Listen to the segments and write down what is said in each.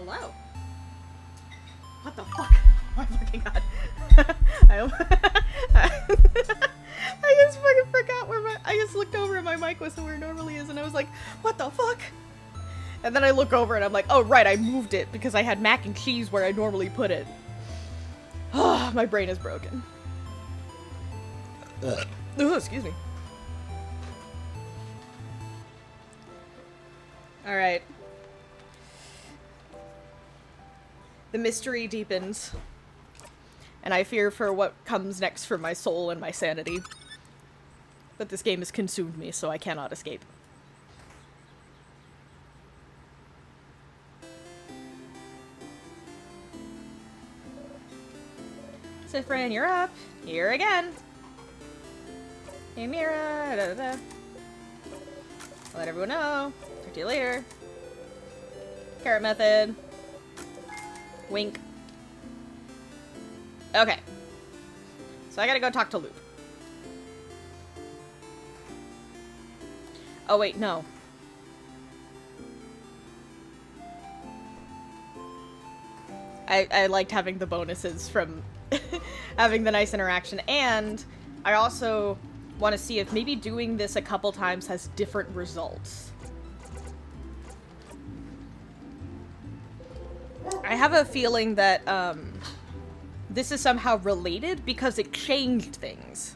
Hello. What the fuck? Oh my fucking god. I just fucking forgot where I just looked over and my mic wasn't where it normally is and I was like, what the fuck? And then I look over and I'm like, oh right, I moved it because I had mac and cheese where I normally put it. Oh, my brain is broken. Oh, excuse me. Alright. The mystery deepens. And I fear for what comes next for my soul and my sanity. But this game has consumed me, so I cannot escape. So Fran, you're up. Here again. Hey Mira, da da da. I'll let everyone know. Talk to you later. Carrot method. Wink. Okay. So I gotta go talk to Luke. Oh wait, no. I liked having the bonuses from having the nice interaction, and I also want to see if maybe doing this a couple times has different results. I have a feeling that this is somehow related because it changed things.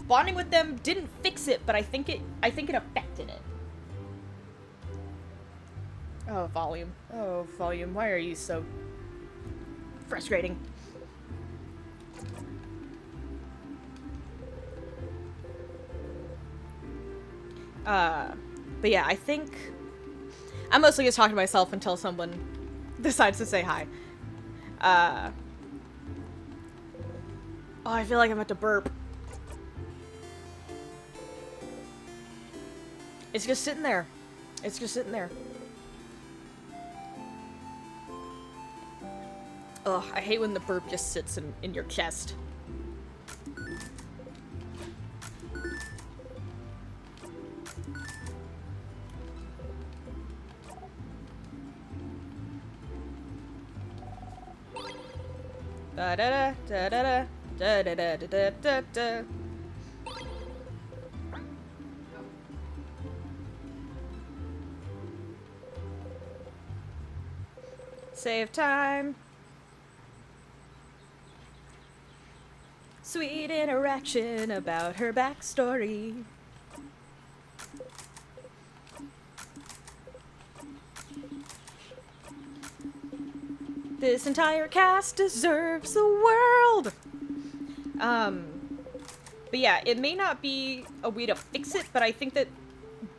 Bonding with them didn't fix it, but I think it affected it. Oh, volume. Oh, volume. Why are you so frustrating? But yeah, I think I'm mostly just talking to myself until someone decides to say hi. Oh, I feel like I'm about to burp. It's just sitting there. It's just sitting there. Ugh, I hate when the burp just sits in your chest. Da da da da da da da da da da da. Save time. Sweet interaction about her backstory. This entire cast deserves the world! But yeah, it may not be a way to fix it, but I think that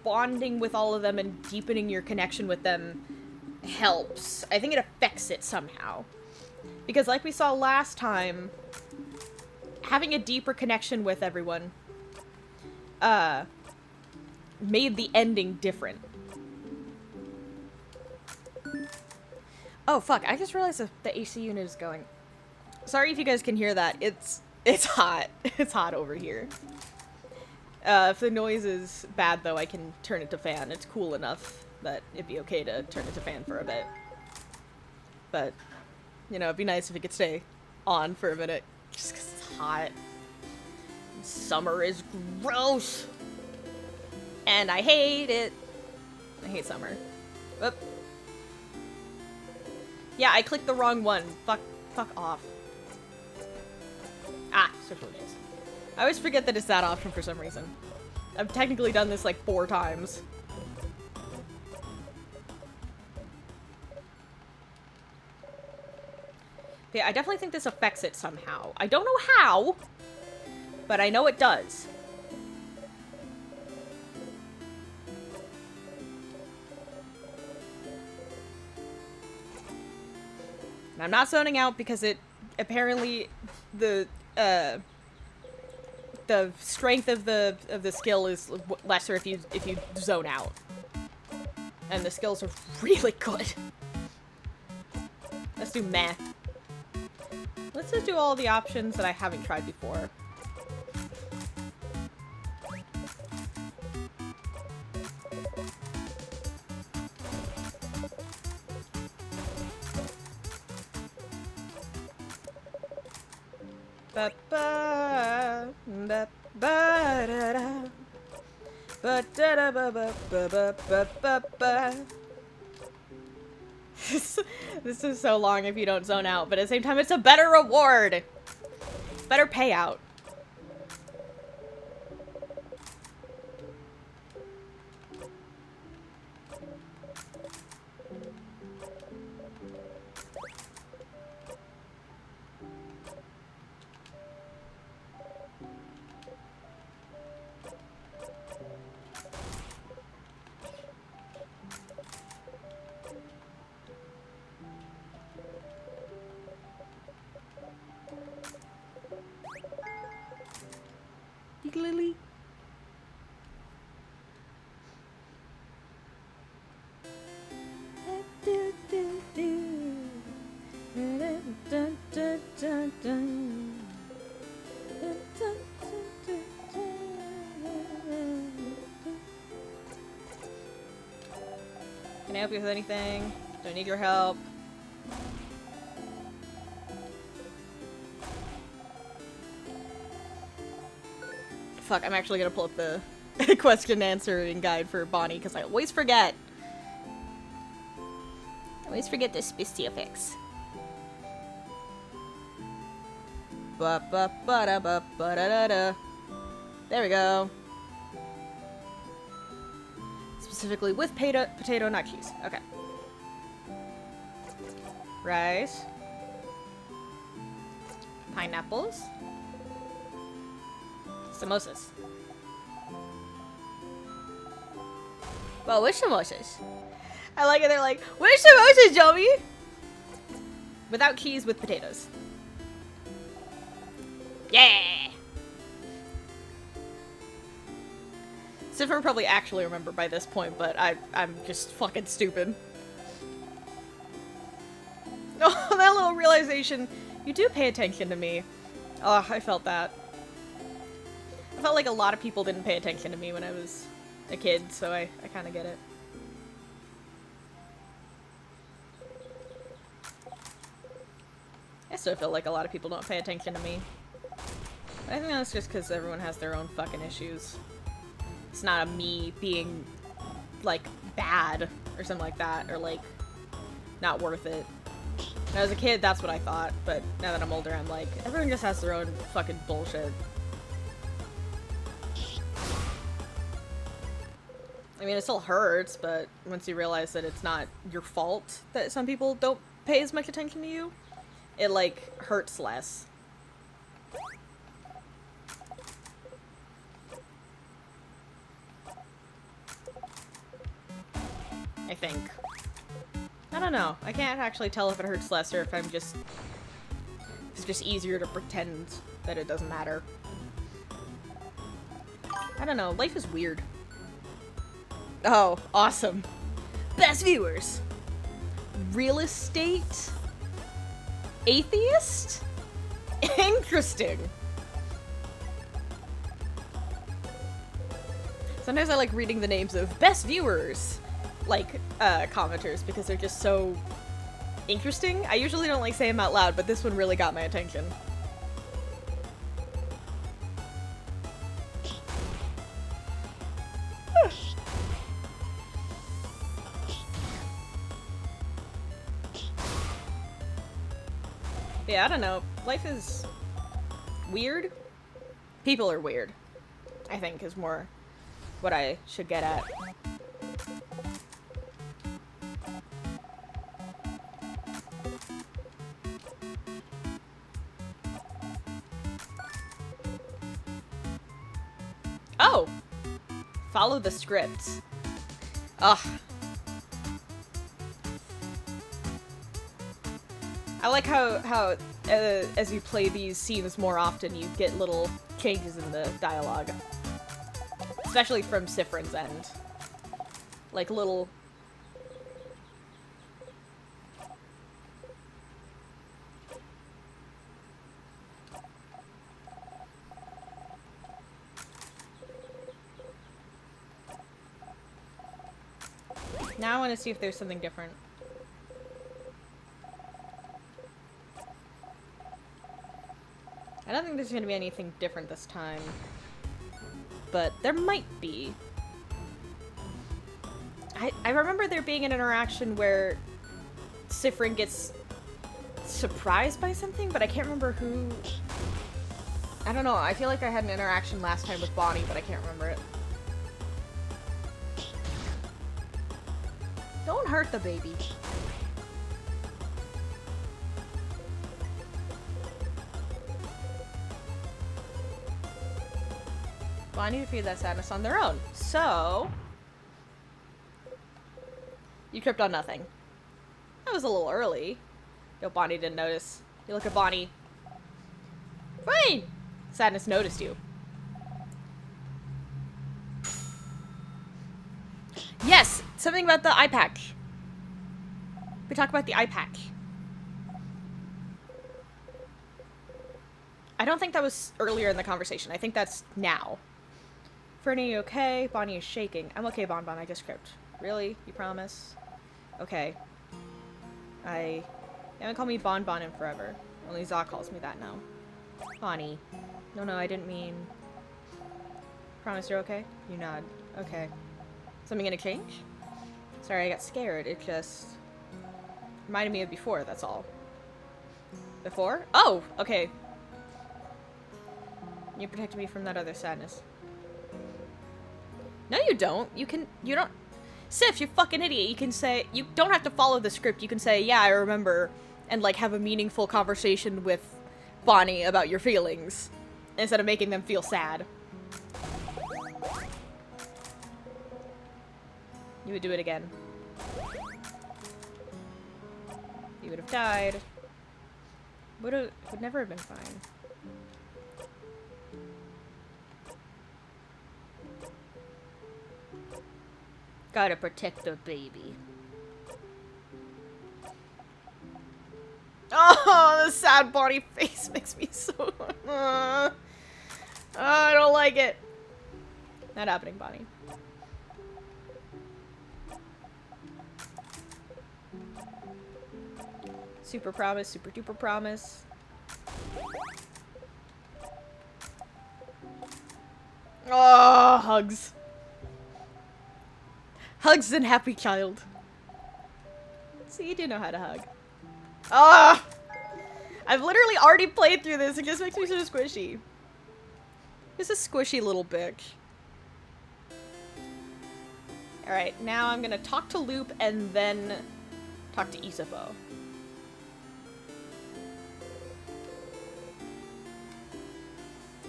bonding with all of them and deepening your connection with them helps. I think it affects it somehow. Because like we saw last time, having a deeper connection with everyone, made the ending different. Oh, fuck. I just realized the AC unit is going. Sorry if you guys can hear that. It's hot. It's hot over here. If the noise is bad, though, I can turn it to fan. It's cool enough that it'd be okay to turn it to fan for a bit. But, you know, it'd be nice if it could stay on for a minute. Just because it's hot. Summer is gross. And I hate it. I hate summer. Whoop. Yeah, I clicked the wrong one. Fuck off. Ah, social news. I always forget that it's that option for some reason. I've technically done this like 4 times. Yeah, I definitely think this affects it somehow. I don't know how, but I know it does. And I'm not zoning out because it apparently the strength of the skill is lesser if you zone out. And the skills are really good. Let's do meh. Let's just do all the options that I haven't tried before. Ba ba ba ba da da. Ba da da ba ba ba ba ba ba ba. This is so long if you don't zone out, but at the same time, it's a better reward. Better payout. Lily. Can I help you with anything? Do I need your help? Fuck, I'm actually gonna pull up the question answering guide for Bonnie because I always forget. I always forget the specifics. Ba ba ba da ba ba da da da. There we go. Specifically with potato, not cheese. Okay. Rice. Pineapples. Samosas. Well, which samosas? I like it. They're like, which samosas, Joey? Without cheese, with potatoes. Yeah. Siffer probably actually remember by this point, but I'm just fucking stupid. Oh, that little realization. You do pay attention to me. Oh, I felt that. I felt like a lot of people didn't pay attention to me when I was a kid, so I kind of get it. I still feel like a lot of people don't pay attention to me. But I think that's just because everyone has their own fucking issues. It's not a me being, like, bad or something like that, or, like, not worth it. When I was a kid, that's what I thought, but now that I'm older, I'm like, everyone just has their own fucking bullshit. I mean, it still hurts, but once you realize that it's not your fault that some people don't pay as much attention to you, it, like, hurts less. I think. I don't know. I can't actually tell if it hurts less or if I'm just... It's just easier to pretend that it doesn't matter. I don't know. Life is weird. Oh, awesome. Best viewers. Real estate? Atheist? Interesting. Sometimes I like reading the names of best viewers, like, commenters, because they're just so interesting. I usually don't like saying them out loud, but this one really got my attention. Yeah, I don't know. Life is weird. People are weird, I think, is more what I should get at. Oh! Follow the script. Ugh. I like how as you play these scenes more often, you get little changes in the dialogue. Especially from Sifrin's end. Like little... Now I want to see if there's something different. I don't think there's gonna be anything different this time. But there might be. I remember there being an interaction where Sifrin gets surprised by something, but I can't remember who. I don't know. I feel like I had an interaction last time with Bonnie, but I can't remember it. Don't hurt the baby. Bonnie to feed that sadness on their own. So, you tripped on nothing. That was a little early. Yo, Bonnie didn't notice. You look at Bonnie. Fine! Sadness noticed you. Yes! Something about the eye pack. We talk about the eye pack. I don't think that was earlier in the conversation. I think that's now. Fernie, you okay? Bonnie is shaking. I'm okay, Bonbon. I just script. Really? You promise? Okay. You haven't called me Bonbon in forever. Only Za calls me that now. Bonnie. No, I didn't mean... Promise you're okay? You nod. Okay. Something gonna change? Sorry, I got scared. It just... reminded me of before, that's all. Before? Oh! Okay. You protected me from that other sadness. No, you don't. You don't... Sif, you fucking idiot. You can say... You don't have to follow the script. You can say, yeah, I remember, and, like, have a meaningful conversation with Bonnie about your feelings, instead of making them feel sad. You would do it again. You would have died. Would never have been fine. Gotta protect the baby. Oh, the sad Bonnie face makes me so... I don't like it. Not happening, Bonnie. Super promise, super duper promise. Oh, hugs. Hugs and happy child. So you do know how to hug. Ah! I've literally already played through this. It just makes me so squishy. It's a squishy little bitch. Alright, now I'm gonna talk to Loop and then talk to Isabeau.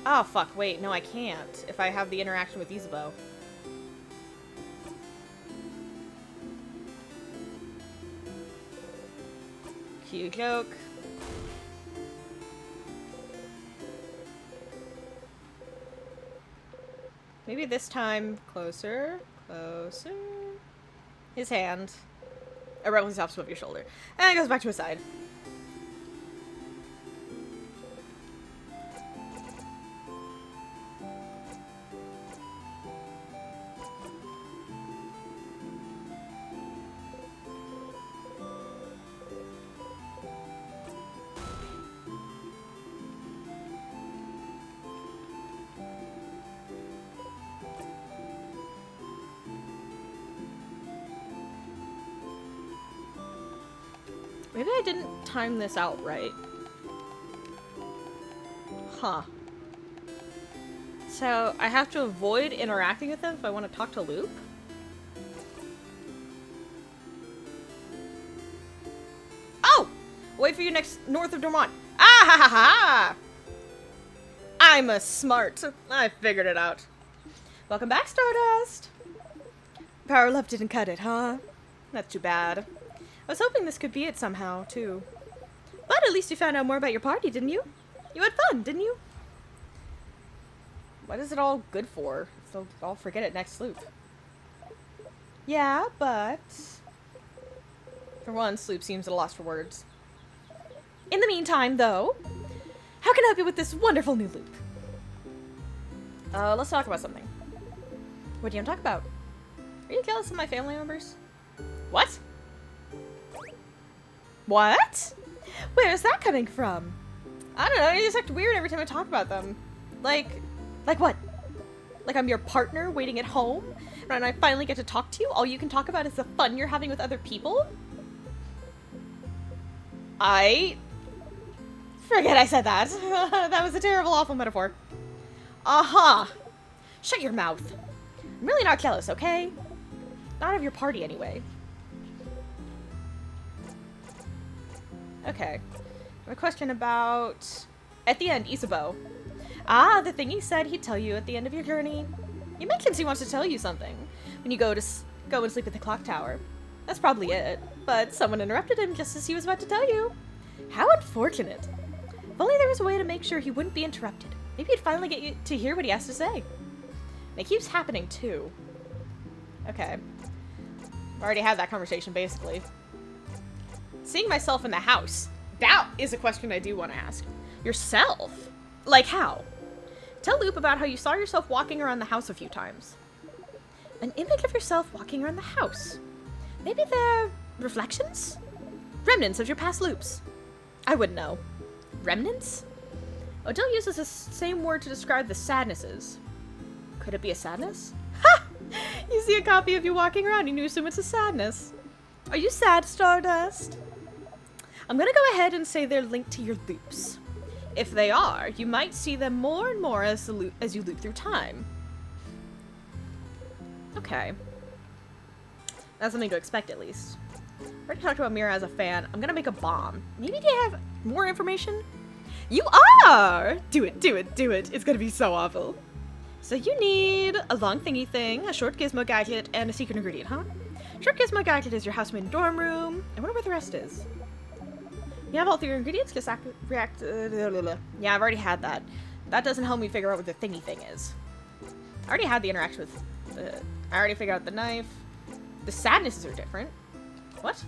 Oh, fuck. Wait, no, I can't. If I have the interaction with Isabeau. Cute joke. Maybe this time closer. Closer. His hand. Abruptly stops above your shoulder. And it goes back to his side. Maybe I didn't time this out right. Huh. So, I have to avoid interacting with them if I want to talk to Loop? Oh! Wait for you next north of Dormont. Ah ha ha ha! I'm a smart. I figured it out. Welcome back, Stardust! Power Love didn't cut it, huh? That's too bad. I was hoping this could be it somehow, too. But at least you found out more about your party, didn't you? You had fun, didn't you? What is it all good for? So I'll forget it next loop. Yeah, but... For once, Loop seems at a loss for words. In the meantime, though, how can I help you with this wonderful new loop? Let's talk about something. What do you want to talk about? Are you jealous of my family members? What? What? Where is that coming from? I don't know, you just act weird every time I talk about them. Like what? Like I'm your partner waiting at home, and I finally get to talk to you? All you can talk about is the fun you're having with other people? Forget I said that. That was a terrible, awful metaphor. Aha! Shut your mouth. I'm really not jealous, okay? Not of your party, anyway. Okay. I have a question about... At the end, Isabeau. Ah, the thing he said he'd tell you at the end of your journey. You mentioned he wants to tell you something when you go and sleep at the clock tower. That's probably it, but someone interrupted him just as he was about to tell you. How unfortunate. If only there was a way to make sure he wouldn't be interrupted. Maybe he'd finally get you to hear what he has to say. And it keeps happening, too. Okay. I've already had that conversation, basically. Seeing myself in the house. That is a question I do want to ask. Yourself? Like how? Tell Loop about how you saw yourself walking around the house a few times. An image of yourself walking around the house. Maybe they're reflections? Remnants of your past loops. I wouldn't know. Remnants? Odell uses the same word to describe the sadnesses. Could it be a sadness? Ha! You see a copy of you walking around and you assume it's a sadness. Are you sad, Stardust? I'm gonna go ahead and say they're linked to your loops. If they are, you might see them more and more as you loop through time. Okay. That's something to expect, at least. I already talked about Mira as a fan. I'm gonna make a bomb. Maybe they have more information? You are! Do it, do it, do it. It's gonna be so awful. So you need a long thingy thing, a short gizmo gadget, and a secret ingredient, huh? Short gizmo gadget is your housemate dorm room. I wonder where the rest is. You have all three ingredients, just react. Yeah, I've already had that. That doesn't help me figure out what the thingy thing is. I already had the interaction with I already figured out the knife. The sadnesses are different. What?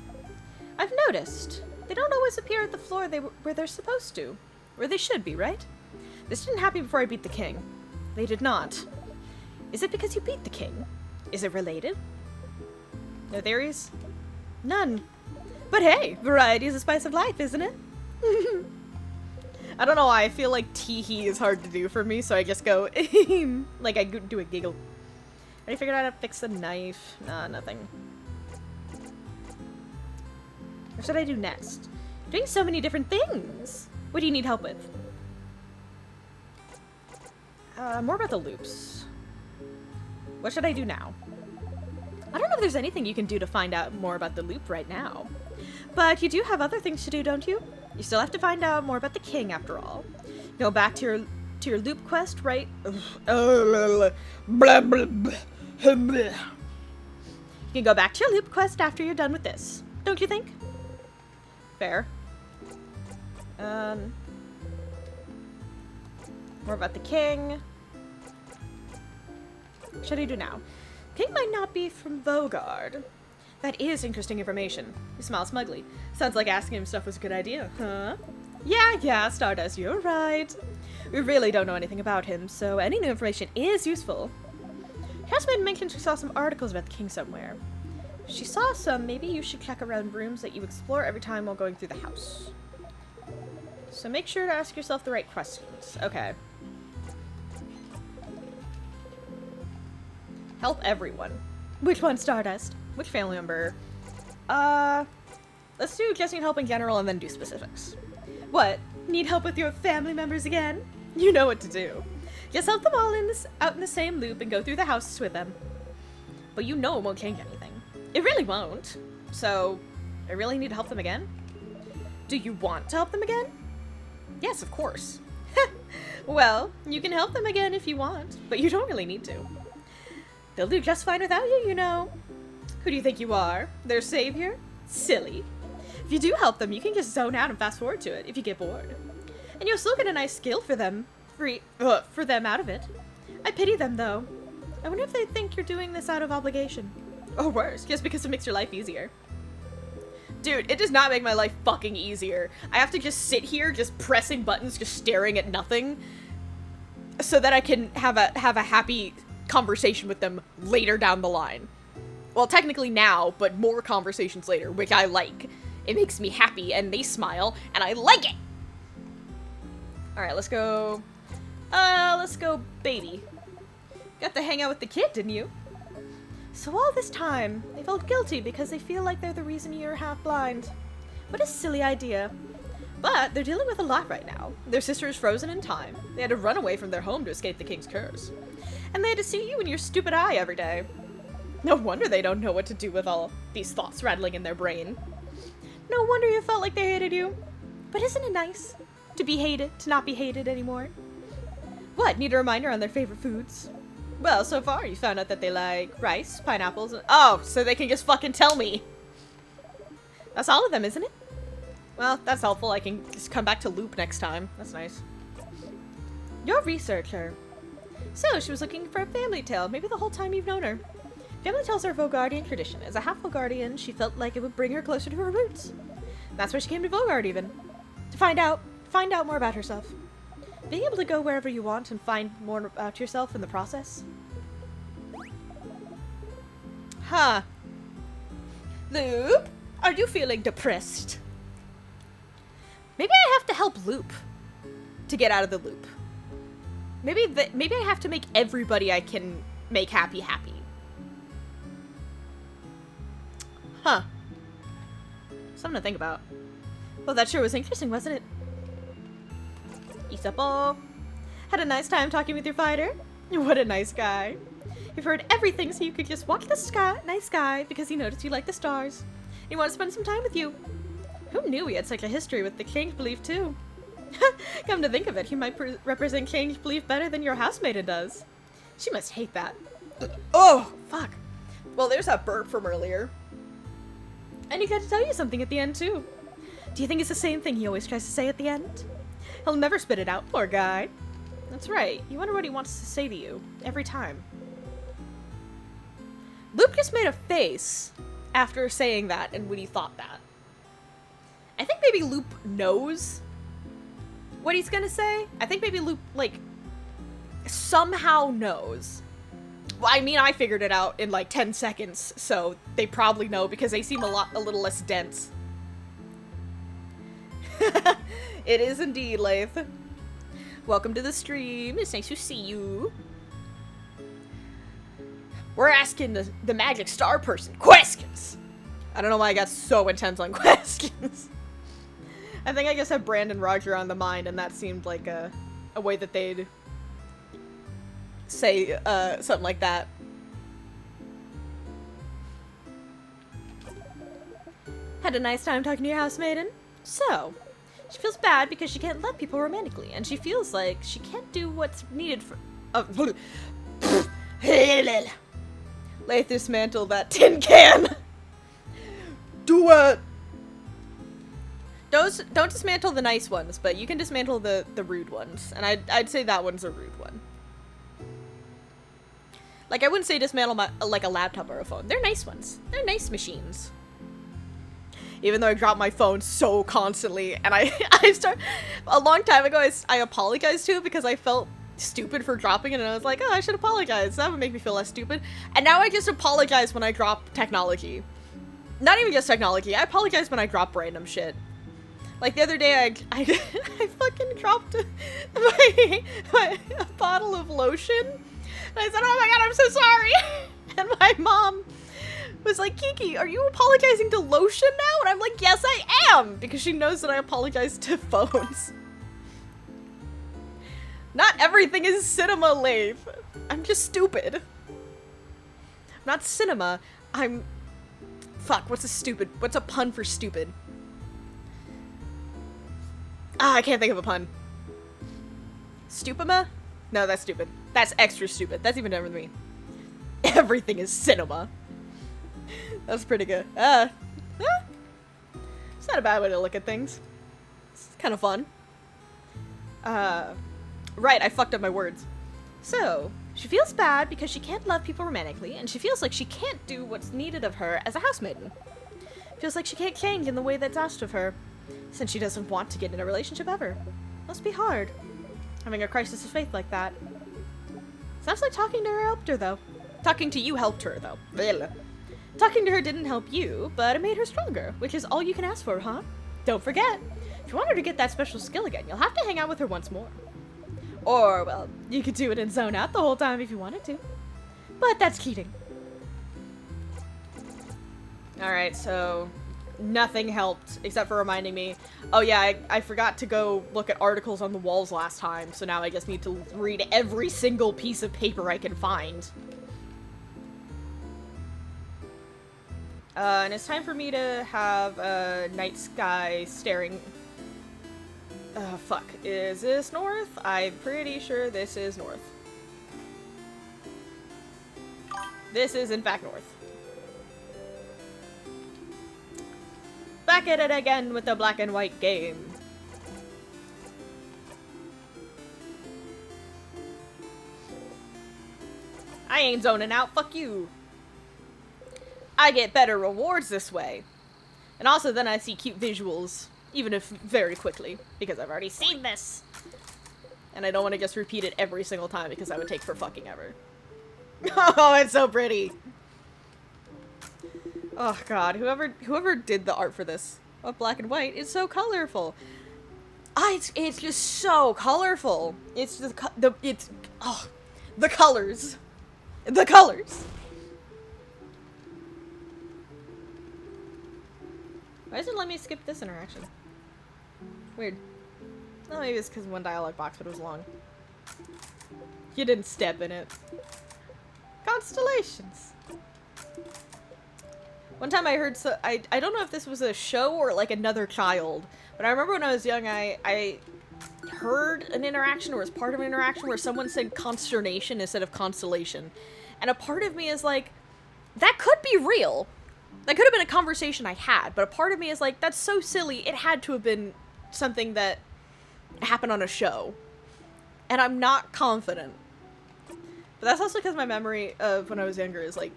I've noticed. They don't always appear at the floor where they're supposed to. Where they should be, right? This didn't happen before I beat the king. They did not. Is it because you beat the king? Is it related? No theories? None. But hey, variety is the spice of life, isn't it? I don't know why, I feel like tee-hee is hard to do for me, so I just go, like I do a giggle. I figured out how to fix the knife. Nah, nothing. What should I do next? Doing so many different things! What do you need help with? More about the loops. What should I do now? I don't know if there's anything you can do to find out more about the loop right now. But you do have other things to do, don't you? You still have to find out more about the king, after all. Go back to your loop quest, right? You can go back to your loop quest after you're done with this. Don't you think? Fair. More about the king. What should I do now? King might not be from Vogard. That is interesting information. He smiles smugly. Sounds like asking him stuff was a good idea, huh? Yeah, Stardust, you're right. We really don't know anything about him, so any new information is useful. Jasmine mentioned she saw some articles about the king somewhere. If she saw some, maybe you should check around rooms that you explore every time while going through the house. So make sure to ask yourself the right questions. Okay. Help everyone. Which one, Stardust? Which family member? Let's do just need help in general and then do specifics. What? Need help with your family members again? You know what to do. Just help them all out in the same loop and go through the houses with them. But you know it won't change anything. It really won't. So, I really need to help them again? Do you want to help them again? Yes, of course. Well, you can help them again if you want, but you don't really need to. They'll do just fine without you, you know. Who do you think you are? Their savior? Silly. If you do help them, you can just zone out and fast forward to it if you get bored. And you'll still get a nice skill for them out of it. I pity them, though. I wonder if they think you're doing this out of obligation. Or worse, just because it makes your life easier. Dude, it does not make my life fucking easier. I have to just sit here, just pressing buttons, just staring at nothing, so that I can have a happy conversation with them later down the line. Well, technically now, but more conversations later, which I like. It makes me happy, and they smile, and I like it! Alright, let's go. Let's go, baby. Got to hang out with the kid, didn't you? So all this time, they felt guilty because they feel like they're the reason you're half blind. What a silly idea. But they're dealing with a lot right now. Their sister is frozen in time. They had to run away from their home to escape the king's curse. And they had to see you in your stupid eye every day. No wonder they don't know what to do with all these thoughts rattling in their brain. No wonder you felt like they hated you. But isn't it nice to be hated, to not be hated anymore? What, need a reminder on their favorite foods? Well, so far you found out that they like rice, pineapples, and— oh, so they can just fucking tell me. That's all of them, isn't it? Well, that's helpful. I can just come back to loop next time. That's nice. You're a researcher. So, she was looking for a family tale, maybe the whole time you've known her. Family tales are a Vogardian tradition. As a half Vogardian, she felt like it would bring her closer to her roots. That's why she came to Vogard, even. To find out more about herself. Being able to go wherever you want and find more about yourself in the process. Huh. Loop, are you feeling depressed? Maybe I have to help Loop to get out of the loop. Maybe I have to make everybody I can make happy. Huh. Something to think about. Well, that sure was interesting, wasn't it? Isapo. Had a nice time talking with your fighter? What a nice guy. You've heard everything so you could just walk the night sky because he noticed you like the stars. He wanted to spend some time with you. Who knew he had such a history with the change belief, too? Come to think of it, he might represent change belief better than your housemaiden does. She must hate that. Oh, fuck. Well, there's that burp from earlier. And he got to tell you something at the end, too. Do you think it's the same thing he always tries to say at the end? He'll never spit it out, poor guy. That's right. You wonder what he wants to say to you every time. Loop just made a face after saying that and when he thought that. I think maybe Loop knows what he's gonna say. I think maybe Loop, like, somehow knows. Well, I mean, I figured it out in like 10 seconds, so they probably know because they seem a little less dense. It is indeed, Lath. Welcome to the stream. It's nice to see you. We're asking the magic star person questions. I don't know why I got so intense on questions. I think I just have Brandon Roger on the mind, and that seemed like a way that they'd say something like that. Had a nice time talking to your housemaiden? So, she feels bad because she can't love people romantically, and she feels like she can't do what's needed for— Lath, dismantle that tin can! Do it! Don't dismantle the nice ones, but you can dismantle the rude ones. And I'd say that one's a rude one. Like, I wouldn't say dismantle like a laptop or a phone. They're nice ones. They're nice machines. Even though I drop my phone so constantly, and a long time ago, I apologized to it because I felt stupid for dropping it, and I was like, oh, I should apologize. That would make me feel less stupid. And now I just apologize when I drop technology. Not even just technology. I apologize when I drop random shit. Like the other day, I fucking dropped a bottle of lotion, and I said, oh my god, I'm so sorry. And my mom was like, Kiki, are you apologizing to lotion now? And I'm like, yes, I am, because she knows that I apologize to phones. Not everything is cinema, Lath. I'm just stupid. I'm not cinema. Fuck, what's a pun for stupid? Ah, I can't think of a pun. Stupima? No, that's stupid. That's extra stupid. That's even dumber than me. Everything is cinema. That's pretty good. It's not a bad way to look at things. It's kind of fun. Right, I fucked up my words. So, she feels bad because she can't love people romantically, and she feels like she can't do what's needed of her as a housemaiden. Feels like she can't change in the way that's asked of her, since she doesn't want to get in a relationship ever. Must be hard, having a crisis of faith like that. Sounds like talking to her helped her, though. Talking to you helped her, though. Blech. Talking to her didn't help you, but it made her stronger, which is all you can ask for, huh? Don't forget, If you want her to get that special skill again, you'll have to hang out with her once more. Or, well, you could do it and zone out the whole time if you wanted to. But that's cheating. Alright, so nothing helped except for reminding me, oh yeah, I forgot to go look at articles on the walls last time, so now I just need to read every single piece of paper I can find. And it's time for me to have a night sky staring... fuck. Is this north? I'm pretty sure this is north. This is, in fact, north. Back at it again with the black and white game. I ain't zoning out, fuck you. I get better rewards this way. And also then I see cute visuals, even if very quickly, because I've already seen this. And I don't want to just repeat it every single time because that would take for fucking ever. Oh, it's so pretty. Oh god, whoever did the art for this of black and white is so colorful. It's just so colorful. It's just the colors. The colors. Why doesn't it let me skip this interaction? Weird. Oh, maybe it's because one dialogue box, but it was long. You didn't step in it. Constellations. One time I heard, I don't know if this was a show or like another child, but I remember when I was young, I heard an interaction or was part of an interaction where someone said consternation instead of constellation. And a part of me is like, that could be real. That could have been a conversation I had, but a part of me is like, that's so silly. It had to have been something that happened on a show. And I'm not confident. But that's also because my memory of when I was younger is like,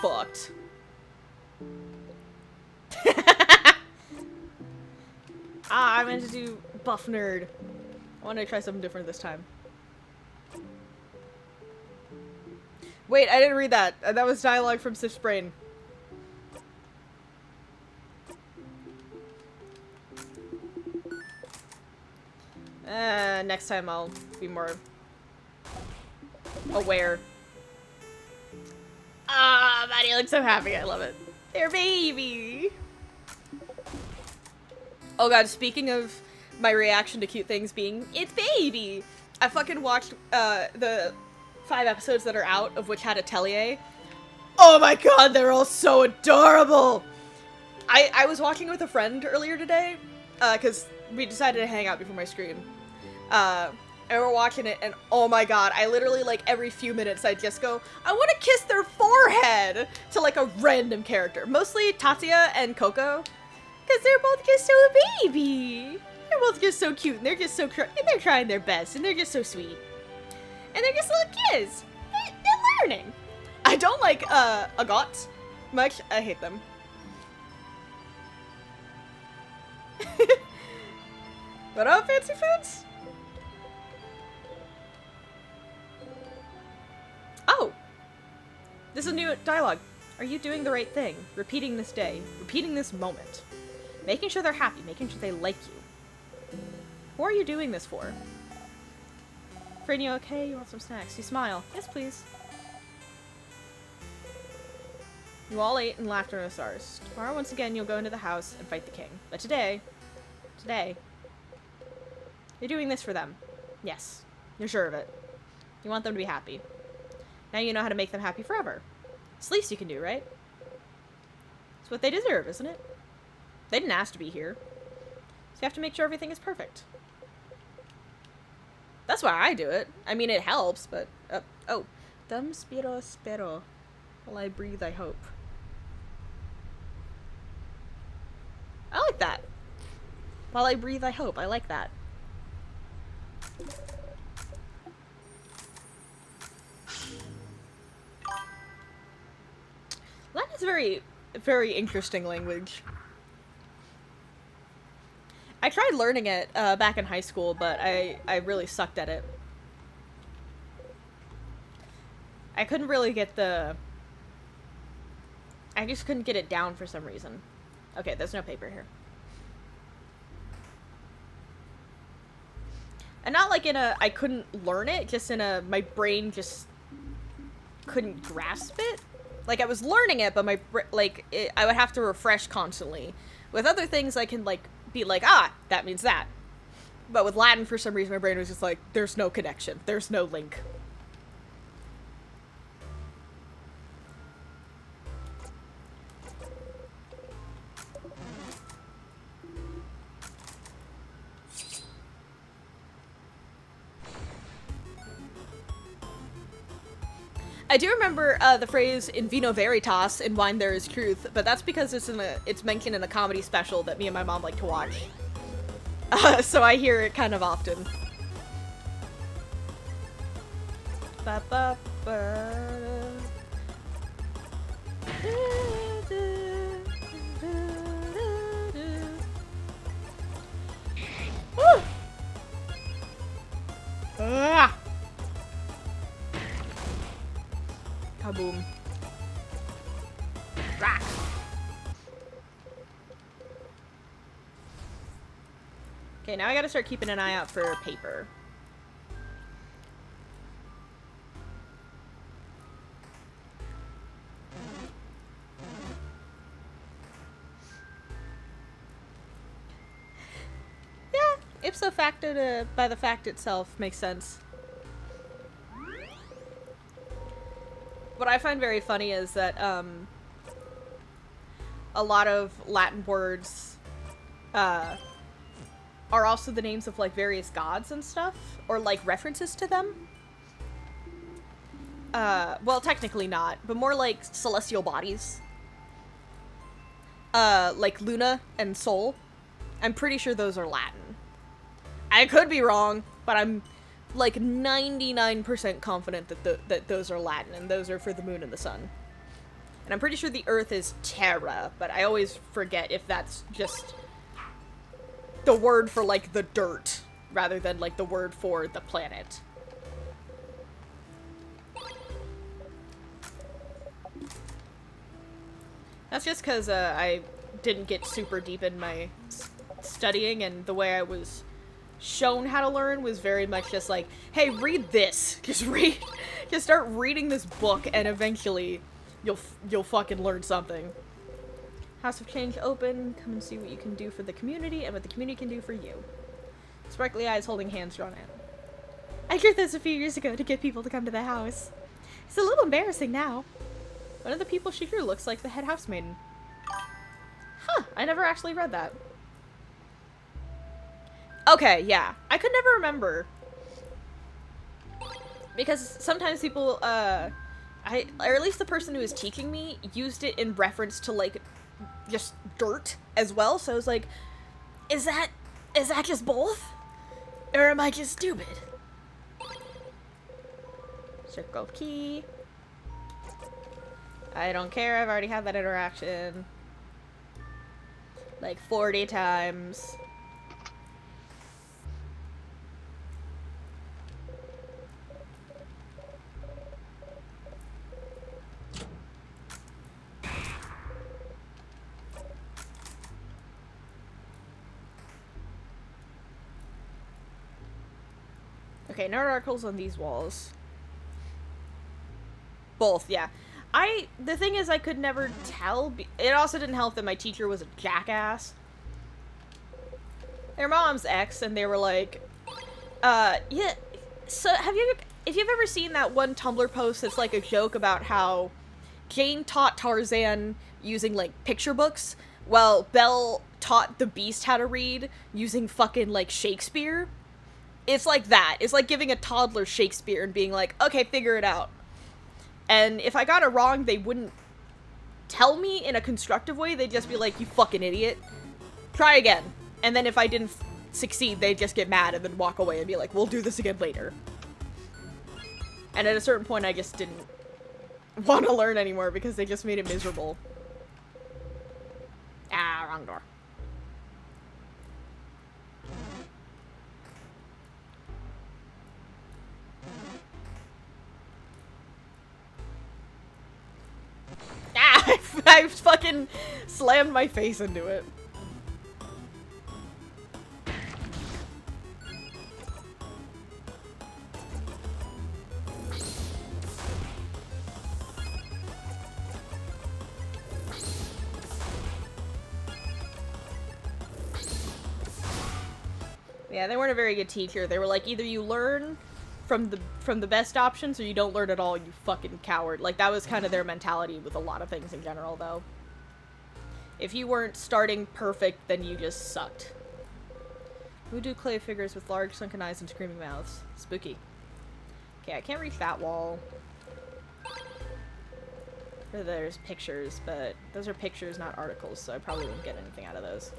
fucked. I meant to do buff nerd. I wanted to try something different this time. Wait, I didn't read that. That was dialogue from Sif's brain. Next time I'll be more aware. Ah, Maddie looks so happy. I love it. Their baby. Oh god, speaking of my reaction to cute things being, it's baby! I fucking watched, the 5 episodes that are out, of which had Atelier. Oh my god, they're all so adorable! I was watching with a friend earlier today, cause we decided to hang out before my stream. And we're watching it, and oh my god, I literally, like, every few minutes I'd just go, I want to kiss their forehead! To, like, a random character. Mostly Tatsuya and Coco. Because they're both just so baby. They're both just so cute, and they're just so and they're trying their best, and they're just so sweet. And they're just little kids. They're learning. I don't like, Agot much. I hate them. What up, fancy foods? Oh! This is a new dialogue. Are you doing the right thing? Repeating this day. Repeating this moment. Making sure they're happy. Making sure they like you. Who are you doing this for? Friend, you okay? You want some snacks? You smile. Yes, please. You all ate and laughed under the stars. Tomorrow, once again, you'll go into the house and fight the king. But today, you're doing this for them. Yes. You're sure of it. You want them to be happy. Now you know how to make them happy forever. It's the least you can do, right? It's what they deserve, isn't it? They didn't ask to be here. So you have to make sure everything is perfect. That's why I do it. I mean, it helps, but... oh. Dum spiro spero. While I breathe, I hope. I like that. While I breathe, I hope. I like that. Latin is very, very interesting language. I tried learning it back in high school, but I really sucked at it. I couldn't really get the... I just couldn't get it down for some reason. Okay, there's no paper here. And not like in a, I couldn't learn it, just in a, my brain just couldn't grasp it. Like, I was learning it, but I would have to refresh constantly. With other things, I can, like, be like, ah, that means that. But with Latin, for some reason, my brain was just like, there's no connection. There's no link. I do remember the phrase "in vino veritas," in wine there is truth, but that's because it's mentioned in a comedy special that me and my mom like to watch. So I hear it kind of often. Ba -ba -ba. Woo! Ah! Kaboom. Rock. Okay, now I gotta start keeping an eye out for paper. Yeah, ipso facto by the fact itself makes sense. What I find very funny is that a lot of Latin words are also the names of like various gods and stuff, or like references to them. Well, technically not, but more like celestial bodies. Like Luna and Sol. I'm pretty sure those are Latin. I could be wrong, but I'm like 99% confident that those are Latin, and those are for the moon and the sun. And I'm pretty sure the earth is terra, but I always forget if that's just the word for like the dirt, rather than like the word for the planet. That's just because I didn't get super deep in my studying, and the way I was shown how to learn was very much just like, hey, read this. Just start reading this book, and eventually you'll fucking learn something. House of Change open. Come and see what you can do for the community and what the community can do for you. Sparkly eyes holding hands drawn in. I did this a few years ago to get people to come to the house. It's a little embarrassing now. One of the people she drew looks like the head housemaiden. Huh, I never actually read that. Okay, yeah. I could never remember. Because sometimes people, or at least the person who was teaching me used it in reference to, like, just dirt as well. So I was like, is that just both? Or am I just stupid? Circle key. I don't care, I've already had that interaction. Like 40 times. Okay, no articles on these walls. Both, yeah. The thing is, I could never tell. It also didn't help that my teacher was a jackass. Their mom's ex, and they were like, yeah, so if you've ever seen that one Tumblr post that's like a joke about how Jane taught Tarzan using, like, picture books, well, Belle taught the Beast how to read using fucking, like, Shakespeare? It's like that. It's like giving a toddler Shakespeare and being like, okay, figure it out. And if I got it wrong, they wouldn't tell me in a constructive way. They'd just be like, you fucking idiot. Try again. And then if I didn't succeed, they'd just get mad and then walk away and be like, we'll do this again later. And at a certain point, I just didn't want to learn anymore because they just made it miserable. Ah, wrong door. Ah! I fucking slammed my face into it. Yeah, they weren't a very good teacher. They were like, either you learn from the best options or you don't learn at all, you fucking coward. Like, that was kind of their mentality with a lot of things in general, though. If you weren't starting perfect, then you just sucked. Voodoo clay figures with large sunken eyes and screaming mouths. Spooky. Okay, I can't reach that wall. There's pictures, but those are pictures, not articles, so I probably won't get anything out of those.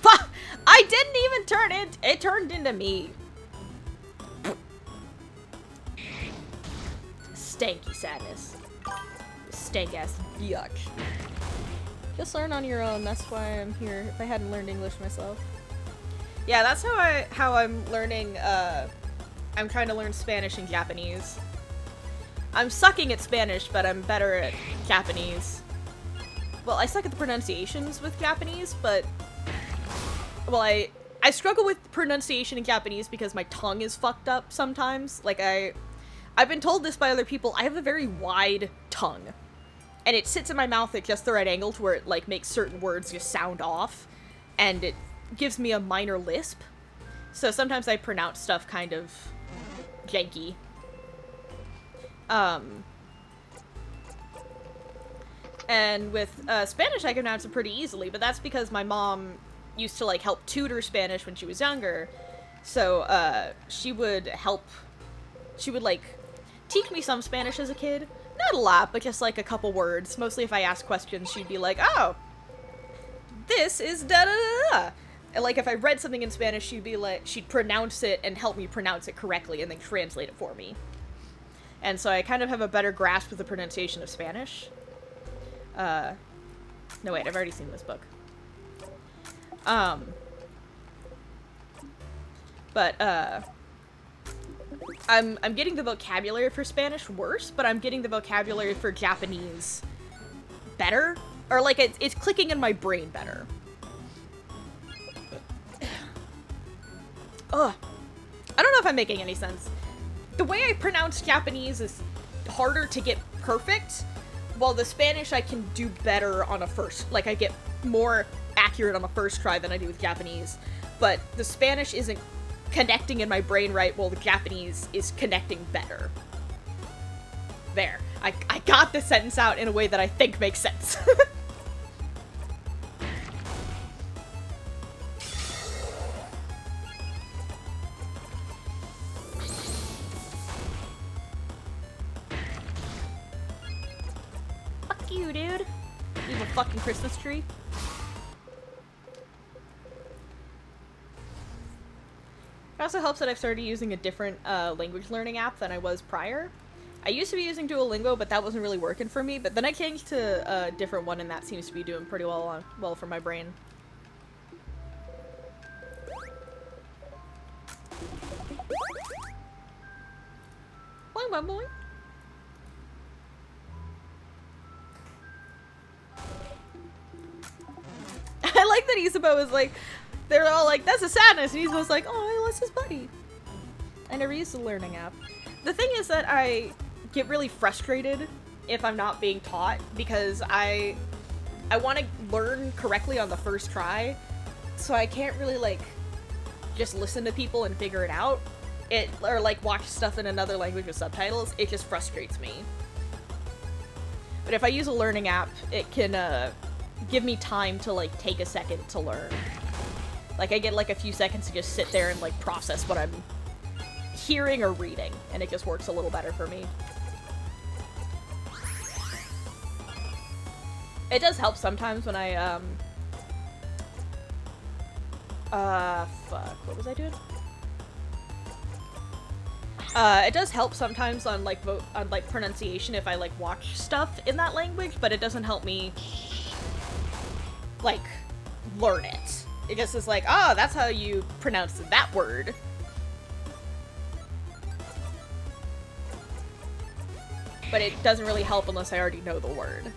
Fuck! I didn't even turn it! It turned into me. Stanky sadness. Stank ass yuck. Just learn on your own, that's why I'm here. If I hadn't learned English myself. Yeah, that's how I'm learning, I'm trying to learn Spanish and Japanese. I'm sucking at Spanish, but I'm better at Japanese. Well, I suck at the pronunciations with Japanese, but... Well, I struggle with pronunciation in Japanese because my tongue is fucked up sometimes. Like, I've been told this by other people, I have a very wide tongue. And it sits in my mouth at just the right angle to where it, like, makes certain words just sound off. And it gives me a minor lisp. So sometimes I pronounce stuff kind of janky. And with Spanish I can pronounce it pretty easily, but that's because my mom used to, like, help tutor Spanish when she was younger. So, she would, like, teach me some Spanish as a kid. Not a lot, but just, like, a couple words. Mostly if I asked questions, she'd be like, oh, this is da-da-da-da. And, like, if I read something in Spanish, she'd be like, she'd pronounce it and help me pronounce it correctly and then translate it for me. And so I kind of have a better grasp of the pronunciation of Spanish. No, wait, I've already seen this book. I'm getting the vocabulary for Spanish worse, but I'm getting the vocabulary for Japanese better. Or, like, it's clicking in my brain better. Ugh. I don't know if I'm making any sense. The way I pronounce Japanese is harder to get perfect, while the Spanish I can do better on a first, like, I get more accurate on a first try than I do with Japanese. But the Spanish isn't connecting in my brain right, while the Japanese is connecting better. There. I got the sentence out in a way that I think makes sense. Fuck you, dude. Evil fucking Christmas tree. It also helps that I've started using a different language learning app than I was prior. I used to be using Duolingo, but that wasn't really working for me. But then I changed to a different one, and that seems to be doing pretty well for my brain. Boing, boing, boing. I like that Isabeau was like, they're all like, that's a sadness, and Isabeau's like, oh, he lost his buddy. I never used the learning app. The thing is that I get really frustrated if I'm not being taught, because I want to learn correctly on the first try, so I can't really, like, just listen to people and figure it out. Or, like, watch stuff in another language with subtitles. It just frustrates me. But if I use a learning app, it can, give me time to, like, take a second to learn. Like, I get, like, a few seconds to just sit there and, like, process what I'm hearing or reading, and it just works a little better for me. It does help sometimes when I, fuck, what was I doing? It does help sometimes on, like, pronunciation if I, like, watch stuff in that language, but it doesn't help me, like, learn it. It just is like, oh, that's how you pronounce that word. But it doesn't really help unless I already know the word.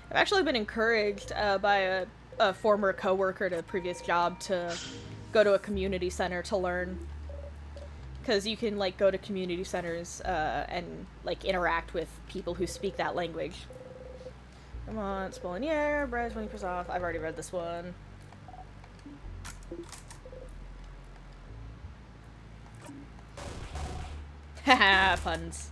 I've actually been encouraged by a former coworker at a previous job to go to a community center to learn. Because you can, like, go to community centers and, like, interact with people who speak that language. Come on, Spolinier, Bryce, 20% off. I've already read this one. Haha, puns.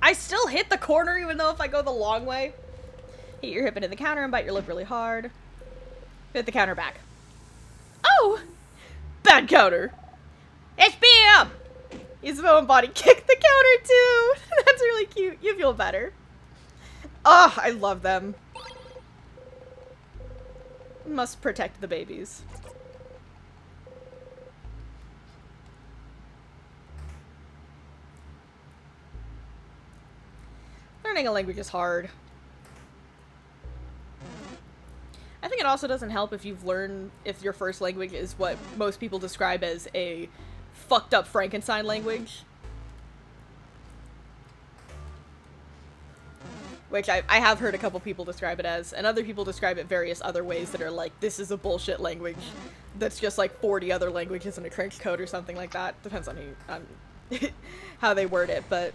I still hit the corner even though if I go the long way. Hit your hip into the counter and bite your lip really hard. Hit the counter back. Oh! Bad counter. It's BM! Isabel and Body kick the counter too! That's really cute. You feel better. Oh, I love them. Must protect the babies. Learning a language is hard. I think it also doesn't help if if your first language is what most people describe as a fucked up Frankenstein language. Which I have heard a couple people describe it as, and other people describe it various other ways that are like, this is a bullshit language that's just like 40 other languages in a trench coat or something like that. Depends on how they word it, but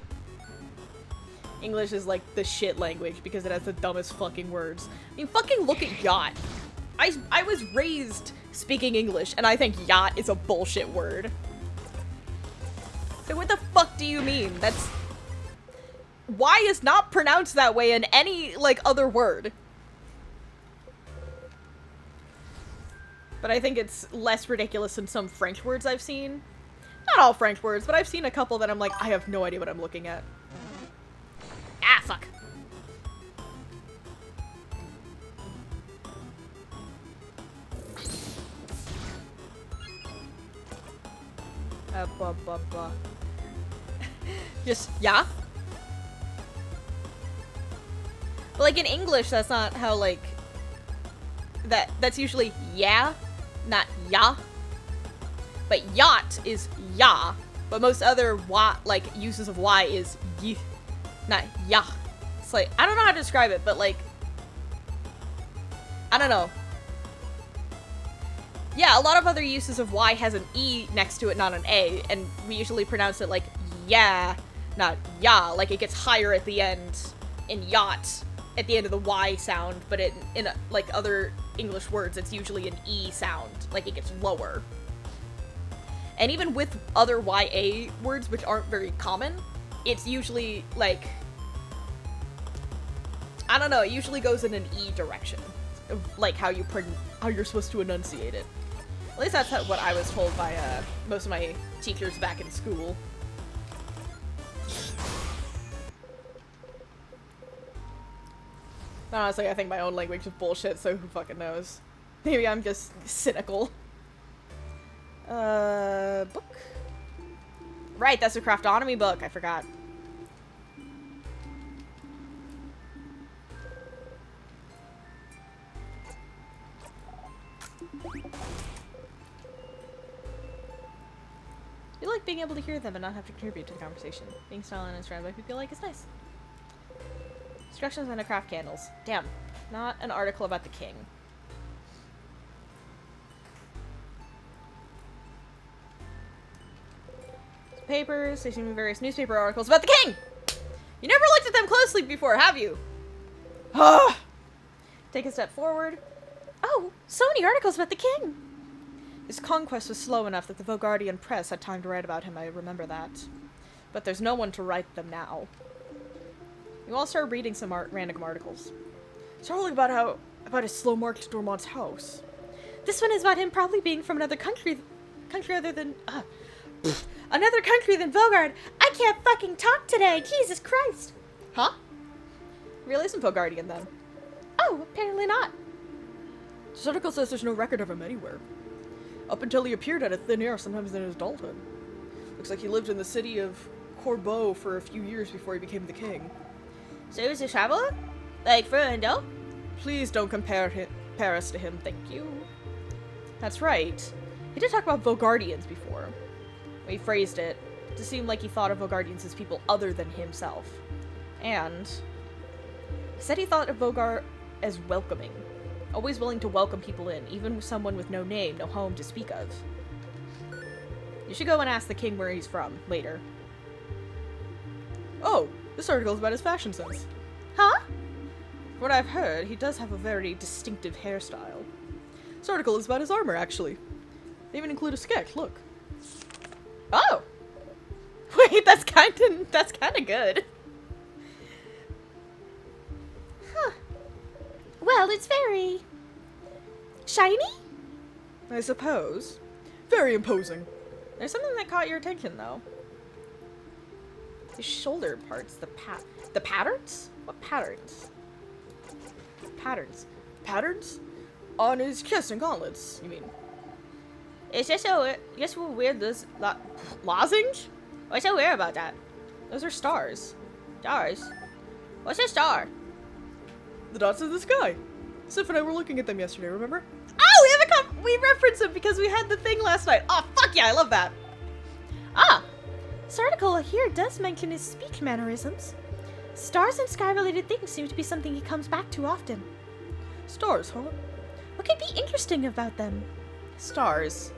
English is like the shit language because it has the dumbest fucking words. I mean, fucking look at yacht. I was raised speaking English, and I think yacht is a bullshit word. So what the fuck do you mean? That's... Y is not pronounced that way in any, like, other word. But I think it's less ridiculous than some French words I've seen. Not all French words, but I've seen a couple that I'm like, I have no idea what I'm looking at. Ah, fuck. Blah, blah, blah. Just, yeah? But, like, in English, that's not how, like... That's usually yeah, not ya. But yacht is ya. But most other like, uses of y is y, not ya. It's like, I don't know how to describe it, but, like... I don't know. Yeah, a lot of other uses of y has an e next to it, not an a. And we usually pronounce it like yeah, not ya. Like, it gets higher at the end in yacht. At the end of the Y sound, but in like other English words, it's usually an E sound. Like, it gets lower. And even with other YA words, which aren't very common, it's usually, like... I don't know, it usually goes in an E direction. Like, how you're supposed to enunciate it. At least that's what I was told by most of my teachers back in school. Honestly, I think my own language is bullshit, so who fucking knows? Maybe I'm just cynical. Book? Right, that's a craftonomy book, I forgot. You like being able to hear them and not have to contribute to the conversation. Being silent and surrounded by people like is nice. Instructions on to craft candles. Damn. Not an article about the king. Papers. They seem to be various newspaper articles about the king! You never looked at them closely before, have you? Take a step forward. Oh, so many articles about the king! His conquest was slow enough that the Vogardian press had time to write about him, I remember that. But there's no one to write them now. You all start reading some random articles. It's all about his slow march to Dormont's house. This one is about him probably being from another country other than, another country than Vogard. I can't fucking talk today, Jesus Christ! Huh? Really some Vogardian then? Oh, apparently not. This article says there's no record of him anywhere. Up until he appeared out of thin air sometimes in his adulthood. Looks like he lived in the city of Corbeau for a few years before he became the king. So he was a traveler? Like Fernando? Please don't compare us to him, thank you. That's right. He did talk about Vogardians before. We phrased it to seem like he thought of Vogardians as people other than himself. And he said he thought of Vogar as welcoming, always willing to welcome people in, even with someone with no name, no home to speak of. You should go and ask the king where he's from, later. Oh, this article is about his fashion sense. Huh? From what I've heard, he does have a very distinctive hairstyle. This article is about his armor, actually. They even include a sketch, look. Oh! Wait, that's kinda good. Huh. Well, it's very... shiny? I suppose. Very imposing. There's something that caught your attention, though. The shoulder parts, the patterns? What patterns? Patterns? On his chest and gauntlets, you mean? It's just so weird, this lozenge? What's so weird about that? Those are stars. Stars? What's a star? The dots of the sky. Sif and I were looking at them yesterday, remember? Oh, we referenced them because we had the thing last night. Oh, fuck yeah, I love that. Ah! This article here does mention his speech mannerisms. Stars and sky-related things seem to be something he comes back to often. Stars, huh? What could be interesting about them? Stars.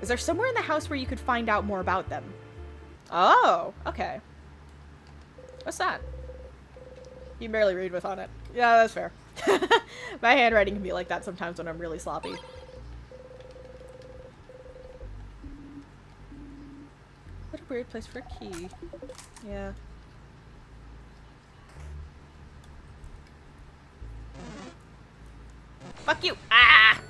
Is there somewhere in the house where you could find out more about them? Oh, okay. What's that? You can barely read what's on it. Yeah, that's fair. My handwriting can be like that sometimes when I'm really sloppy. What a weird place for a key. Yeah. Fuck you! Ah!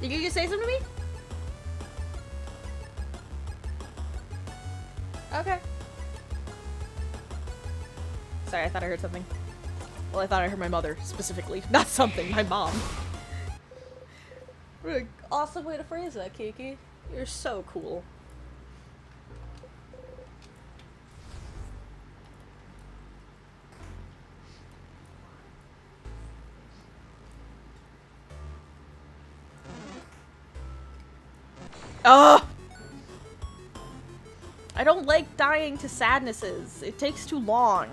Did you just say something to me? Okay. Sorry, I thought I heard something. Well, I thought I heard my mother, specifically. Not something, my mom. What an awesome way to phrase that, Kiki. You're so cool. Oh! I don't like dying to sadnesses. It takes too long.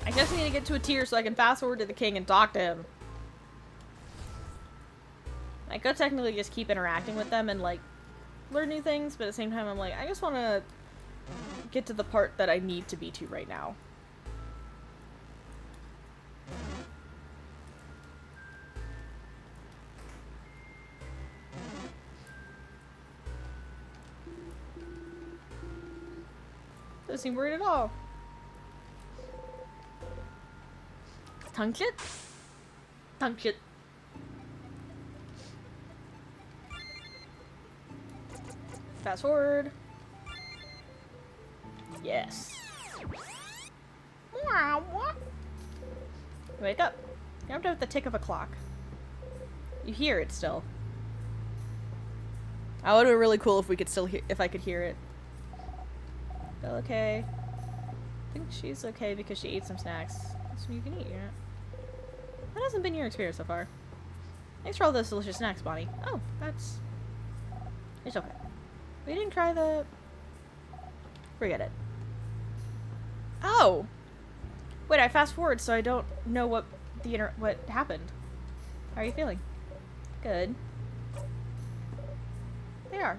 I just need to get to a tier so I can fast forward to the king and talk to him. I could technically just keep interacting with them and like learn new things, but at the same time I'm like, I just want to get to the part that I need to be to right now. Doesn't seem worried at all. Tongue shit? Tongue shit. Fast forward. Yes. Wake up. You're up with the tick of a clock. You hear it still. Oh, it would be really cool if we could still hear, if I could hear it. Still okay. I think she's okay because she ate some snacks. So you can eat, yeah. That hasn't been your experience so far. Thanks for all those delicious snacks, Bonnie. Oh, that's... It's okay. We didn't try the... Forget it. Oh! Wait, I fast forward so I don't know what what happened. How are you feeling? Good. They are.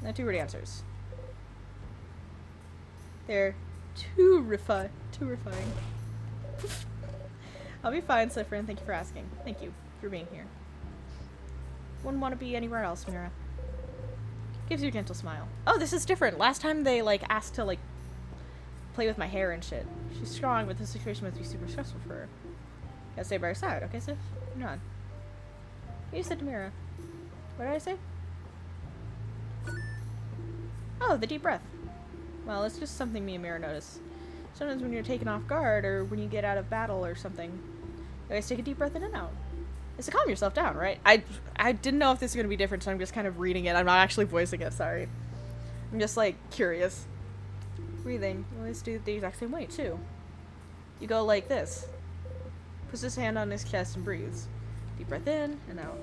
No two-word answers. They're too refined. I'll be fine, Sifrin. Thank you for asking. Thank you for being here. Wouldn't want to be anywhere else, Mira. Gives you a gentle smile. Oh, this is different. Last time they, like, asked to, like, play with my hair and shit. She's strong, but the situation must be super stressful for her. Gotta stay by her side, okay, Sif? You're not. What you said to Mira? What did I say? Oh, the deep breath. Well, it's just something me and Mira notice. Sometimes when you're taken off guard, or when you get out of battle or something, Always take a deep breath in and out. It's to calm yourself down, right? I didn't know if this is going to be different, so I'm just kind of reading it. I'm not actually voicing it, sorry. I'm just, like, curious. Breathing. You always do it the exact same way, too. You go like this. Puts his hand on his chest and breathes. Deep breath in and out.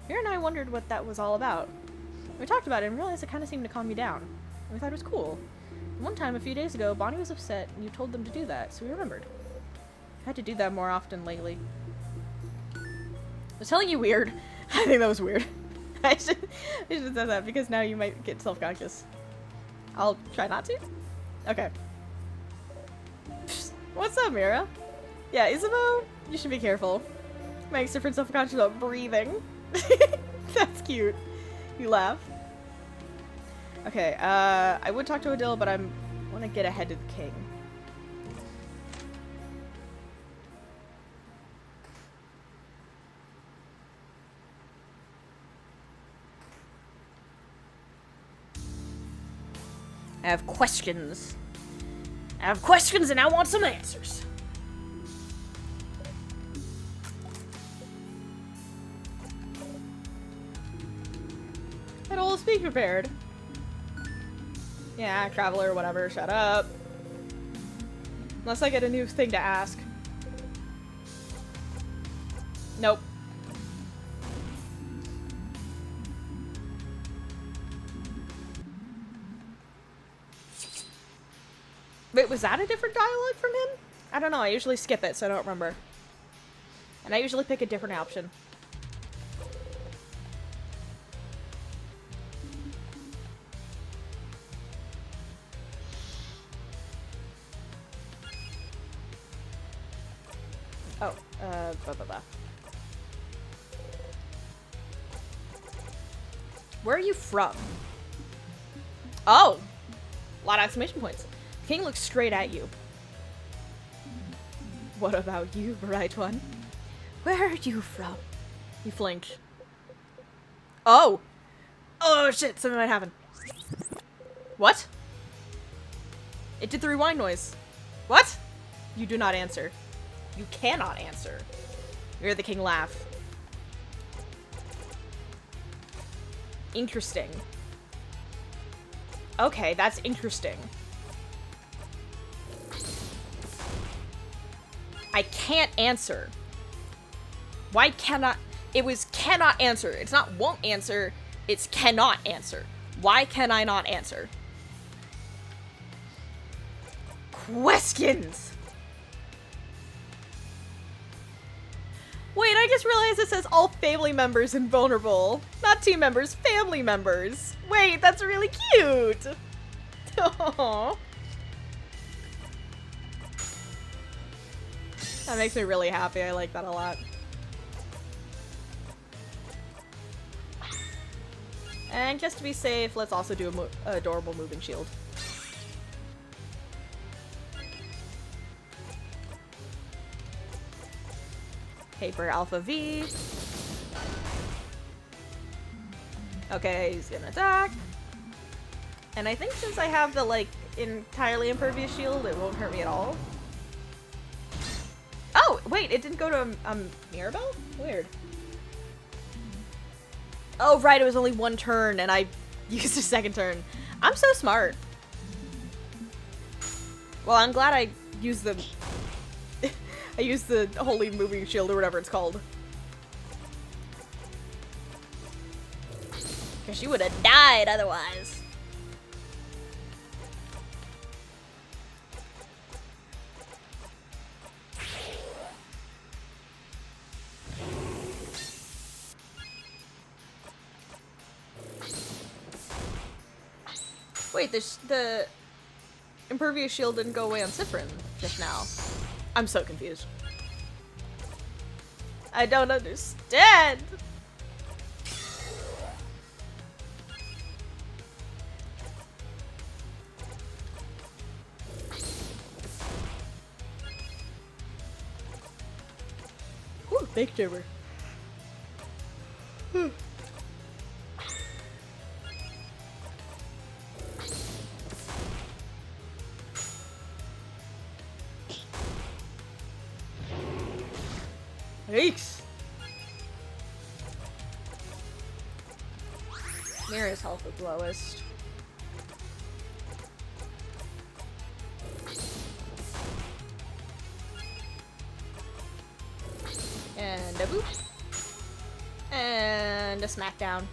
Mira and I wondered what that was all about. We talked about it and realized it kind of seemed to calm you down. And we thought it was cool. One time, a few days ago, Bonnie was upset and you told them to do that, so we remembered. I had to do that more often lately. I was telling you weird. I think that was weird. I should have said that because now you might get self-conscious. I'll try not to. Okay. What's up, Mira? Yeah, Isabeau, you should be careful. Makes different self-conscious about breathing. That's cute. You laugh. Okay, I would talk to Odile, but I want to get ahead of the king. I have questions. I have questions and I want some answers. I'll speak prepared. Yeah, traveler, whatever, shut up. Unless I get a new thing to ask. Nope. Wait, was that a different dialogue from him? I don't know, I usually skip it, so I don't remember. And I usually pick a different option. Oh, blah, blah, blah. Where are you from? Oh! A lot of exclamation points. The king looks straight at you. What about you, bright one? Where are you from? You flinch. Oh! Oh shit, something might happen. What? It did the rewind noise. What? You do not answer. You cannot answer. You hear the king laugh. Interesting. Okay, that's interesting. I can't answer. Why cannot? It was cannot answer. It's not won't answer. It's cannot answer. Why can I not answer? Questions! Wait, I just realized it says all family members invulnerable. Not team members, family members. Wait, that's really cute. Aww. That makes me really happy. I like that a lot. And just to be safe, let's also do a adorable moving shield. Paper Alpha V. Okay, he's gonna attack. And I think since I have the, like, entirely impervious shield, it won't hurt me at all. Oh, wait, it didn't go to Mirabelle? Weird. Oh, right, it was only one turn, and I used a second turn. I'm so smart. Well, I'm glad I used the... I used the holy moving shield, or whatever it's called. Because she would have died otherwise. Wait, the impervious shield didn't go away on Cyprin just now. I'm so confused. I don't understand. Ooh, big jibber. Yikes! Mira's health is lowest. And a boop. And a smackdown.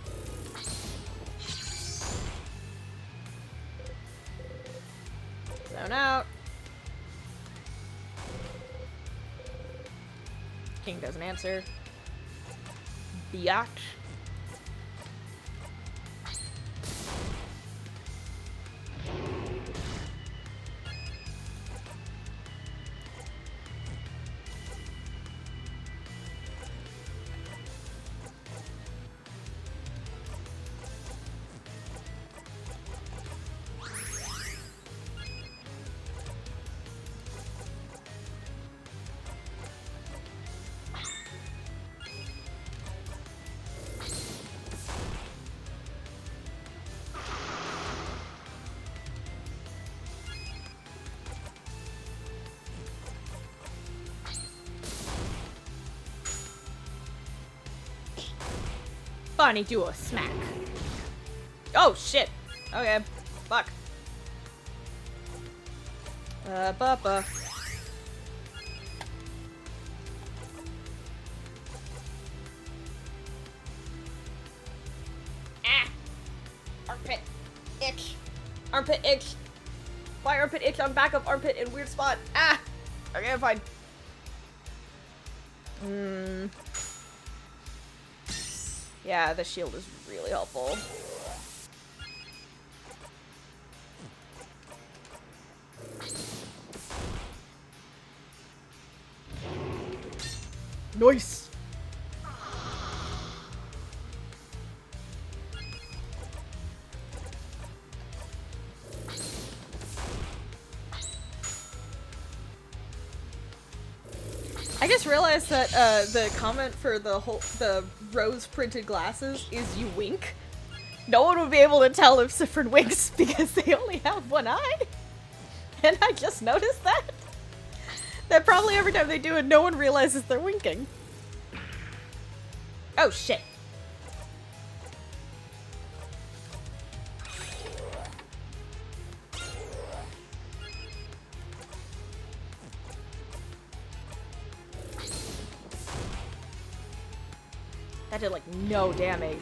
Zone out. King doesn't answer. Biatch. Funny, do a smack. Oh shit. Okay. Fuck. Buppa. Ah! Armpit. Itch. Armpit itch. Why armpit itch on back of armpit in weird spot? Ah! Okay, I'm fine. Yeah, the shield is really helpful. Nice! I just realized that the comment for the rose printed glasses is you wink. No one would be able to tell if Siffrin winks because they only have one eye. And I just noticed that. That probably every time they do it, no one realizes they're winking. Oh shit. That did like no damage.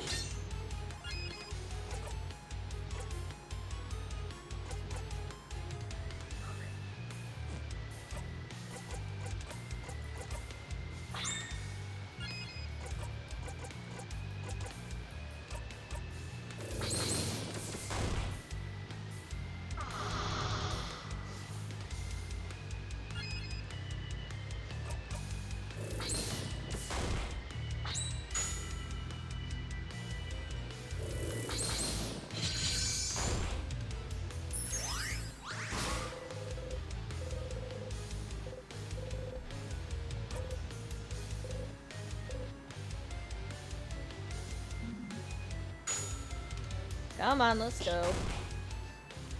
Come on, let's go.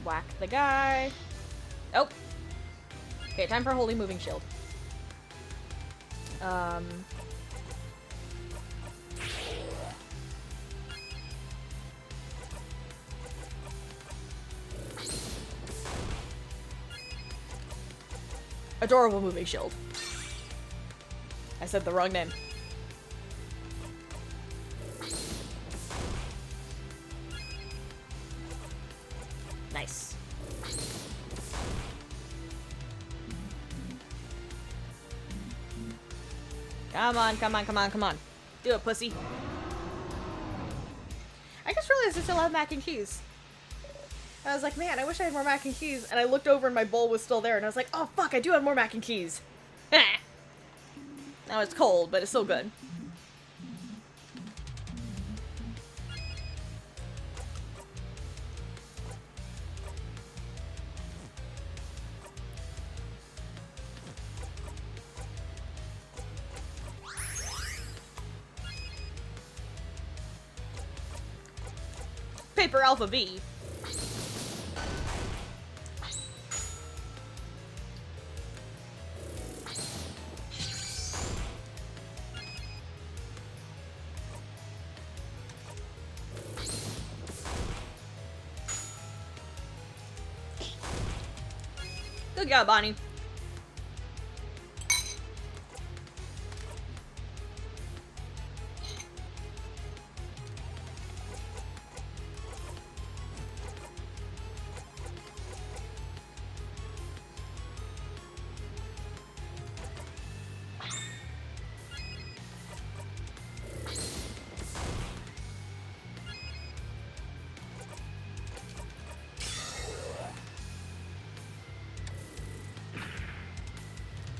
Whack the guy. Oh. Okay, time for Holy Moving Shield. Adorable Moving Shield. I said the wrong name. Nice. Come on, come on, come on, come on. Do it, pussy. I just realized I still have mac and cheese. I was like, man, I wish I had more mac and cheese. And I looked over and my bowl was still there. And I was like, oh, fuck, I do have more mac and cheese. Now it's cold, but it's still good. Paper Alpha V. Good job, Bonnie.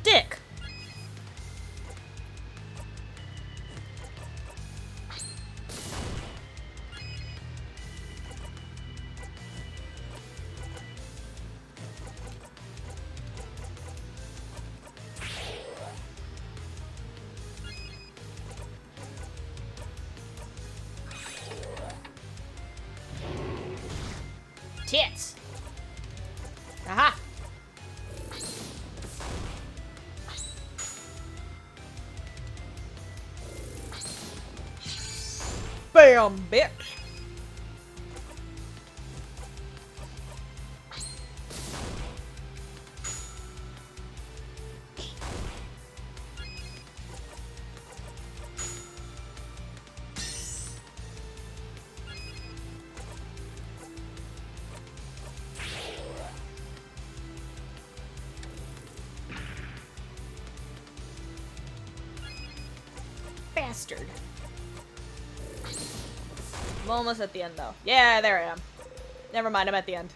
Dick. Tits. Aha. Bam, bitch. Bastard. I'm almost at the end, though. Yeah, there I am. Never mind, I'm at the end.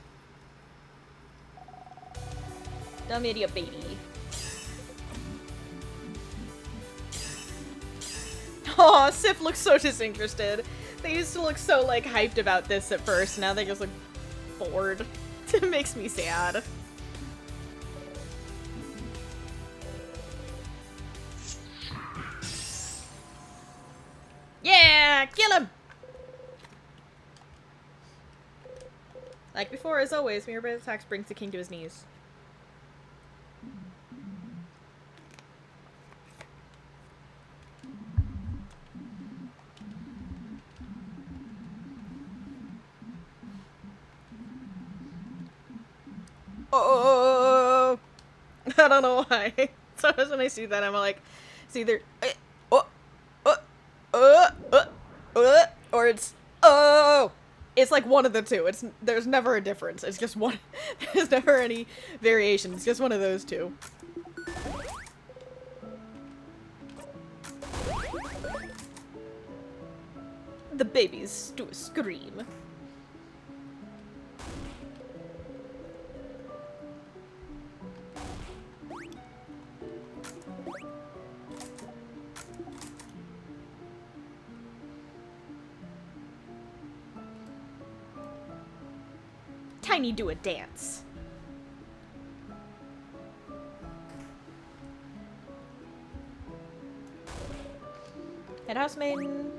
Dumb idiot baby. Aw, Sif looks so disinterested. They used to look so, like, hyped about this at first. Now they just look bored. It makes me sad. Yeah! Kill him! Like before, as always, Mirabelle's attack brings the king to his knees. Oh! I don't know why. Sometimes when I see that, I'm like, it's either or it's oh. It's like one of the two. There's never a difference. It's just one. There's never any variation. It's just one of those two. The babies do a scream. Tiny do a dance. Head house maiden.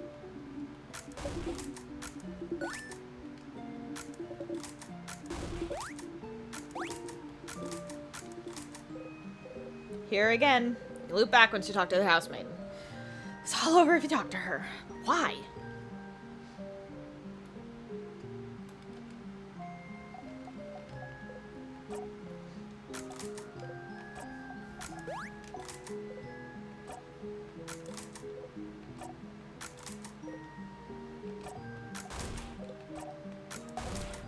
Here again. You loop back once you talk to the house maiden. It's all over if you talk to her. Why?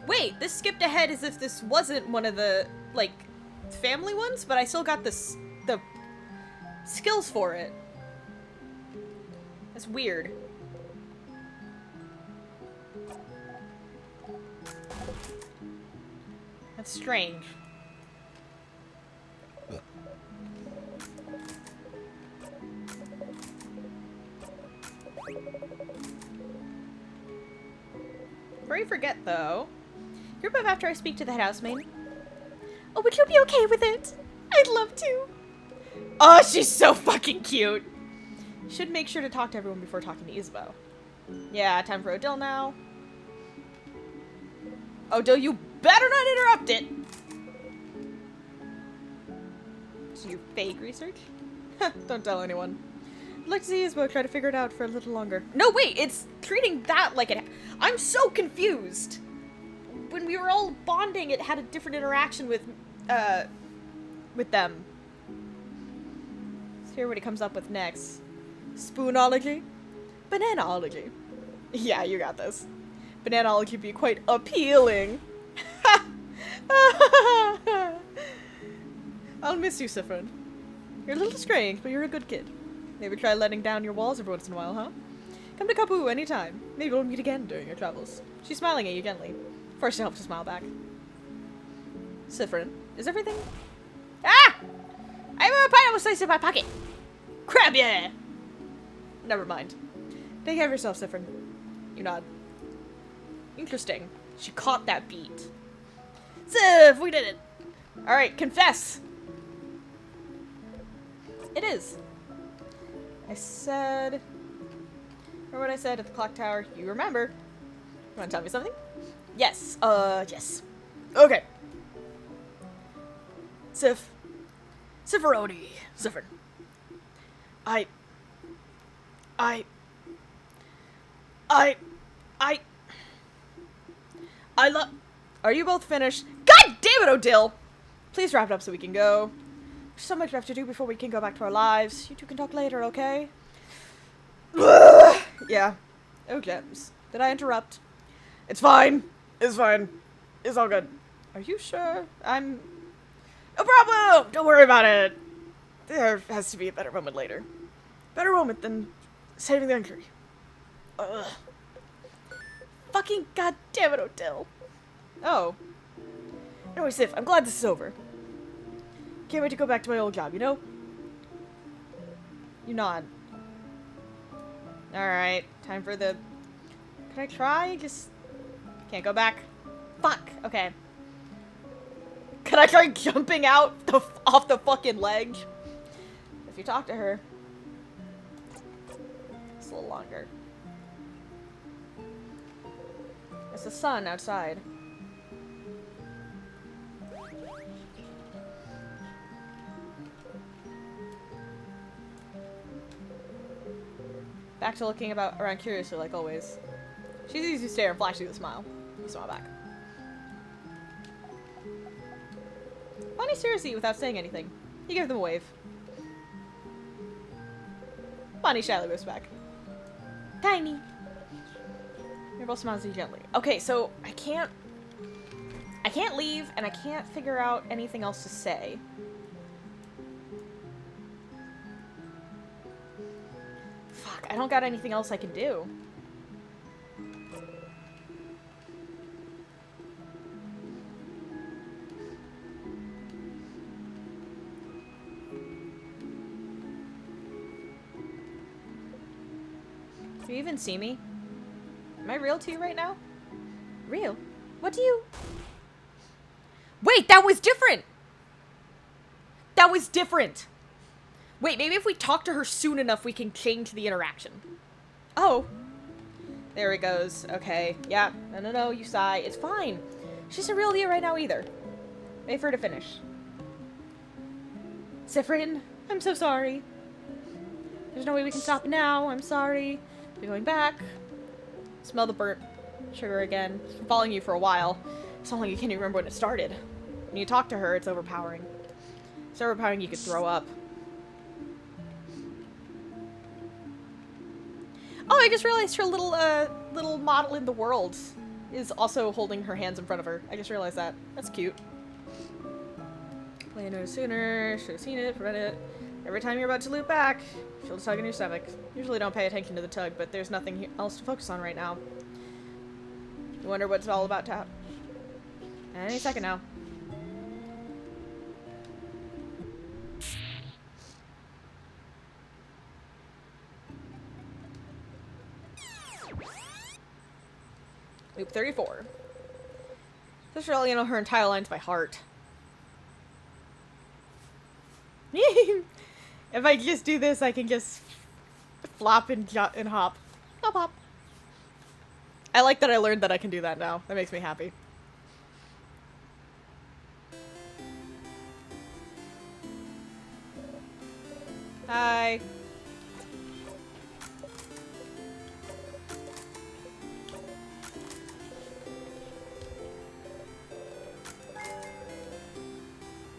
Wait, this skipped ahead as if this wasn't one of the, like, family ones, but I still got the skills for it. That's weird. That's strange. Before you forget, though, group up after I speak to the head housemaid. Oh, would you be okay with it? I'd love to. Oh, she's so fucking cute. Should make sure to talk to everyone before talking to Isabeau. Yeah, time for Odile now. Odile, you better not interrupt it. So your fake research? Don't tell anyone. I'd like to see Isabeau try to figure it out for a little longer. No, wait, it's treating that like it. I'm so confused. When we were all bonding, it had a different interaction with with them. Let's hear what he comes up with next. Spoonology? Bananaology. Yeah, you got this. Bananaology would be quite appealing. I'll miss you, Sifrin. You're a little strange, but you're a good kid. Maybe try letting down your walls every once in a while, huh? Come to Kapu anytime. Maybe we'll meet again during your travels. She's smiling at you gently. First, it helps to smile back. Sifrin, is everything... Ah! I have a pineapple slice in my pocket! Crap, yeah! Never mind. Take care of yourself, Sifrin. You nod. Interesting. She caught that beat. Sif, we did it! Alright, confess! It is. I said... Remember what I said at the clock tower? You remember. You want to tell me something? Yes. Yes. Okay. Sif. Sifferoni. Siffer. I love... Are you both finished? God damn it, Odile! Please wrap it up so we can go. There's so much we have to do before we can go back to our lives. You two can talk later, okay? Yeah. Okay. Did I interrupt? It's fine. It's fine. It's all good. Are you sure? I'm... No problem! Don't worry about it. There has to be a better moment later. Better moment than saving the country. Ugh. Fucking goddamn it, Odile. Oh. Anyway, Sif, I'm glad this is over. Can't wait to go back to my old job, you know? You nod. Alright, time for the... Can I try? Just... Can't go back. Fuck! Okay. Can I try jumping out off the fucking ledge? If you talk to her... It's a little longer. It's the sun outside. Back to looking around curiously, like always. She's easy to stare and flash you with a smile. You smile back. Bonnie stares at you without saying anything. You give them a wave. Bonnie shyly whips back. Tiny. Mirabelle smiles at you gently. Okay, so I can't leave, and I can't figure out anything else to say. Fuck, I don't got anything else I can do. Do you even see me? Am I real to you right now? Real? What do you... Wait, that was different! That was different! Wait, maybe if we talk to her soon enough, we can change the interaction. Oh. There he goes. Okay. Yeah. No, you sigh. It's fine. She's not real to you right now either. Wait for her to finish. Sifrin, I'm so sorry. There's no way we can stop now. I'm sorry. We're going back. Smell the burnt sugar again. It's been following you for a while. It's not like you can't even remember when it started. When you talk to her, it's overpowering. It's overpowering you could throw up. Oh, I just realized her little model in the world is also holding her hands in front of her. I just realized that. That's cute. Play no sooner. Should have seen it, read it. Every time you're about to loop back, feel the tug in your stomach. Usually don't pay attention to the tug, but there's nothing else to focus on right now. You wonder what it's all about to happen. Any second now. Loop 34. This really, you know, her entire lines by heart. If I just do this, I can just flop and and hop. Hop, hop. I like that I learned that I can do that now. That makes me happy. Hi.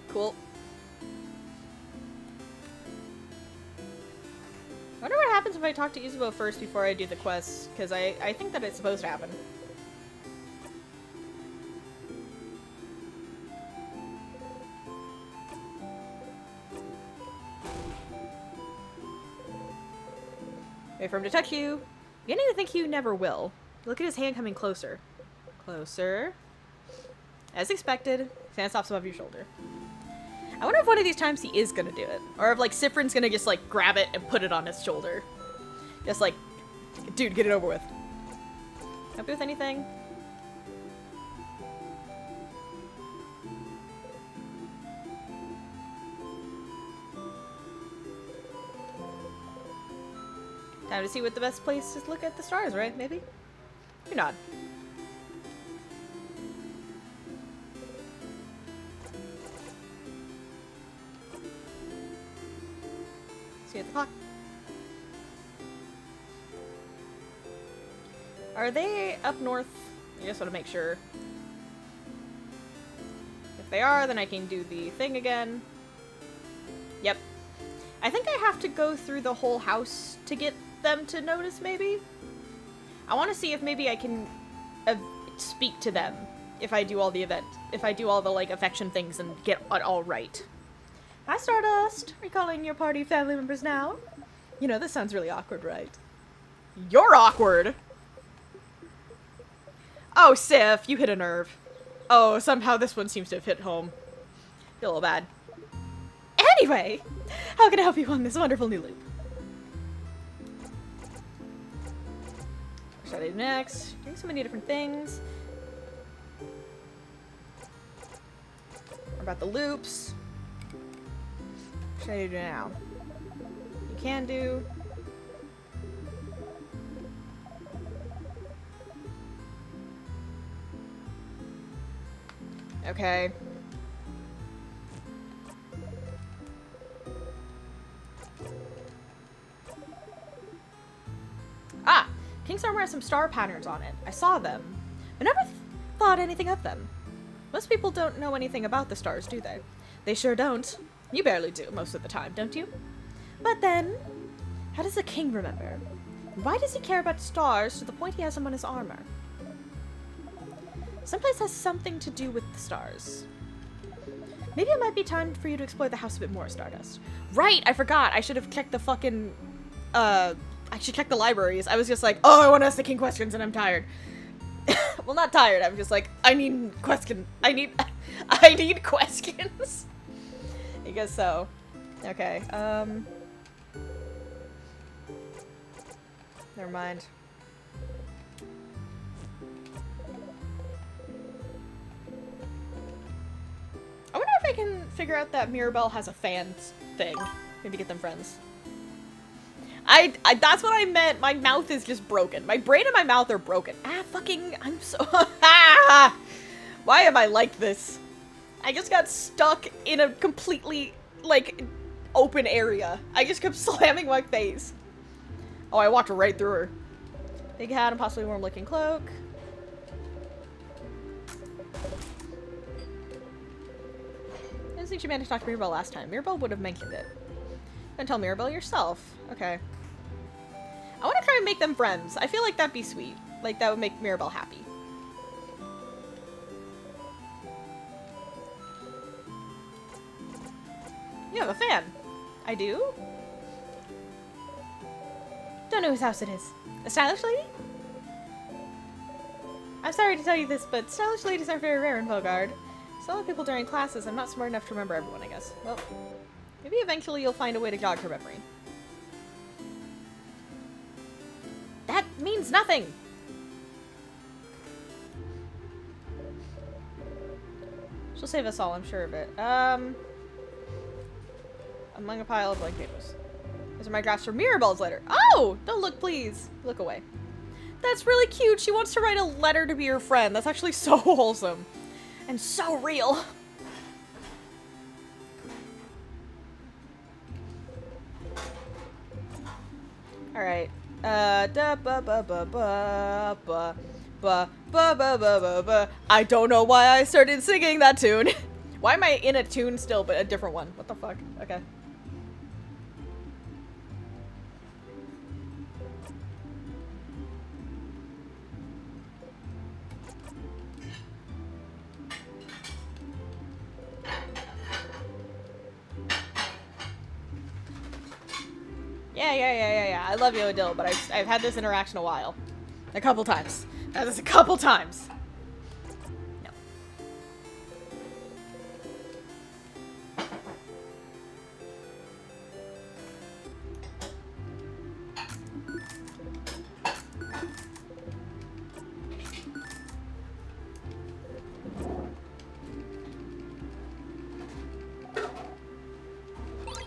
Cool. if I talk to Isabeau first before I do the quest, because I think that it's supposed to happen. Wait for him to touch you. Beginning to think you never will. Look at his hand coming closer. Closer. As expected, his hand stops above your shoulder. I wonder if one of these times he is gonna do it. Or if, like, Sifrin's gonna just, like, grab it and put it on his shoulder. Just like, dude, get it over with. Help you with anything? Time to see what the best place is to look at the stars, right? Maybe? You're not. See you at the clock. Are they up north? I just want to make sure. If they are, then I can do the thing again. Yep. I think I have to go through the whole house to get them to notice, maybe? I want to see if maybe I can speak to them if I do all the if I do all the, like, affection things and get it all right. Hi, Stardust! Are you calling your party family members now? You know, this sounds really awkward, right? You're awkward! Oh, Sif, you hit a nerve. Oh, somehow this one seems to have hit home. Feel a little bad. Anyway, how can I help you on this wonderful new loop? What should I do next? Doing so many different things. What about the loops? What should I do now? You can do... Okay. Ah! King's armor has some star patterns on it. I saw them. I never thought anything of them. Most people don't know anything about the stars, do they? They sure don't. You barely do, most of the time, don't you? But then, how does a king remember? Why does he care about stars to the point he has them on his armor? Someplace has something to do with the stars. Maybe it might be time for you to explore the house a bit more, Stardust. Right! I forgot! I should have checked the fucking, I should check the libraries. I was just like, oh, I want to ask the king questions and I'm tired. Well, not tired. I'm just like, I need questions. I need questions. I guess so. Okay, never mind. I wonder if I can figure out that Mirabelle has a fan thing. Maybe get them friends. That's what I meant. My mouth is just broken. My brain and my mouth are broken. I'm so... Why am I like this? I just got stuck in a completely, like, open area. I just kept slamming my face. Oh, I walked right through her. Big hat and possibly warm-looking cloak. I don't think you managed to talk to Mirabelle last time. Mirabelle would have mentioned it. Then tell Mirabelle yourself. Okay. I want to try and make them friends. I feel like that'd be sweet. Like, that would make Mirabelle happy. You have a fan. I do? Don't know whose house it is. A stylish lady? I'm sorry to tell you this, but stylish ladies are very rare in Bogard. So a lot of people during classes, I'm not smart enough to remember everyone, I guess. Well, maybe eventually you'll find a way to jog her memory. That means nothing! She'll save us all, I'm sure of it. Among a pile of blank papers. These are my drafts for Mirabelle's letter. Oh! Don't look, please. Look away. That's really cute. She wants to write a letter to be her friend. That's actually so wholesome. And so real. Alright. I don't know why I started singing that tune. Why am I in a tune still, but a different one? What the fuck? Okay. Yeah. I love you, Odil, but I've had this interaction a while. A couple times. I've had this a couple times. No.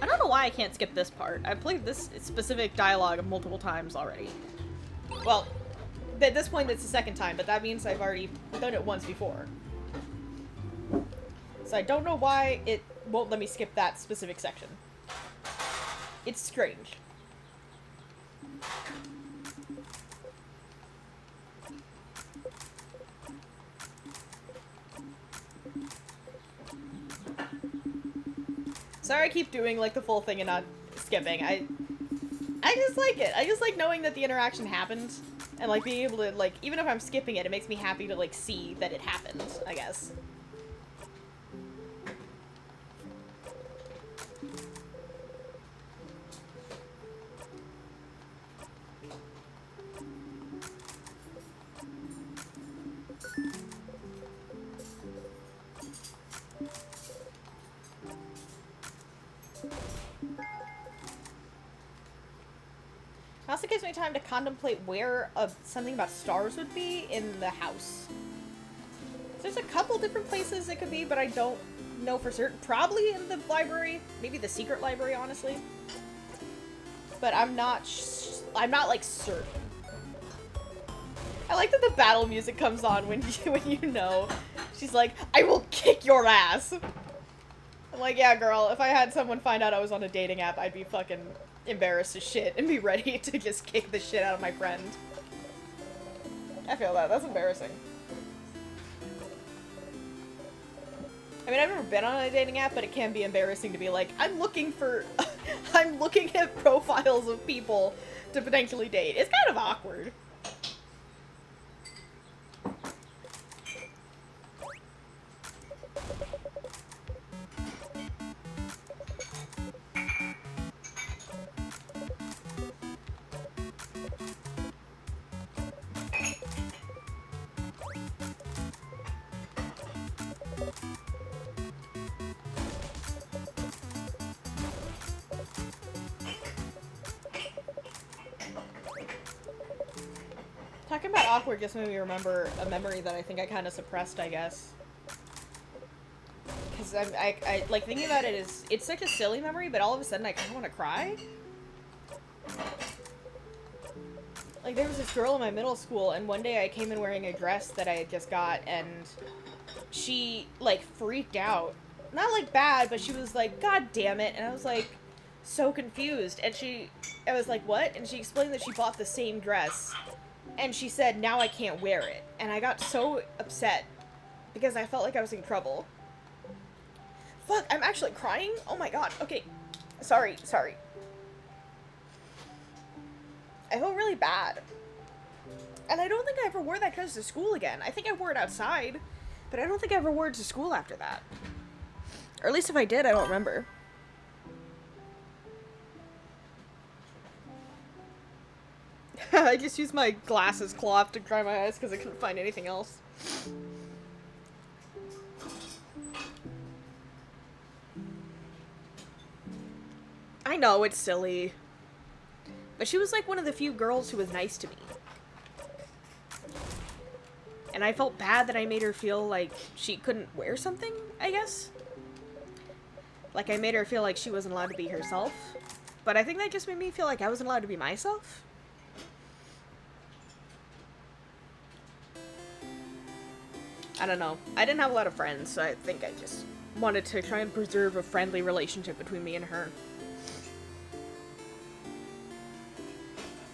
I don't know why I can't skip this part. I've played this specific dialogue multiple times already. Well, at this point it's the second time, but that means I've already done it once before. So I don't know why it won't let me skip that specific section. It's strange. Sorry I keep doing like the full thing and not skipping. I just like it. I just like knowing that the interaction happened and like being able to like, even if I'm skipping it, it makes me happy to like see that it happened, I guess. It also gives me time to contemplate where something about stars would be in the house. There's a couple different places it could be, but I don't know for certain. Probably in the library. Maybe the secret library, honestly. But I'm not like certain. I like that the battle music comes on when you know. She's like, I will kick your ass. I'm like, yeah, girl, if I had someone find out I was on a dating app, I'd be fucking embarrassed as shit and be ready to just kick the shit out of my friend. I feel that. That's embarrassing. I mean, I've never been on a dating app, but it can be embarrassing to be like, I'm looking at profiles of people to potentially date. It's kind of awkward. Talking about awkward just made me remember a memory that I think I kind of suppressed, I guess. Because I like, thinking about it it's such a silly memory, but all of a sudden I kind of want to cry. Like, there was this girl in my middle school, and one day I came in wearing a dress that I had just got, and she, like, freaked out. Not, like, bad, but she was like, God damn it, and I was, like, so confused, and I was like, what? And she explained that she bought the same dress. And she said, now I can't wear it. And I got so upset because I felt like I was in trouble. Fuck, I'm actually crying? Oh my god. Okay. Sorry. I felt really bad. And I don't think I ever wore that dress to school again. I think I wore it outside, but I don't think I ever wore it to school after that. Or at least if I did, I don't remember. I just used my glasses cloth to dry my eyes because I couldn't find anything else. I know, it's silly. But she was like one of the few girls who was nice to me. And I felt bad that I made her feel like she couldn't wear something, I guess. Like, I made her feel like she wasn't allowed to be herself. But I think that just made me feel like I wasn't allowed to be myself. I don't know. I didn't have a lot of friends, so I think I just wanted to try and preserve a friendly relationship between me and her.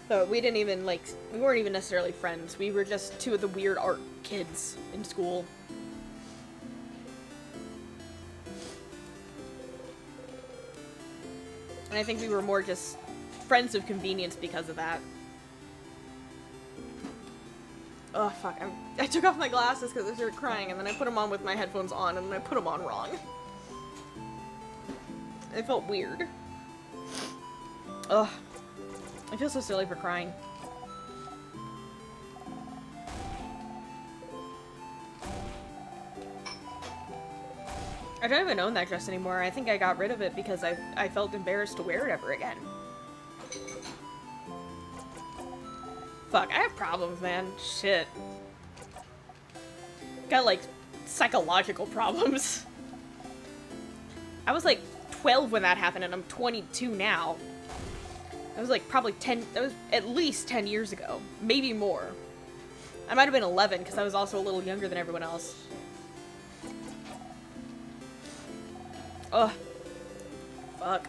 But we didn't even, like, we weren't even necessarily friends. We were just two of the weird art kids in school. And I think we were more just friends of convenience because of that. Oh, fuck. I took off my glasses because I started crying, and then I put them on with my headphones on, and then I put them on wrong. It felt weird. Ugh. I feel so silly for crying. I don't even own that dress anymore. I think I got rid of it because I felt embarrassed to wear it ever again. Fuck, I have problems, man. Shit. Got, like, psychological problems. I was, like, 12 when that happened, and I'm 22 now. That was, like, probably 10... That was at least 10 years ago. Maybe more. I might have been 11, because I was also a little younger than everyone else. Ugh. Fuck.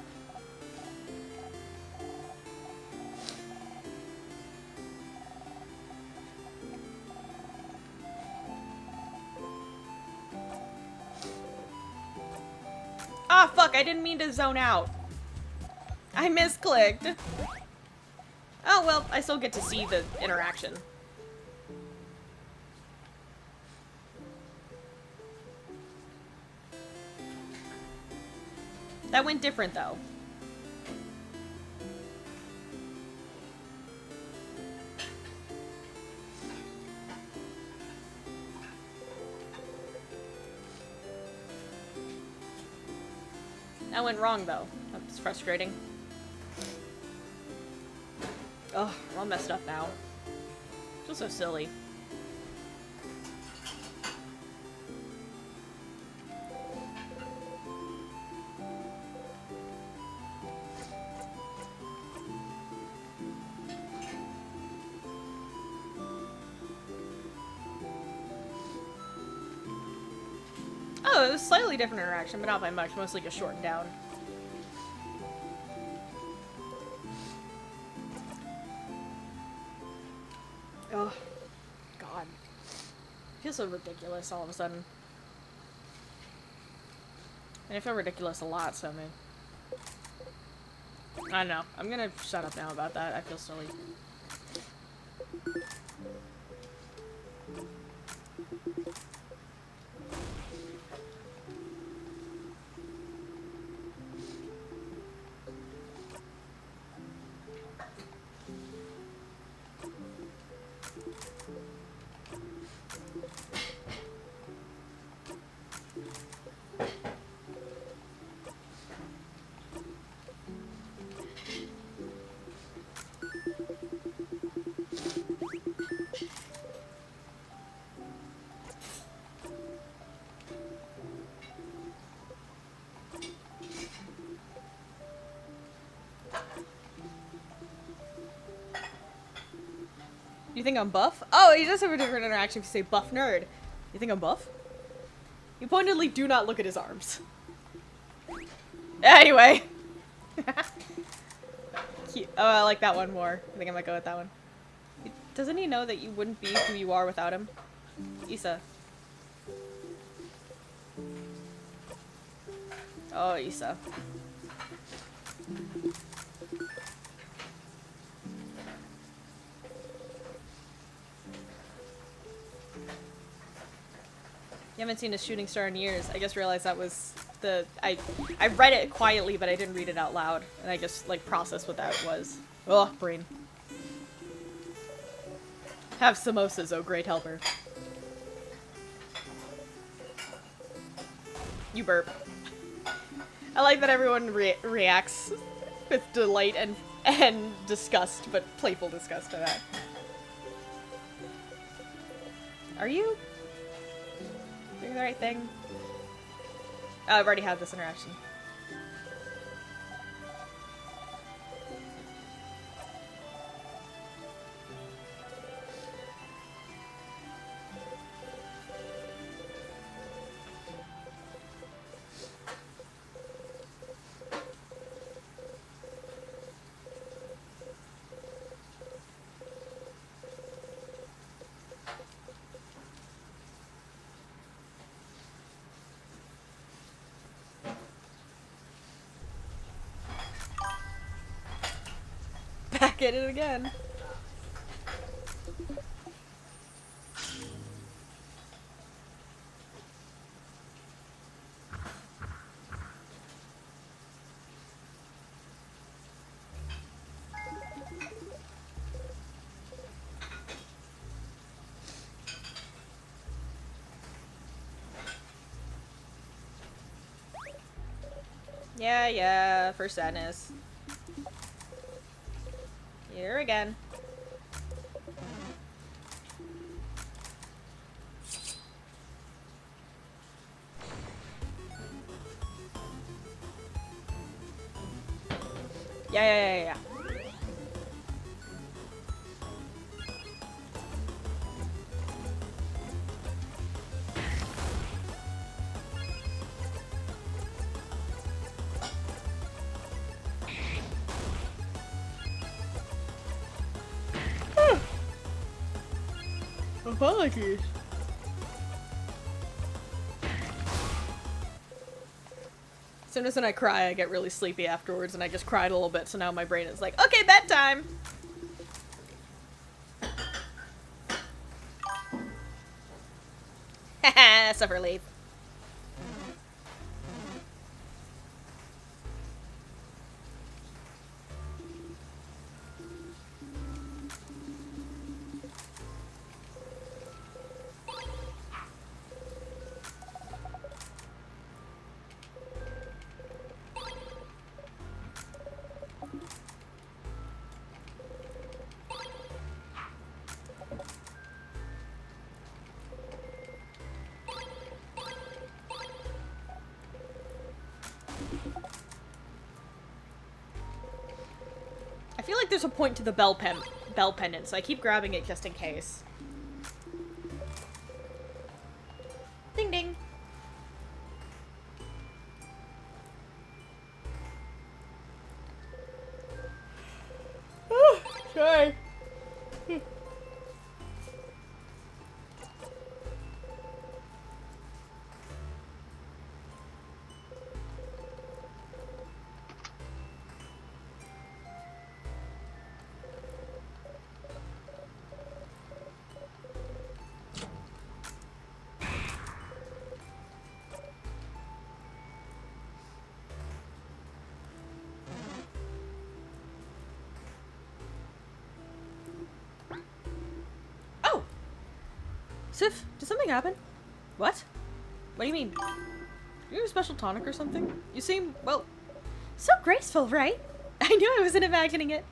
Ah, fuck, I didn't mean to zone out. I misclicked. Oh, well, I still get to see the interaction. That went different, though. That went wrong, though. That's frustrating. Ugh, we're all messed up now. I feel so silly. Oh, it was slightly different interaction, but not by much. Mostly just shortened down. Oh, God. I feel so ridiculous all of a sudden. And I feel ridiculous a lot, so I mean... I don't know. I'm gonna shut up now about that. I feel silly. You think I'm buff? Oh, he does have a different interaction if you say buff nerd. You think I'm buff? You pointedly do not look at his arms. Anyway. Cute. Oh, I like that one more. I think I might go with that one. Doesn't he know that you wouldn't be who you are without him? Issa. Oh, Issa. You haven't seen a shooting star in years. I just realized that was the... I read it quietly, but I didn't read it out loud. And I just, like, processed what that was. Ugh, brain. Have samosas, oh great helper. You burp. I like that everyone reacts with delight and disgust, but playful disgust to that. Are you doing the right thing? Oh, I've already had this interaction. Back at it again. Yeah, for sadness. Here again. Yeah. Apologies. As soon as when I cry, I get really sleepy afterwards, and I just cried a little bit, so now my brain is like, okay, bedtime! Haha, suffer leave. I feel like there's a point to the bell pendant, so I keep grabbing it just in case. Ding ding. Sorry. Oh! Sif, did something happen? What? What do you mean? You have a special tonic or something? You seem, well, so graceful, right? I knew I wasn't imagining it.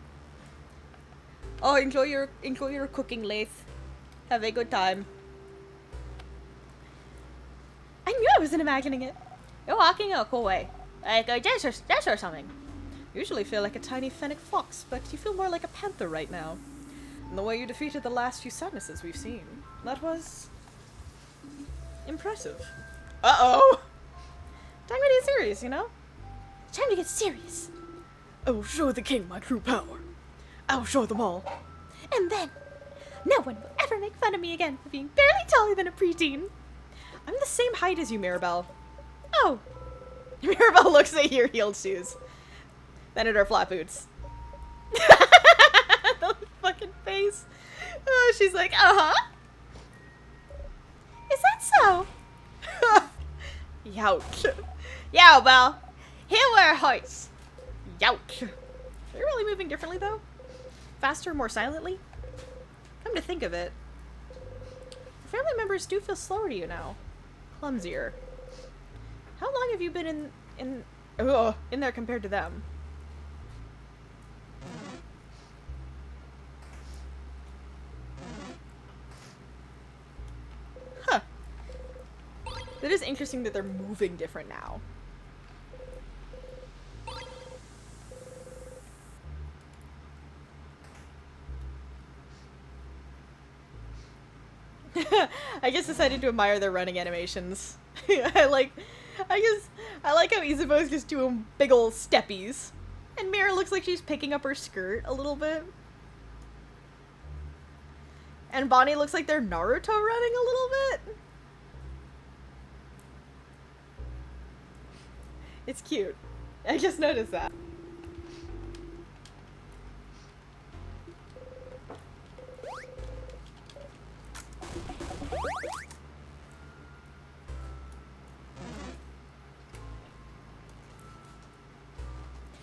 Oh, enjoy your cooking, Lath. Have a good time. I knew I wasn't imagining it. You're walking a cool way. Like a dash or something. You usually feel like a tiny fennec fox, but you feel more like a panther right now. And the way you defeated the last few sadnesses we've seen. That was impressive. Uh-oh! Time to get serious, you know? It's time to get serious. I will show the king my true power. I will show them all. And then, no one will ever make fun of me again for being barely taller than a preteen. I'm the same height as you, Mirabelle. Oh. Mirabelle looks at your heeled shoes. Then at her flat boots. The fucking face. Oh, she's like, uh-huh. Is that so? Youch. Yow, Belle. Here were hearts. Youch. Are you really moving differently, though? Faster, more silently? Come to think of it, family members do feel slower to you now. Clumsier. How long have you been in there compared to them? Huh. It is interesting that they're moving different now. I just decided to admire their running animations. I like how Isabeau's just doing big ol' steppies. And Mira looks like she's picking up her skirt a little bit. And Bonnie looks like they're Naruto running a little bit. It's cute. I just noticed that.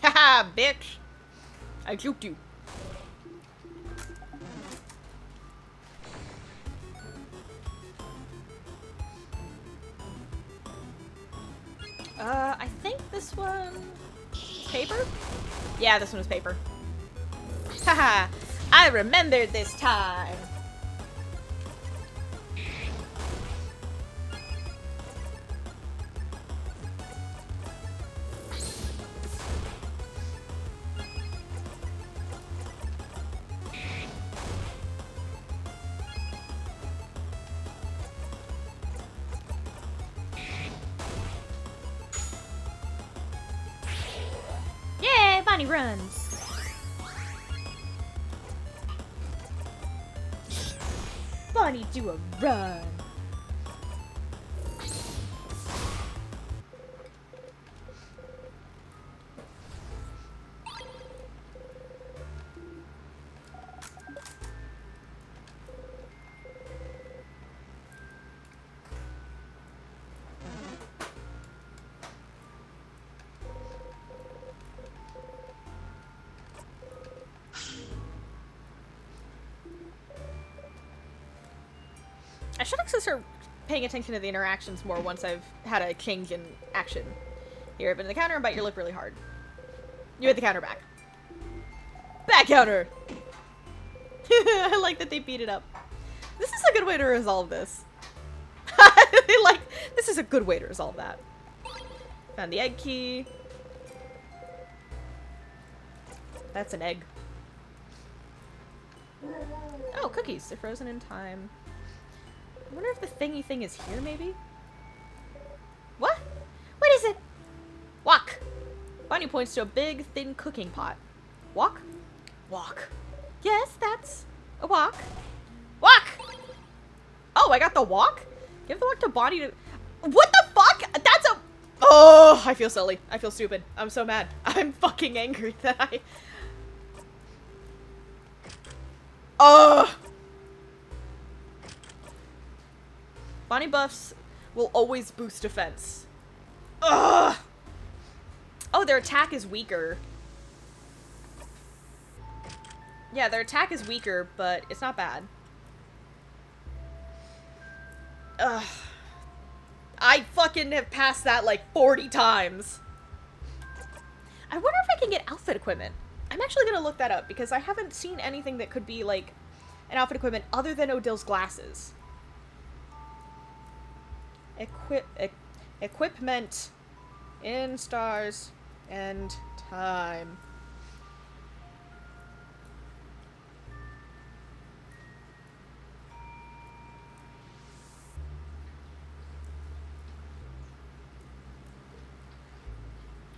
Haha, bitch! I juked you. I think This one... paper? Yeah, this one was paper. Haha! I remembered this time! Yay! Bonnie runs! Bonnie do a run! I should actually start paying attention to the interactions more once I've had a change in action. Here, open the counter and bite your lip really hard. You hit the counter back. Back counter! I like that they beat it up. This is a good way to resolve this. Like, this is a good way to resolve that. Found the egg key. That's an egg. Oh, cookies. They're frozen in time. I wonder if the thingy thing is here, maybe? What? What is it? Wok. Bonnie points to a big, thin cooking pot. Wok? Wok. Yes, that's a wok. Wok! Oh, I got the wok? Give the wok to Bonnie to... What the fuck? That's a... Oh, I feel silly. I feel stupid. I'm so mad. I'm fucking angry that I... Oh! Bonnie buffs will always boost defense. Ugh! Oh, their attack is weaker. Yeah, their attack is weaker, but it's not bad. Ugh. I fucking have passed that like 40 times. I wonder if I can get outfit equipment. I'm actually gonna look that up because I haven't seen anything that could be like an outfit equipment other than Odil's glasses. Equipment in stars and time.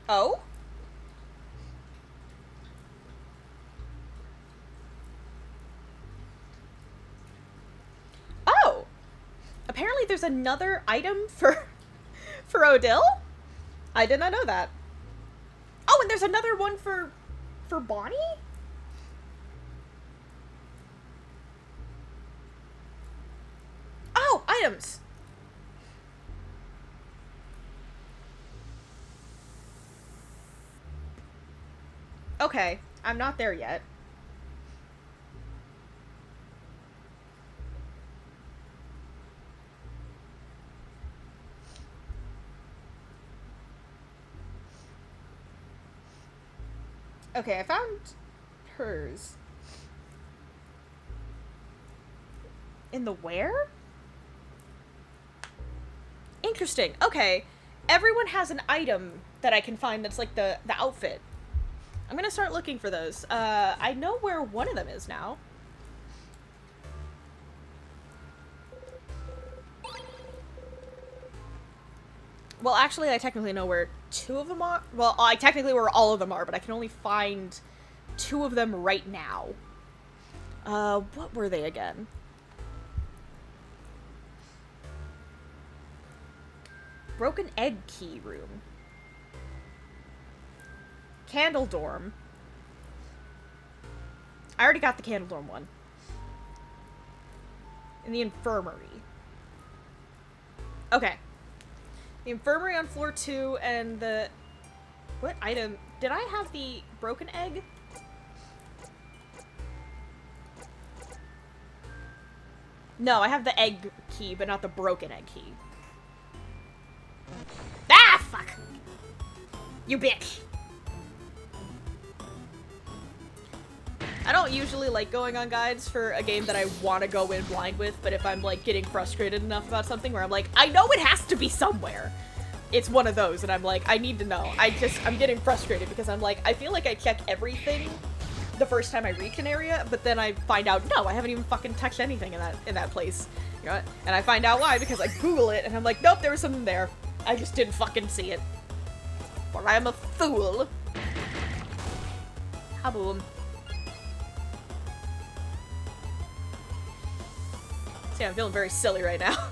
Oh? Oh! Apparently there's another item for Odil? I did not know that. Oh, and there's another one for Bonnie? Oh, items! Okay, I'm not there yet. Okay, I found hers. In the where? Interesting. Okay. Everyone has an item that I can find that's like the outfit. I'm gonna start looking for those. I know where one of them is now. Well, actually, I technically know where two of them are. Well, I technically where all of them are, but I can only find two of them right now. What were they again? Broken egg key room. Candle dorm. I already got the candle dorm one. In the infirmary. Okay. The infirmary on floor 2 and the... What item? Did I have the broken egg? No, I have the egg key, but not the broken egg key. Ah, fuck! You bitch! I don't usually like going on guides for a game that I want to go in blind with, but if I'm, like, getting frustrated enough about something where I'm like, I know it has to be somewhere, it's one of those, and I'm like, I need to know. I'm getting frustrated because I'm like, I feel like I check everything the first time I reach an area, but then I find out, no, I haven't even fucking touched anything in that place. You know what? And I find out why, because I Google it, and I'm like, nope, there was something there. I just didn't fucking see it. Or I am a fool. Haboom. See, I'm feeling very silly right now.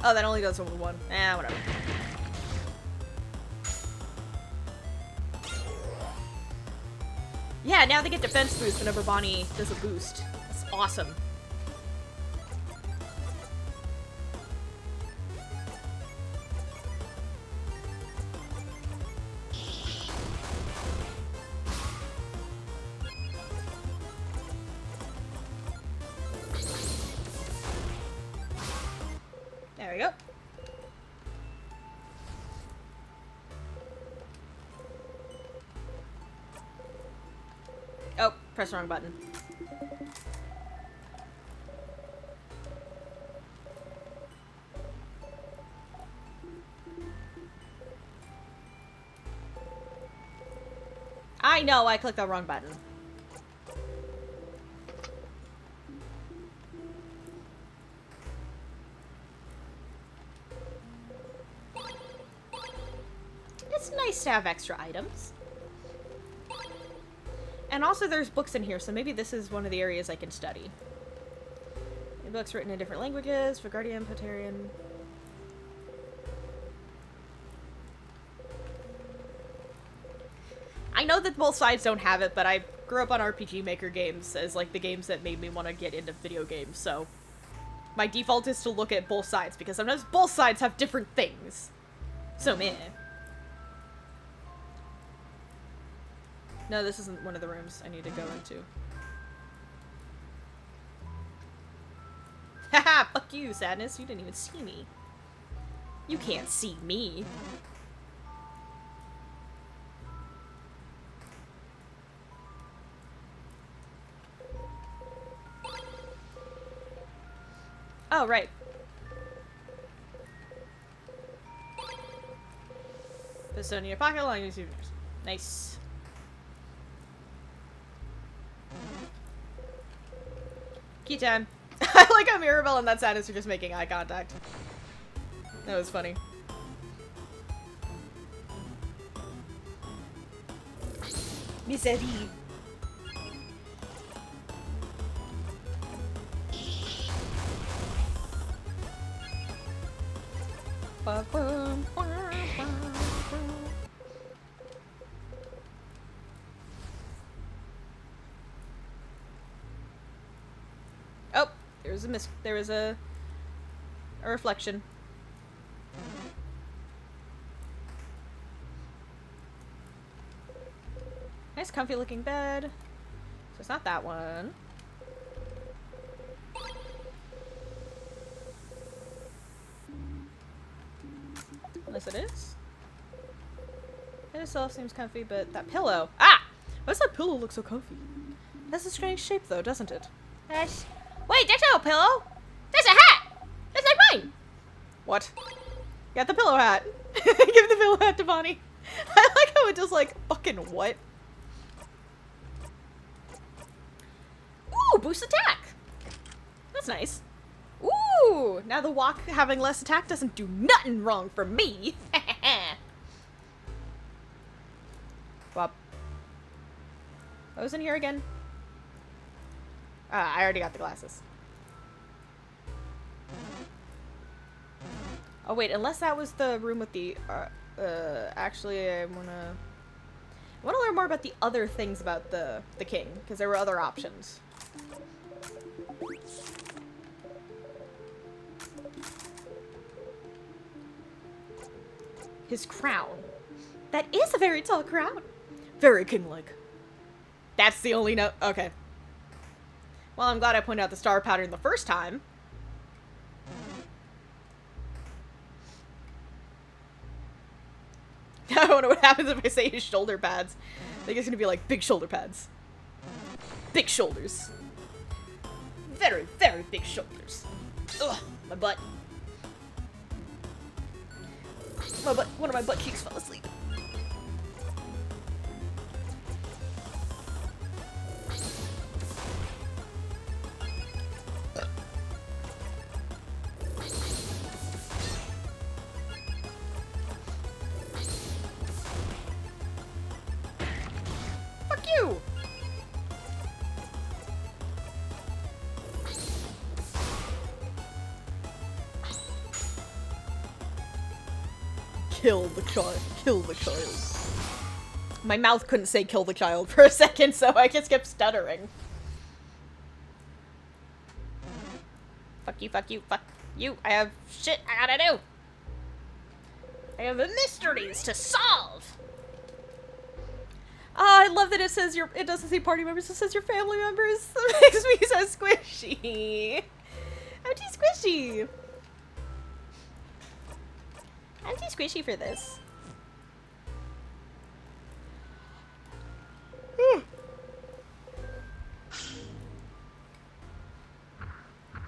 Oh, that only does one. Whatever. Yeah, now they get defense boost whenever Bonnie does a boost. That's awesome. There we go. Oh, press the wrong button. I know, I clicked the wrong button. It's nice to have extra items. And also there's books in here, so maybe this is one of the areas I can study. Books written in different languages, for Guardian, Potarian. I know that both sides don't have it, but I grew up on RPG Maker games as, like, the games that made me want to get into video games, so my default is to look at both sides, because sometimes both sides have different things. So, meh. No, this isn't one of the rooms I need to go into. Haha, fuck you, Sadness. You didn't even see me. You can't see me. Oh, right. Pistol in your pocket, allowing you to use. Nice. Key time. I like how Mirabelle and that Sadness are just making eye contact. That was funny. Misery. Oh, there was a reflection. Nice comfy looking bed. So it's not that one. Unless it is. It itself seems comfy, but that pillow. Ah! Why does that pillow look so comfy? It has a strange shape though, doesn't it? Wait, that's not a pillow! That's a hat! That's like mine! What? Got the pillow hat. Give the pillow hat to Bonnie. I like how it does like, fucking what? Ooh, boost attack! That's nice. Ooh, now the walk having less attack doesn't do nothing wrong for me. Well, what was in here again? I already got the glasses. Oh wait, unless that was the room with the, actually I wanna learn more about the other things about the king, because there were other options. His crown. That is a very tall crown. Very king-like. That's the only note. Okay. Well, I'm glad I pointed out the star pattern the first time. I wonder what happens if I say his shoulder pads. I think it's gonna be like big shoulder pads. Big shoulders. Very, very big shoulders. Ugh, my butt. My butt, one of my butt cheeks fell asleep. Fuck you! Kill the child. Kill the child. My mouth couldn't say kill the child for a second, so I just kept stuttering. Fuck you, fuck you, fuck you. I have shit I gotta do. I have mysteries to solve. Oh, I love that it says it doesn't say party members, it says your family members. That makes me so squishy. I'm too squishy. I'm too squishy for this.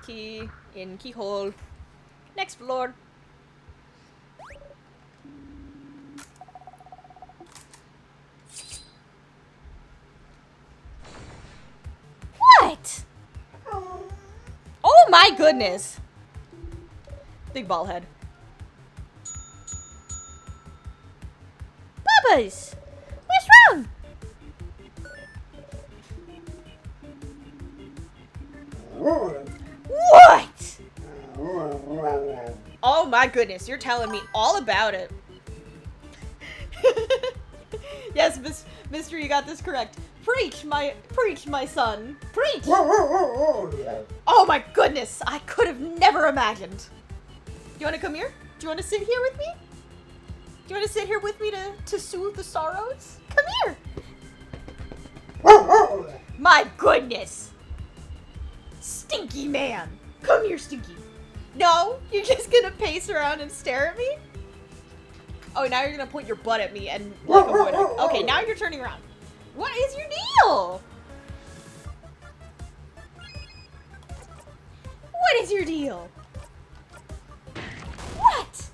Key in keyhole. Next floor. What? Oh my goodness. Big ball head. Bubba's! What's wrong? What? Oh my goodness, you're telling me all about it. Yes, Mister, you got this correct. Preach, my son. Preach! Oh my goodness, I could have never imagined. Do you want to come here? Do you want to sit here with me? Do you want to sit here with me to soothe the sorrows? Come here! My goodness! Stinky man! Come here, Stinky! No? You're just gonna pace around and stare at me? Oh, now you're gonna point your butt at me and like avoid it. Okay, now you're turning around. What is your deal? What is your deal? What?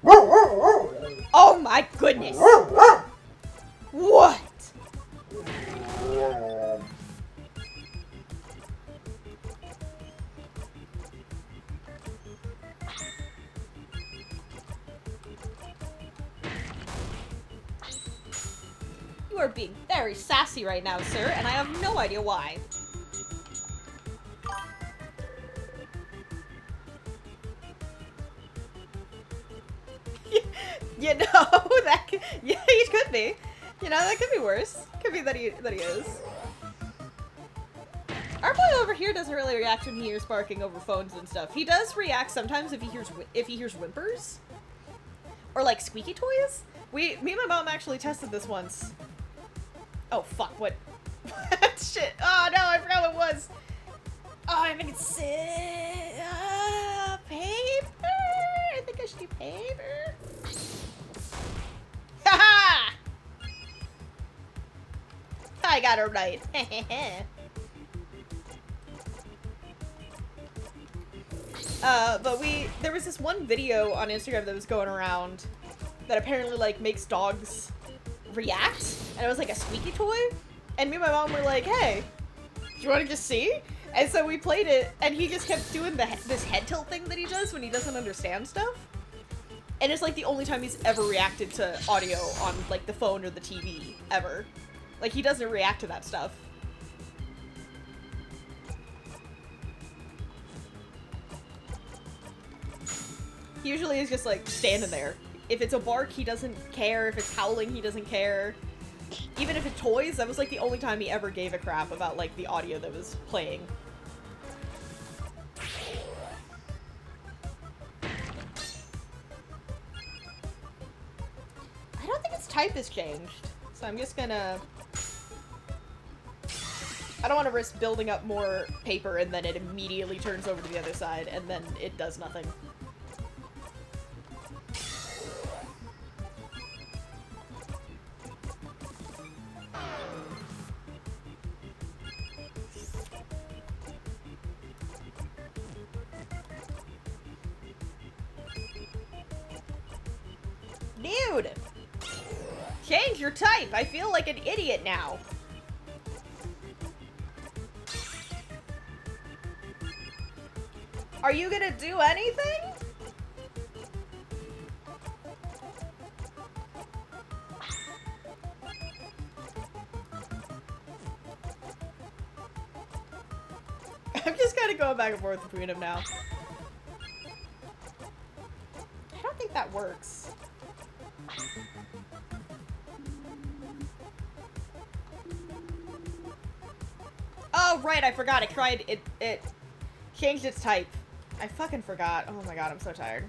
What? Oh my goodness. What? You are being very sassy right now, sir, and I have no idea why. You know, that could, yeah, he could be. You know, that could be worse. Could be that he is. Our boy over here doesn't really react when he hears barking over phones and stuff. He does react sometimes if he hears whimpers or like squeaky toys. Me and my mom actually tested this once. Oh fuck! What? What shit? Oh no! I forgot what it was. Oh, I think it's paper. I think I should do paper. Haha! I got it right. But there was this one video on Instagram that was going around that apparently like makes dogs react, and it was like a squeaky toy, and me and my mom were like, hey, do you want to just see? And so we played it, and he just kept doing this head tilt thing that he does when he doesn't understand stuff. And it's like the only time he's ever reacted to audio on like the phone or the TV ever. Like he doesn't react to that stuff. He usually is just like standing there. If it's a bark, he doesn't care. If it's howling, he doesn't care. Even if it's toys, that was like the only time he ever gave a crap about like the audio that was playing. type has changed. So I'm just gonna... I don't want to risk building up more paper and then it immediately turns over to the other side and then it does nothing. Dude! Change your type! I feel like an idiot now. Are you gonna do anything? I'm just kind of going back and forth between them now. I don't think that works. Oh, right, I forgot. I tried it changed its type. I fucking forgot. Oh my god, I'm so tired.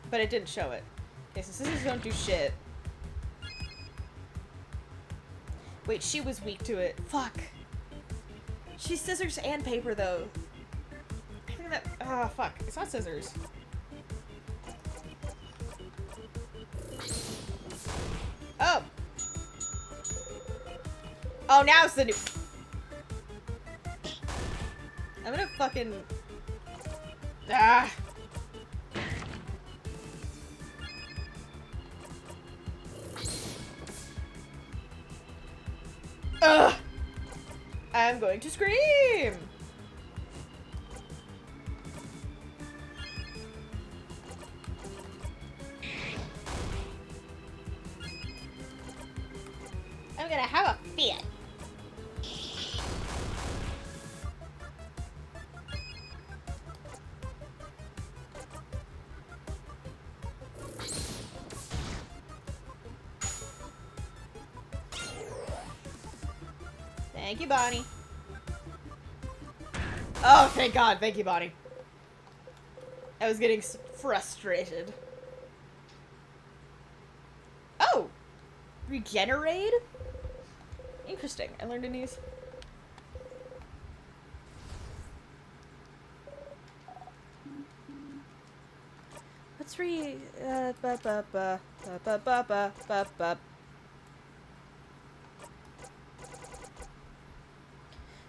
But it didn't show it. Okay, so scissors don't do shit. Wait, she was weak to it. Fuck. She's scissors and paper, though. I think that... Oh, fuck. It's not scissors. Oh! Oh, now it's the new... I'm gonna fucking... Ah! Ugh! I'm going to scream! I'm gonna have a fit. Thank you, Bonnie. Oh, thank God. Thank you, Bonnie. I was getting frustrated. Oh! Regenerate? Interesting. I learned in these. Let's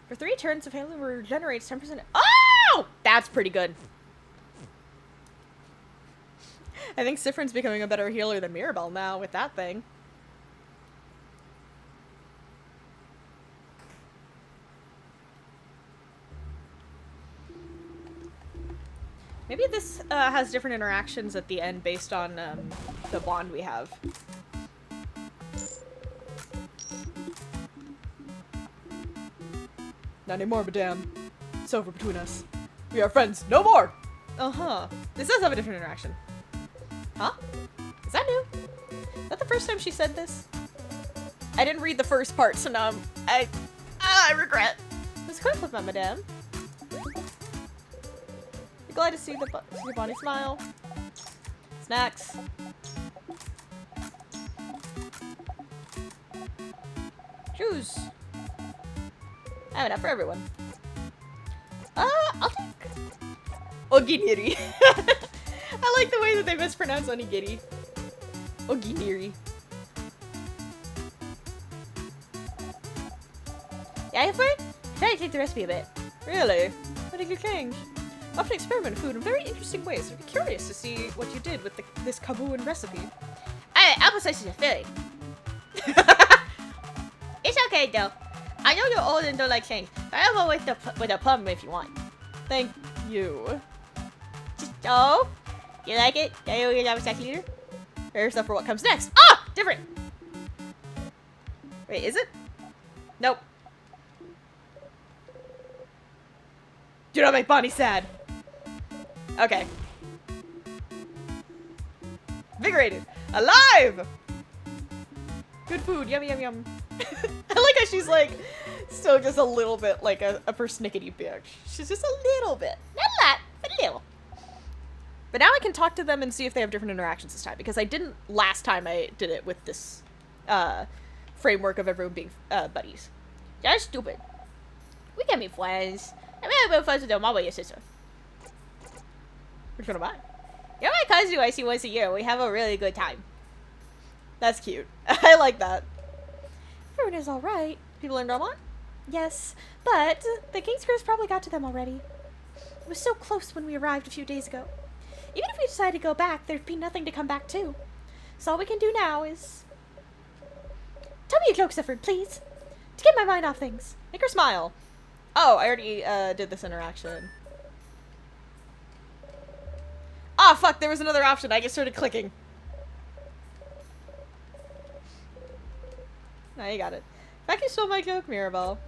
For 3 turns, the family regenerates 10%. Oh! That's pretty good. I think Sifrin's becoming a better healer than Mirabelle now with that thing. Maybe this has different interactions at the end based on the bond we have. Not anymore, madame. It's over between us. We are friends no more! Uh-huh. This does have a different interaction. Huh? Is that new? Is that the first time she said this? I didn't read the first part, so now I regret. Let's coin flip, madame. You're glad to see the Bonnie smile. Snacks. Choose. I have enough for everyone. I'll take Oginiri. I like the way that they mispronounce onigiri. Oginiri. Yeah, you friend? Try to take the recipe a bit. Really? What did you change? I often experiment with food in very interesting ways. I'd be curious to see what you did with this Kabooin recipe. Apple slices are filling. It's okay though. I know you're old and don't like change, but I'll go with a plum if you want. Thank you. Just, oh, you like it? Are you your job as leader? Prepare yourself for what comes next. Ah, different. Wait, is it? Nope. Do not make Bonnie sad. Okay. Invigorated. Alive! Good food. Yum, yum, yum. I like how she's like, still just a little bit like a persnickety bitch. She's just a little bit. Not a lot, but a little. But now I can talk to them and see if they have different interactions this time, because I didn't last time I did it with this framework of everyone being buddies. That's stupid. We can be friends. I'm gonna be friends with your mom or your sister. Which one am I? You're my cousin who I see once a year. We have a really good time. That's cute. I like that. Everyone is alright. People in Dormont? Yes, but the King's Curse probably got to them already. It was so close when we arrived a few days ago. Even if we decided to go back, there'd be nothing to come back to. So all we can do now is... Tell me a joke, Sifford, please. To get my mind off things. Make her smile. Oh, I already did this interaction. Ah, fuck, there was another option. I just started clicking. Now you got it. If I can show my joke, Mirabelle.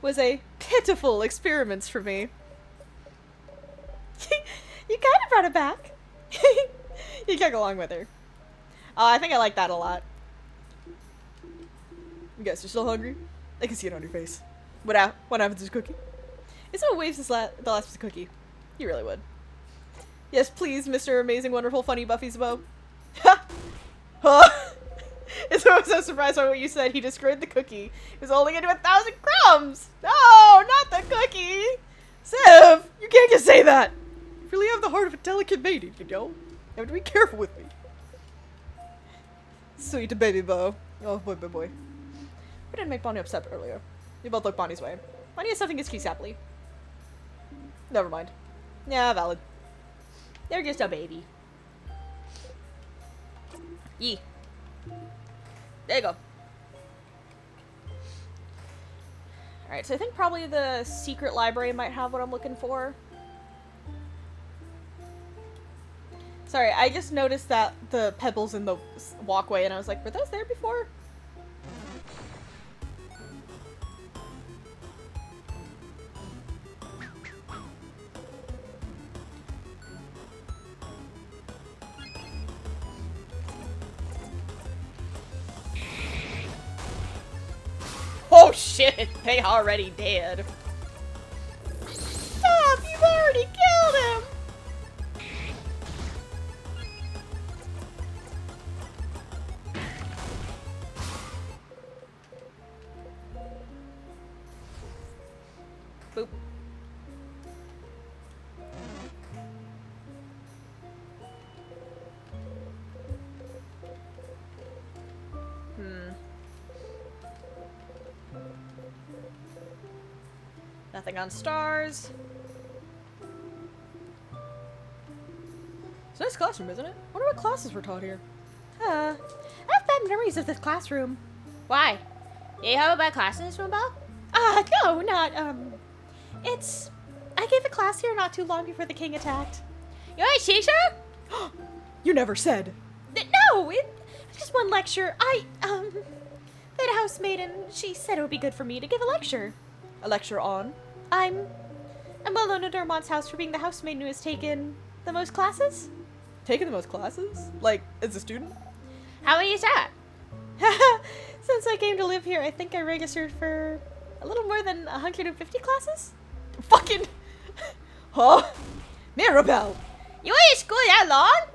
Was a pitiful experiment for me. You kind of brought it back. You can't go along with her. I think I like that a lot. You guys are still hungry? I can see it on your face. What happened to this cookie? If someone waves the last piece of cookie, you really would. Yes, please, Mr. Amazing, Wonderful, Funny Buffy Zabo. Ha! Huh? It's always so surprised by what you said. He destroyed the cookie. He was holding it to 1,000 crumbs! No, not the cookie! Siv, you can't just say that! You really have the heart of a delicate maiden, you know? You have to be careful with me. Sweet baby Bo. Oh, boy, boy, boy. We didn't make Bonnie upset earlier. We both look Bonnie's way. Bonnie has something against Sapley. Never mind. Yeah, valid. They're just a baby. Yee. There you go. Alright, so I think probably the secret library might have what I'm looking for. Sorry, I just noticed that the pebbles in the walkway and I was like, were those there before? Oh shit, they already did. Stop, you've already killed him! Boop. Nothing on stars. It's a nice classroom, isn't it? I wonder what classes were taught here. I have bad memories of this classroom. Why? You have a bad class in this room, Belle? No, not, it's... I gave a class here not too long before the king attacked. You ain't teacher? You never said. No, it's just one lecture. I had a housemaid and she said it would be good for me to give a lecture. A lecture on? I'm well known at Dermont's house for being the housemaid who has taken the most classes. Taken the most classes? Like, as a student? How many is that? Since I came to live here, I think I registered for a little more than 150 classes? Fucking... Huh? Mirabelle! You ain't in school that long?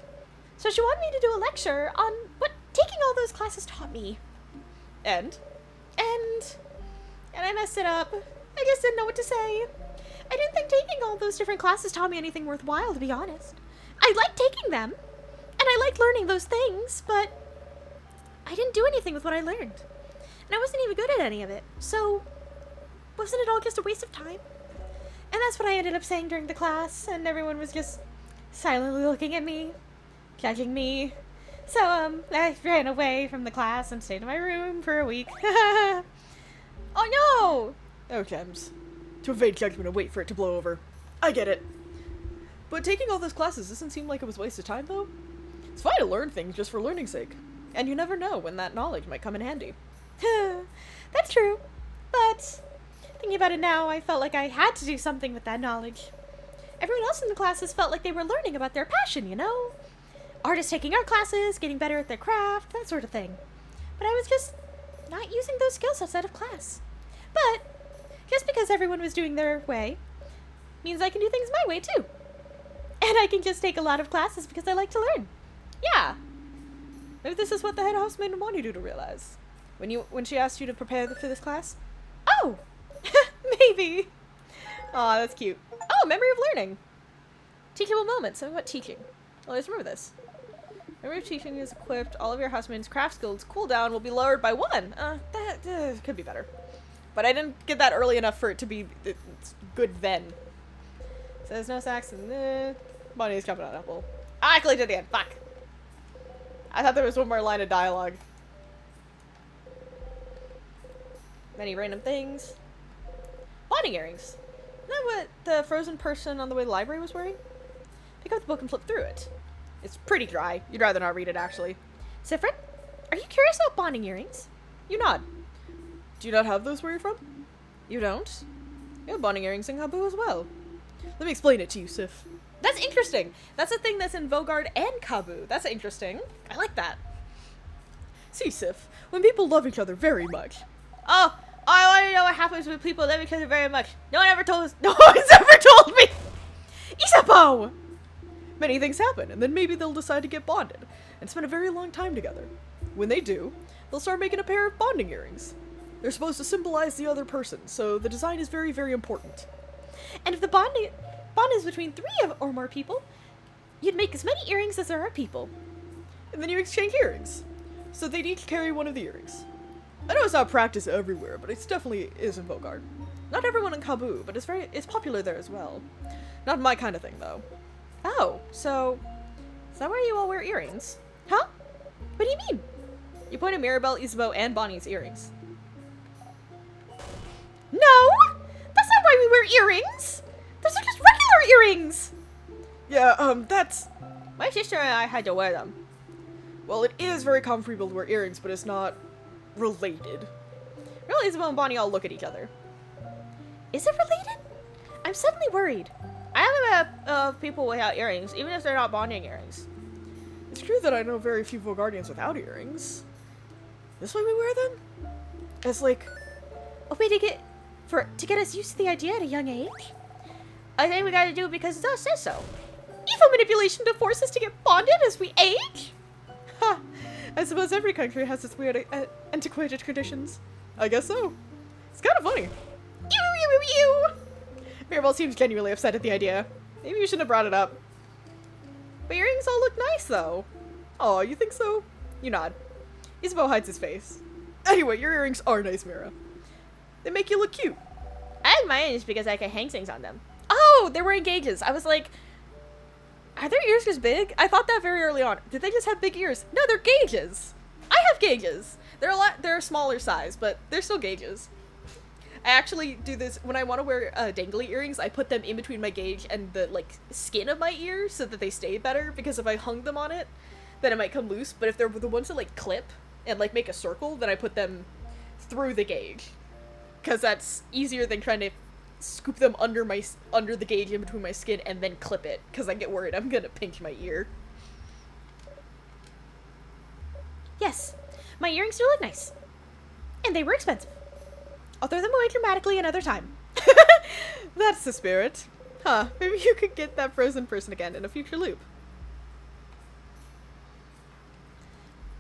So she wanted me to do a lecture on what taking all those classes taught me. And I messed it up. I just didn't know what to say. I didn't think taking all those different classes taught me anything worthwhile, to be honest. I liked taking them, and I liked learning those things, but I didn't do anything with what I learned. And I wasn't even good at any of it, so wasn't it all just a waste of time? And that's what I ended up saying during the class, and everyone was just silently looking at me, judging me. So, I ran away from the class and stayed in my room for a week. Oh no! Oh, Gems. To evade judgment and wait for it to blow over. I get it. But taking all those classes doesn't seem like it was a waste of time, though. It's fine to learn things just for learning's sake. And you never know when that knowledge might come in handy. That's true. But, thinking about it now, I felt like I had to do something with that knowledge. Everyone else in the classes felt like they were learning about their passion, you know? Artists taking art classes, getting better at their craft, that sort of thing. But I was just not using those skills outside of class. But just because everyone was doing their way means I can do things my way too. And I can just take a lot of classes because I like to learn. Yeah. Maybe this is what the head housemaid wanted you to realize. When she asked you to prepare for this class? Oh! Maybe. Aw, that's cute. Oh, memory of learning. Teachable moments. Something about teaching. Well, let's remember this. Memory of teaching is equipped. All of your housemaid's craft skills cooldown will be lowered by 1. That could be better. But I didn't get that early enough for it to be good then. Says no sacks and Bonnie's jumping on an apple. I clicked at the end. Fuck. I thought there was one more line of dialogue. Many random things. Bonding earrings. Isn't that what the frozen person on the way to the library was wearing? Pick up the book and flip through it. It's pretty dry. You'd rather not read it, actually. Sifrin, are you curious about bonding earrings? You nod. Do you not have those where you're from? You don't? You have bonding earrings in Kabu as well. Let me explain it to you, Sif. That's interesting. That's a thing that's in Vogard and Kabu. That's interesting. I like that. See, Sif, when people love each other very much. Oh, I want to know what happens when people love each other very much. No one's ever told me. Isapo! Many things happen, and then maybe they'll decide to get bonded and spend a very long time together. When they do, they'll start making a pair of bonding earrings. They're supposed to symbolize the other person, so the design is very, very important. And if the bond is between 3 or more people, you'd make as many earrings as there are people. And then you exchange earrings. So they'd each carry one of the earrings. I know it's not practiced everywhere, but it definitely is in Vogard. Not everyone in Kabu, but it's popular there as well. Not my kind of thing, though. Oh, so is that why you all wear earrings? Huh? What do you mean? You point at Mirabelle, Isabeau, and Bonnie's earrings. No! That's not why we wear earrings! Those are just regular earrings! Yeah, that's... My sister and I had to wear them. Well, it is very common for people to wear earrings, but it's not related. Really, Isabeau and Bonnie all look at each other. Is it related? I'm suddenly worried. I have a map of people without earrings, even if they're not bonding earrings. It's true that I know very few Vogardians without earrings. This why we wear them? It's like a way to get us used to the idea at a young age. I think we gotta do it because it says so. Evil manipulation to force us to get bonded as we age? Ha! I suppose every country has its weird, antiquated traditions. I guess so. It's kind of funny. Ew! Mirabelle seems genuinely upset at the idea. Maybe you shouldn't have brought it up. But earrings all look nice, though. Oh, you think so? You nod. Isabeau hides his face. Anyway, your earrings are nice, Mira. They make you look cute. I have mine just because I can hang things on them. Oh, they were in gauges. I was like, are their ears just big? I thought that very early on. Did they just have big ears? No, they're gauges. I have gauges. They're a smaller size, but they're still gauges. I actually do this when I want to wear dangly earrings. I put them in between my gauge and the skin of my ear so that they stay better, because if I hung them on it, then it might come loose. But if they're the ones that clip and make a circle, then I put them through the gauge, because that's easier than trying to scoop them under the gauge in between my skin and then clip it, because I get worried I'm gonna pinch my ear. Yes, my earrings do look nice, and they were expensive. I'll throw them away dramatically another time. That's the spirit. Huh, maybe you could get that frozen person again in a future loop.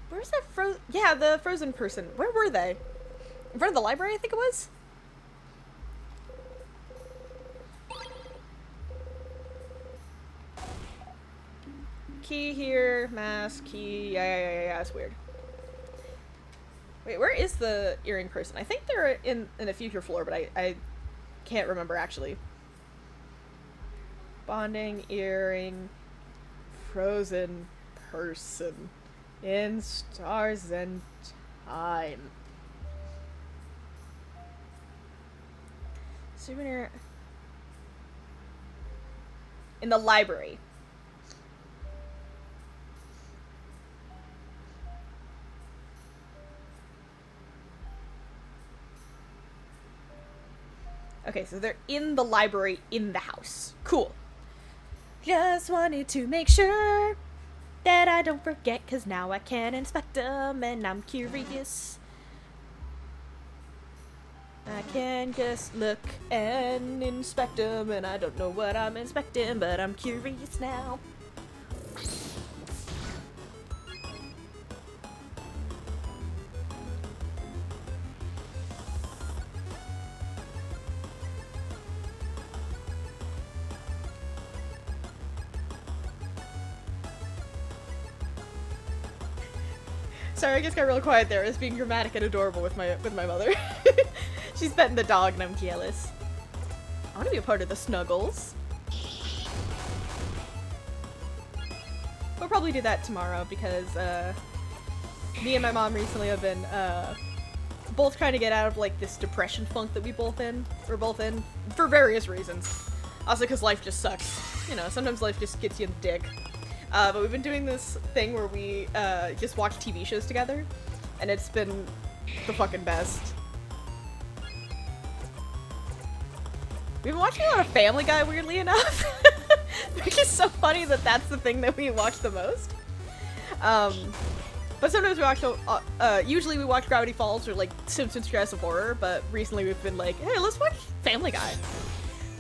Where's that yeah, the frozen person. Where were they? In front of the library, I think it was? Key here, mask, key, yeah, it's weird. Wait, where is the earring person? I think they're in a future floor, but I can't remember actually. Bonding, earring, frozen person, in stars and time. Souvenir. In the library. Okay, so they're in the library in the house. Cool. Just wanted to make sure that I don't forget, because now I can inspect them and I'm curious. I can just look and inspect them, and I don't know what I'm inspecting, but I'm curious now. Sorry, I just got real quiet there. I was being dramatic and adorable with my mother. She's petting the dog and I'm jealous. I want to be a part of the snuggles. We'll probably do that tomorrow because me and my mom recently have been both trying to get out of like this depression funk that we're both in for various reasons. Also because life just sucks. You know, sometimes life just gets you in the dick. But we've been doing this thing where we just watch TV shows together, and it's been the fucking best. We've been watching a lot of Family Guy, weirdly enough. Which is so funny that that's the thing that we watch the most. But sometimes we watch, usually we watch Gravity Falls or like Simpsons Stress of Horror, but recently we've been like, hey, let's watch Family Guy.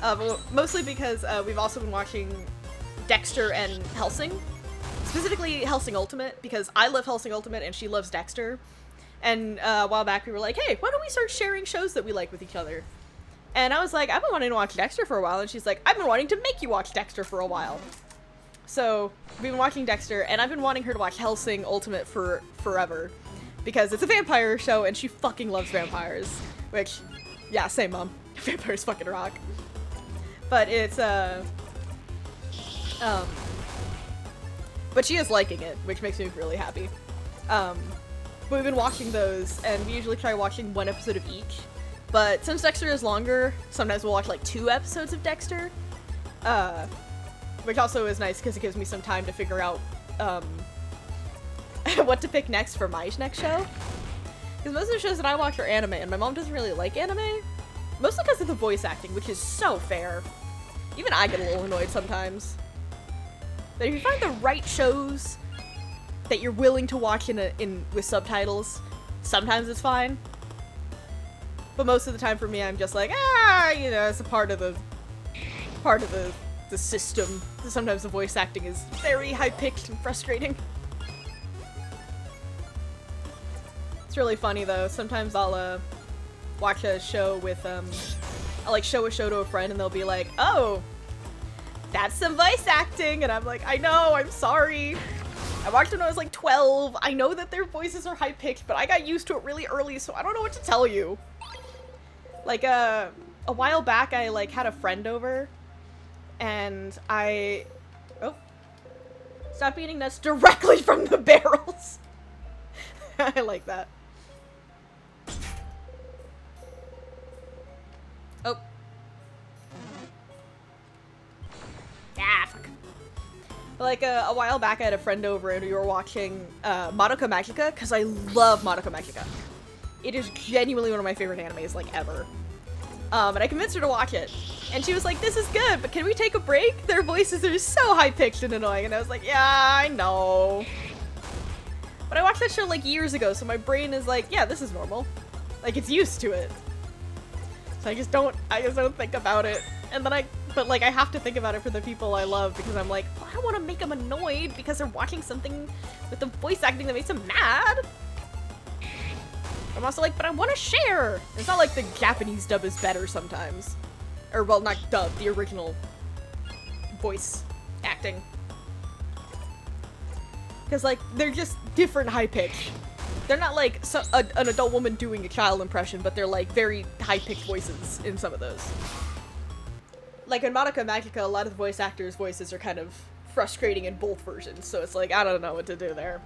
But mostly because we've also been watching Dexter and Hellsing. Specifically Hellsing Ultimate, because I love Hellsing Ultimate and she loves Dexter. And a while back we were like, hey, why don't we start sharing shows that we like with each other? And I was like, I've been wanting to watch Dexter for a while, and she's like, I've been wanting to make you watch Dexter for a while. So, we've been watching Dexter, and I've been wanting her to watch Hellsing Ultimate for forever. Because it's a vampire show, and she fucking loves vampires. Which, yeah, same mom. Vampires fucking rock. But it's, but she is liking it, which makes me really happy. But we've been watching those, and we usually try watching one episode of each. But since Dexter is longer, sometimes we'll watch like 2 episodes of Dexter. Which also is nice because it gives me some time to figure out what to pick next for my next show. Because most of the shows that I watch are anime, and my mom doesn't really like anime. Mostly because of the voice acting, which is so fair. Even I get a little annoyed sometimes. But if you find the right shows that you're willing to watch with subtitles, sometimes it's fine. But most of the time for me, I'm just like, you know, it's a part of the system. Sometimes the voice acting is very high-pitched and frustrating. It's really funny though. Sometimes I'll watch a show with I'll like show a show to a friend and they'll be like, oh, that's some voice acting, and I'm like, I know, I'm sorry. I watched it when I was like 12. I know that their voices are high-pitched, but I got used to it really early, so I don't know what to tell you. Like, a while back, I, like, had a friend over, and stop eating nuts directly from the barrels. I like that. Oh. Ah, fuck. Like, a while back, I had a friend over, and we were watching, Madoka Magica, because I love Madoka Magica. It is genuinely one of my favorite animes, like, ever. And I convinced her to watch it. And she was like, this is good, but can we take a break? Their voices are so high-pitched and annoying. And I was like, yeah, I know. But I watched that show, like, years ago, so my brain is like, yeah, this is normal. Like, it's used to it. So I just don't think about it. And then but, like, I have to think about it for the people I love, because I'm like, oh, I don't want to make them annoyed because they're watching something with the voice acting that makes them mad. I'm also like, but I want to share! It's not like the Japanese dub is better sometimes. Or, well, not dub, the original voice acting. Because, like, they're just different high pitch. They're not like an adult woman doing a child impression, but they're like very high-pitched voices in some of those. Like in Madoka Magica, a lot of the voice actors' voices are kind of frustrating in both versions, so it's like, I don't know what to do there.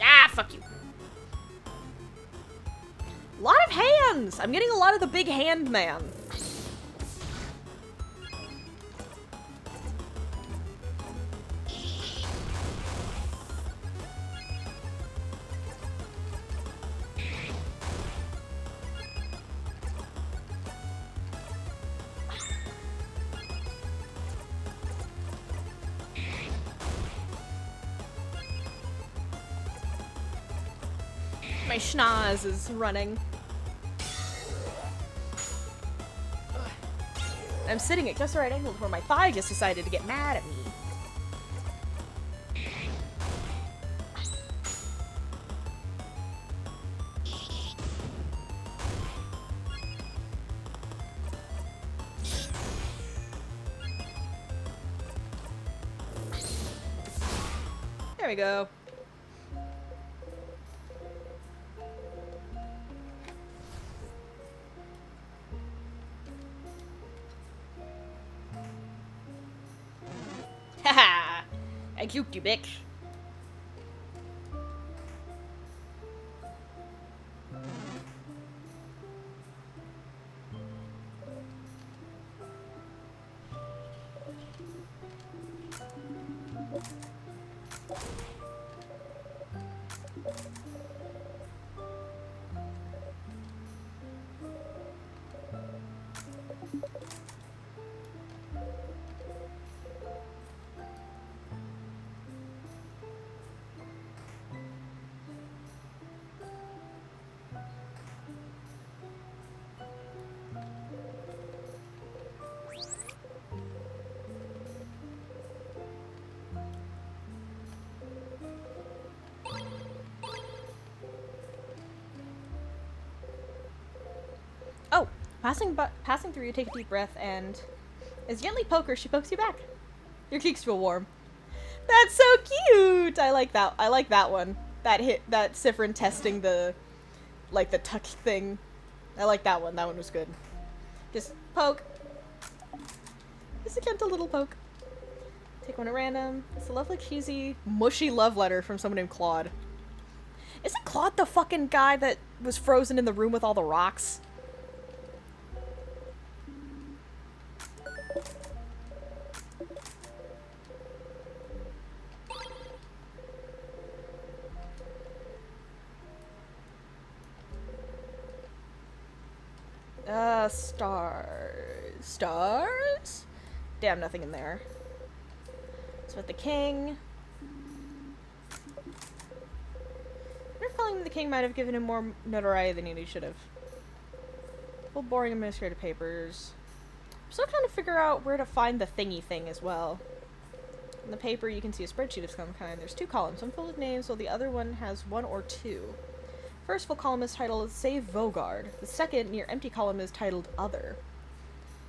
Ah, fuck you. A lot of hands! I'm getting a lot of the big hand man. My schnoz is running. I'm sitting at just the right angle before my thigh just decided to get mad at me. There we go. Haha! I cuked you, bitch. Oh, passing through, you take a deep breath, and as gently poke her, she pokes you back. Your cheeks feel warm. That's so cute. I like that. I like that one. That Siffrin testing the, like the tuck thing. I like that one. That one was good. Just poke. Just a gentle little poke. Take one at random. It's a lovely, cheesy, mushy love letter from someone named Claude. Isn't Claude the fucking guy that was frozen in the room with all the rocks? Stars? Damn, nothing in there. So with the king. I wonder if calling him the king might have given him more notoriety than he should have. Full boring administrative papers. I'm still trying to figure out where to find the thingy thing as well. In the paper, you can see a spreadsheet of some kind. There's two columns, one filled with names, while the other one has one or two. First full column is titled Save Vogard. The second, near empty column, is titled Other.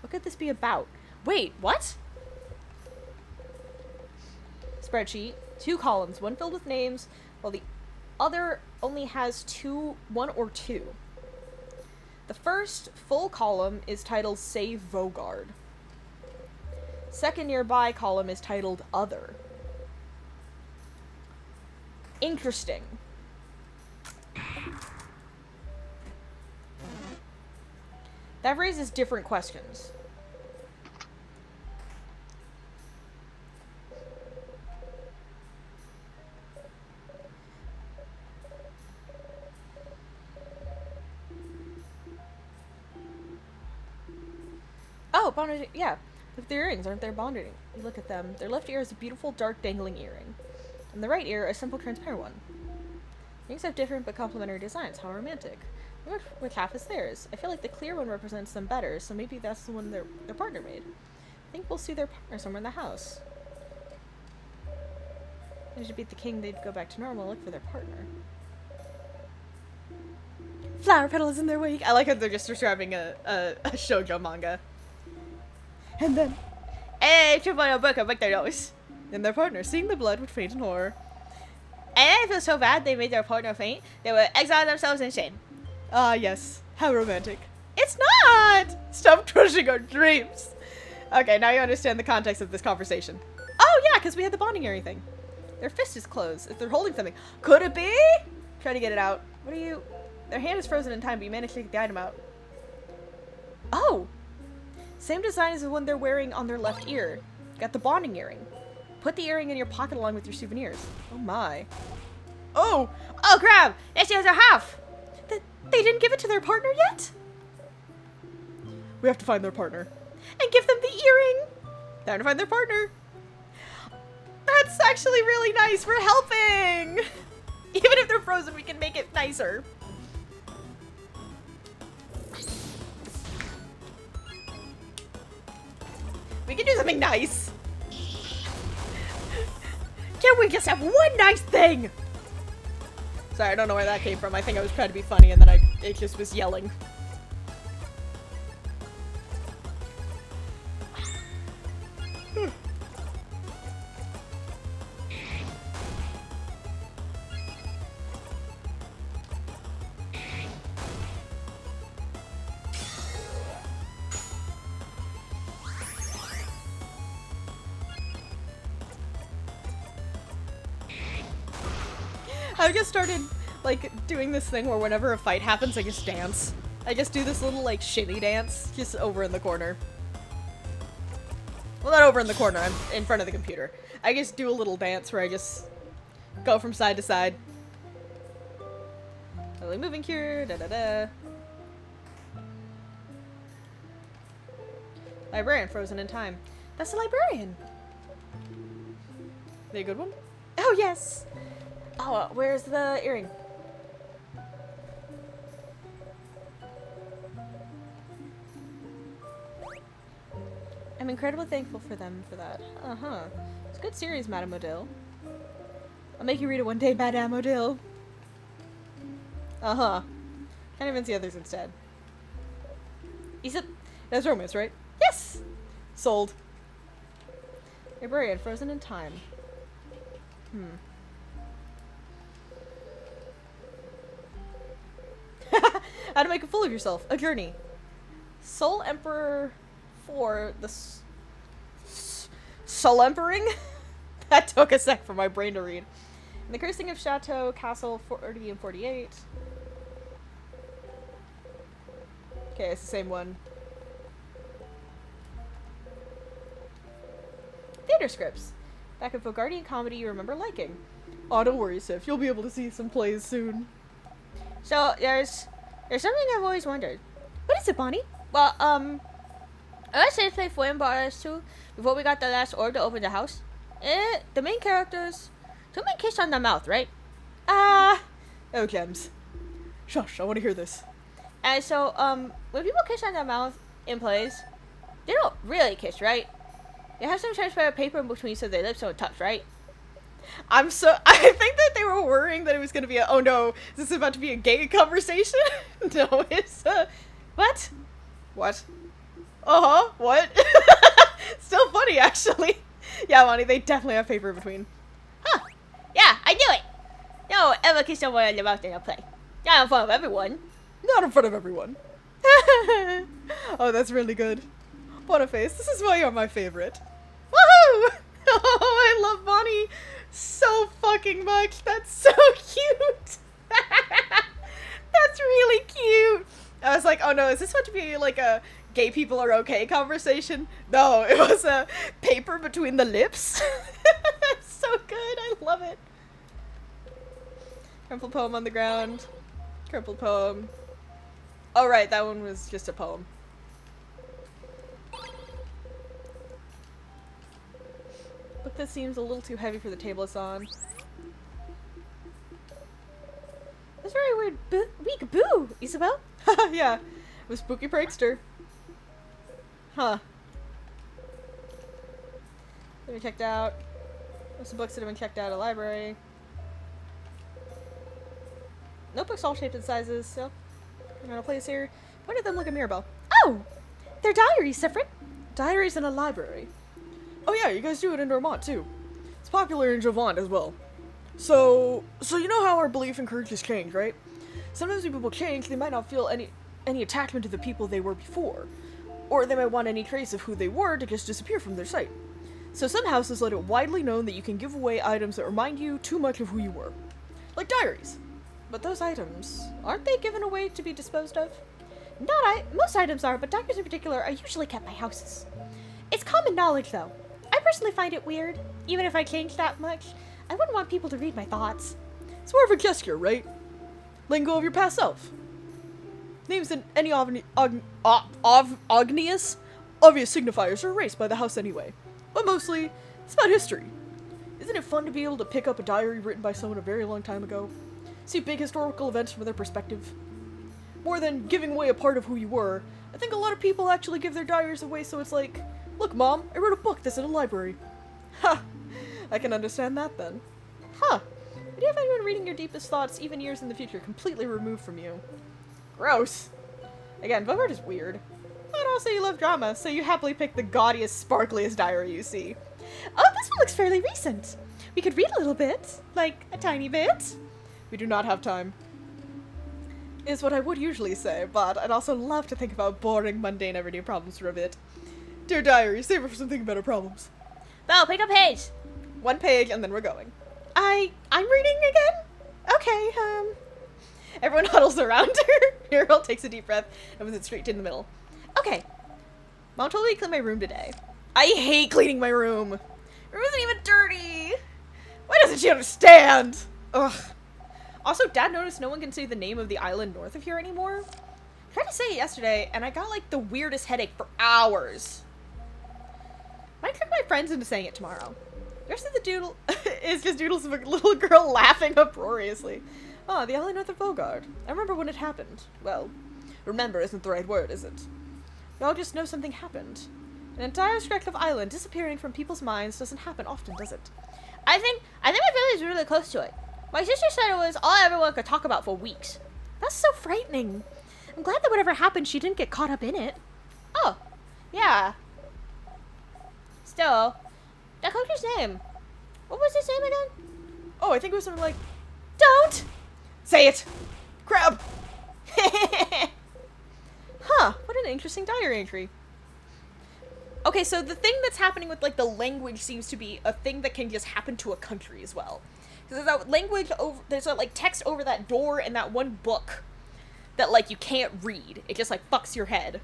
What could this be about? Wait, what? Spreadsheet, two columns, one filled with names, while the other only has one or two. The first full column is titled Save Vogard. Second nearby column is titled Other. Interesting. That raises different questions. Oh, bonded, yeah. Look at the earrings, aren't they bonded? You look at them. Their left ear is a beautiful, dark, dangling earring. And the right ear, a simple, transparent one. Rings have different but complementary designs. How romantic. I wonder which half is theirs. I feel like the clear one represents them better, so maybe that's the one their partner made. I think we'll see their partner somewhere in the house. If they should beat the king, they'd go back to normal, look for their partner. Flower petal is in their wake. I like how they're just describing a shoujo manga. And then, hey, trip on a book, I break their nose. And their partner, seeing the blood, would faint in horror. And I feel so bad they made their partner faint. They would exile themselves in shame. Ah, yes. How romantic. It's not! Stop crushing our dreams. Okay, now you understand the context of this conversation. Oh, yeah, because we had the bonding earring thing. Their fist is closed. If they're holding something. Could it be? Try to get it out. What are you... Their hand is frozen in time, but you managed to get the item out. Oh! Same design as the one they're wearing on their left ear. Got the bonding earring. Put the earring in your pocket along with your souvenirs. Oh my. Oh! Oh crap! This is our half! They didn't give it to their partner yet? We have to find their partner. And give them the earring! Time to find their partner. That's actually really nice. We're helping! Even if they're frozen, we can make it nicer. We can do something nice. Can't we just have one nice thing? Sorry, I don't know where that came from. I think I was trying to be funny and then it just was yelling. I just started, like, doing this thing where whenever a fight happens, I just dance. I just do this little, like, shimmy dance, just over in the corner. Well, not over in the corner, I'm in front of the computer. I just do a little dance where I just go from side to side. Slowly moving here, da-da-da. Librarian frozen in time. That's the librarian! They a good one? Oh, yes! Oh, where's the earring? I'm incredibly thankful for them for that. Uh-huh. It's a good series, Madame Odile. I'll make you read it one day, Madame Odile. Uh-huh. Can't even see others instead. Is it? That's romance, right? Yes! Sold. Librarian frozen in time. How to make a fool of yourself. A journey. Soul Emperor 4. The Soul Emperor? That took a sec for my brain to read. And the Cursing of Chateau, Castle 40 and 48. Okay, it's the same one. Theater scripts. Back of Guardian comedy you remember liking. Oh, don't worry, Sif. You'll be able to see some plays soon. So, there's something I've always wondered. What is it, Bonnie? Well, I say play Flame brought us to before we got the last orb to open the house. The main characters, two men kiss on the mouth, right? Oh, gems. Shush, I want to hear this. And so, when people kiss on the mouth in plays, they don't really kiss, right? They have some transparent paper in between so their lips don't touch, right? I think that they were worrying that it was going to be oh no, is this about to be a gay conversation? No, it's, what? What? Uh-huh, what? Still funny, actually. Yeah, Monty, they definitely have paper in between. Huh, yeah, I knew it! No, ever kiss someone on the mouth in a play. Not in front of everyone. Not in front of everyone. Oh, that's really good. Boniface, this is why you're my favorite. Woohoo! Oh, I love Bonnie so fucking much. That's so cute. That's really cute. I was like, oh no, is this supposed to be like a gay people are okay conversation? No, it was a paper between the lips. So good. I love it. Crumpled poem on the ground. Crumpled poem. Oh right, that one was just a poem. Book that seems a little too heavy for the table it's on. That's very weird. Weak boo, Isabel. Yeah, it was spooky prankster. Huh. Have been checked out. There's some books that have been checked out at the library. Notebooks all shaped and sizes. So, I'm gonna place here. When did them look at Mirabelle? Oh, they're diaries, Siffrin. Diaries in a library. Oh yeah, you guys do it in Vermont too. It's popular in Javant as well. So you know how our belief in courage has changed, right? Sometimes when people change, they might not feel any attachment to the people they were before. Or they might want any trace of who they were to just disappear from their sight. So some houses let it widely known that you can give away items that remind you too much of who you were. Like diaries. But those items, aren't they given away to be disposed of? Most items are, but diaries in particular are usually kept by houses. It's common knowledge though. I personally find it weird. Even if I changed that much, I wouldn't want people to read my thoughts. It's more of a gesture, right? Letting go of your past self. Names in any obvious signifiers are erased by the house anyway. But mostly, it's about history. Isn't it fun to be able to pick up a diary written by someone a very long time ago? See big historical events from their perspective? More than giving away a part of who you were, I think a lot of people actually give their diaries away so it's like Look, Mom, I wrote a book that's in a library. Ha! I can understand that then. Huh. What do you have anyone reading your deepest thoughts even years in the future, completely removed from you? Gross. Again, Bogart is weird. But also you love drama, so you happily pick the gaudiest, sparkliest diary you see. Oh, this one looks fairly recent. We could read a little bit. Like, a tiny bit. We do not have time. Is what I would usually say, but I'd also love to think about boring, mundane, everyday problems for a bit. Dear diary, save it for something better problems. Bo, pick a page. 1 page, and then we're going. I'm reading again? Okay, Everyone huddles around her. Meryl takes a deep breath and puts it straight in the middle. Okay. Mom told me to clean my room today. I hate cleaning my room. My room isn't even dirty. Why doesn't she understand? Ugh. Also, Dad noticed no one can say the name of the island north of here anymore. I tried to say it yesterday, and I got, like, the weirdest headache for hours. Might trick my friends into saying it tomorrow. The rest of the doodle is just doodles of a little girl laughing uproariously. Ah, the island north of Bogard. I remember when it happened. Well, remember isn't the right word, is it? We all just know something happened. An entire stretch of island disappearing from people's minds doesn't happen often, does it? I think my family is really close to it. My sister said it was all everyone could talk about for weeks. That's so frightening. I'm glad that whatever happened, she didn't get caught up in it. Oh, yeah. Still, that coach's name. What was his name again? Oh, I think it was something like, don't say it. Crab. Huh, what an interesting diary entry. Okay, so the thing that's happening with, like, the language seems to be a thing that can just happen to a country as well. Because there's that language over, there's that, like, text over that door in that one book that, like, you can't read. It just, like, fucks your head.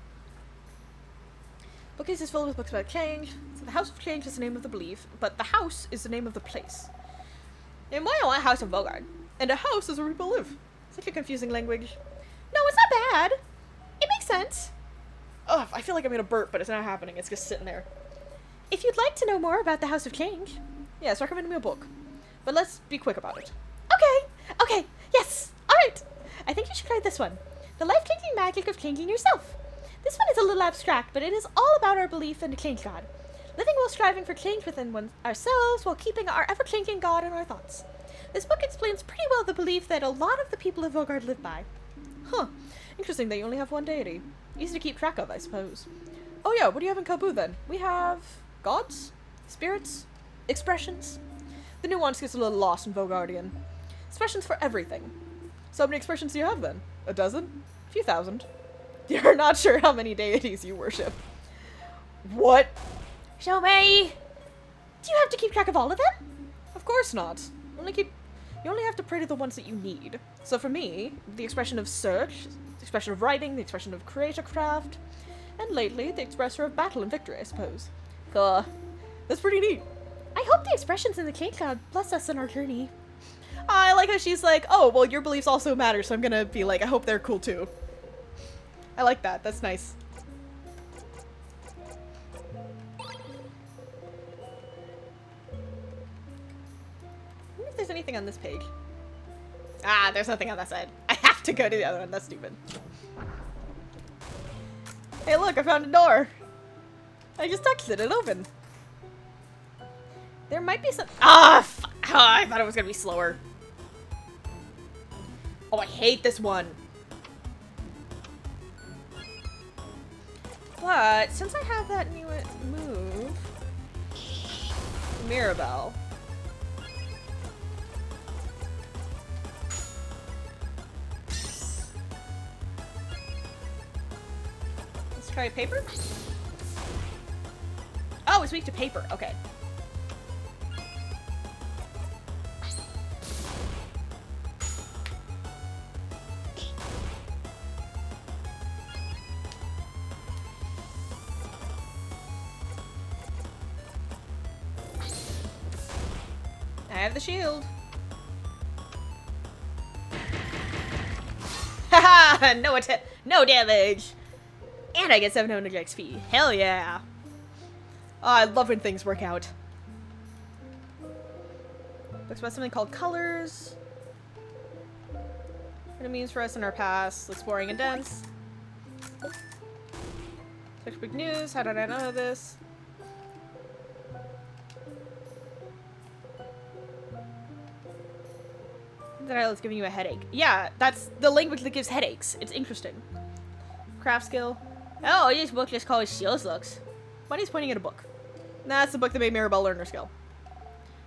Bookcase is filled with books about change. So the House of Change is the name of the belief, but the house is the name of the place. And why do I want House of Bogard? And a house is where people live. Such a confusing language. No, it's not bad. It makes sense. Ugh, I feel like I'm gonna burp, but it's not happening. It's just sitting there. If you'd like to know more about the House of Change, yes, recommend me a book. But let's be quick about it. Okay, yes, alright. I think you should try this one. The Life-Changing Magic of Changing Yourself. This one is a little abstract, but it is all about our belief in the change God. Living while striving for change within ourselves while keeping our ever-changing God in our thoughts. This book explains pretty well the belief that a lot of the people of Vogard live by. Huh. Interesting that you only have one deity. Easy to keep track of, I suppose. Oh yeah, what do you have in Kabu then? We have gods, spirits, expressions. The nuance gets a little lost in Vogardian. Expressions for everything. So how many expressions do you have then? A dozen? A few thousand? You're not sure how many deities you worship. What? Show me! Do you have to keep track of all of them? Of course not. You only have to pray to the ones that you need. So for me, the expression of search, the expression of writing, the expression of creator craft, and lately, the expressor of battle and victory, I suppose. Cool. That's pretty neat. I hope the expressions in the Change God bless us in our journey. I like how she's like, oh, well, your beliefs also matter, so I'm gonna be like, I hope they're cool too. I like that. That's nice. I wonder if there's anything on this page. Ah, there's nothing on that side. I have to go to the other one. That's stupid. Hey, look, I found a door. I just touched it. It opened. There might be some... Ah, fuck. Oh, I thought it was going to be slower. Oh, I hate this one. But since I have that new move, Mirabelle. Let's try paper. Oh, it's weak to paper. Okay. I have the shield. Haha! No damage! And I get 700 XP. Hell yeah! Oh, I love when things work out. Looks about something called colors. What it means for us in our past. Looks boring and dense. Such big news. How did I know this? That island's giving you a headache. Yeah, that's the language that gives headaches. It's interesting. Craft skill. Oh, this book just called Shields Looks. Bunny's pointing at a book. That's the book that made Maribel learn her skill.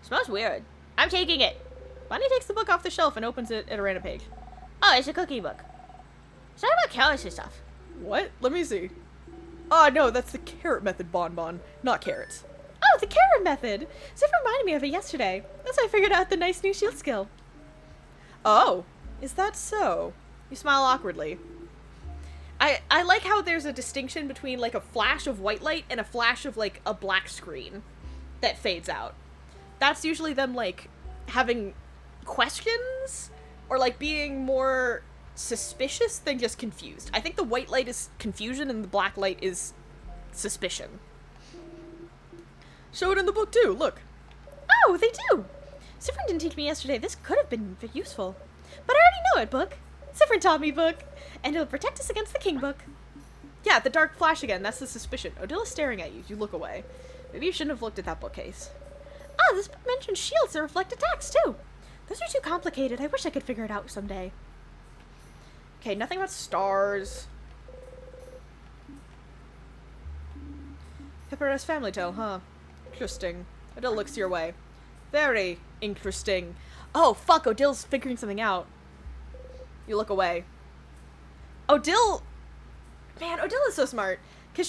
Smells weird. I'm taking it. Bunny takes the book off the shelf and opens it at a random page. Oh, it's a cookie book. It's not about calories and stuff. What? Let me see. Oh, no, that's the carrot method bonbon, not carrots. Oh, the carrot method. Zip reminded me of it yesterday. That's how I figured out the nice new shield skill. Oh, is that so? You smile awkwardly. I like how there's a distinction between like a flash of white light and a flash of like a black screen that fades out. That's usually them like having questions or like being more suspicious than just confused. I think the white light is confusion and the black light is suspicion. Show it in the book too, look. Oh, they do. Sifrin didn't teach me yesterday. This could have been useful. But I already know it, book. Sifrin taught me, book. And it'll protect us against the king, book. Yeah, the dark flash again. That's the suspicion. Odile is staring at you. You look away. Maybe you shouldn't have looked at that bookcase. Ah, this book mentions shields that reflect attacks, too. Those are too complicated. I wish I could figure it out someday. Okay, nothing about stars. Hippolyta's family tale, huh? Interesting. Odile looks your way. Very interesting. Oh, fuck, Odile's figuring something out. You look away. Odile... Man, Odile is so smart. Because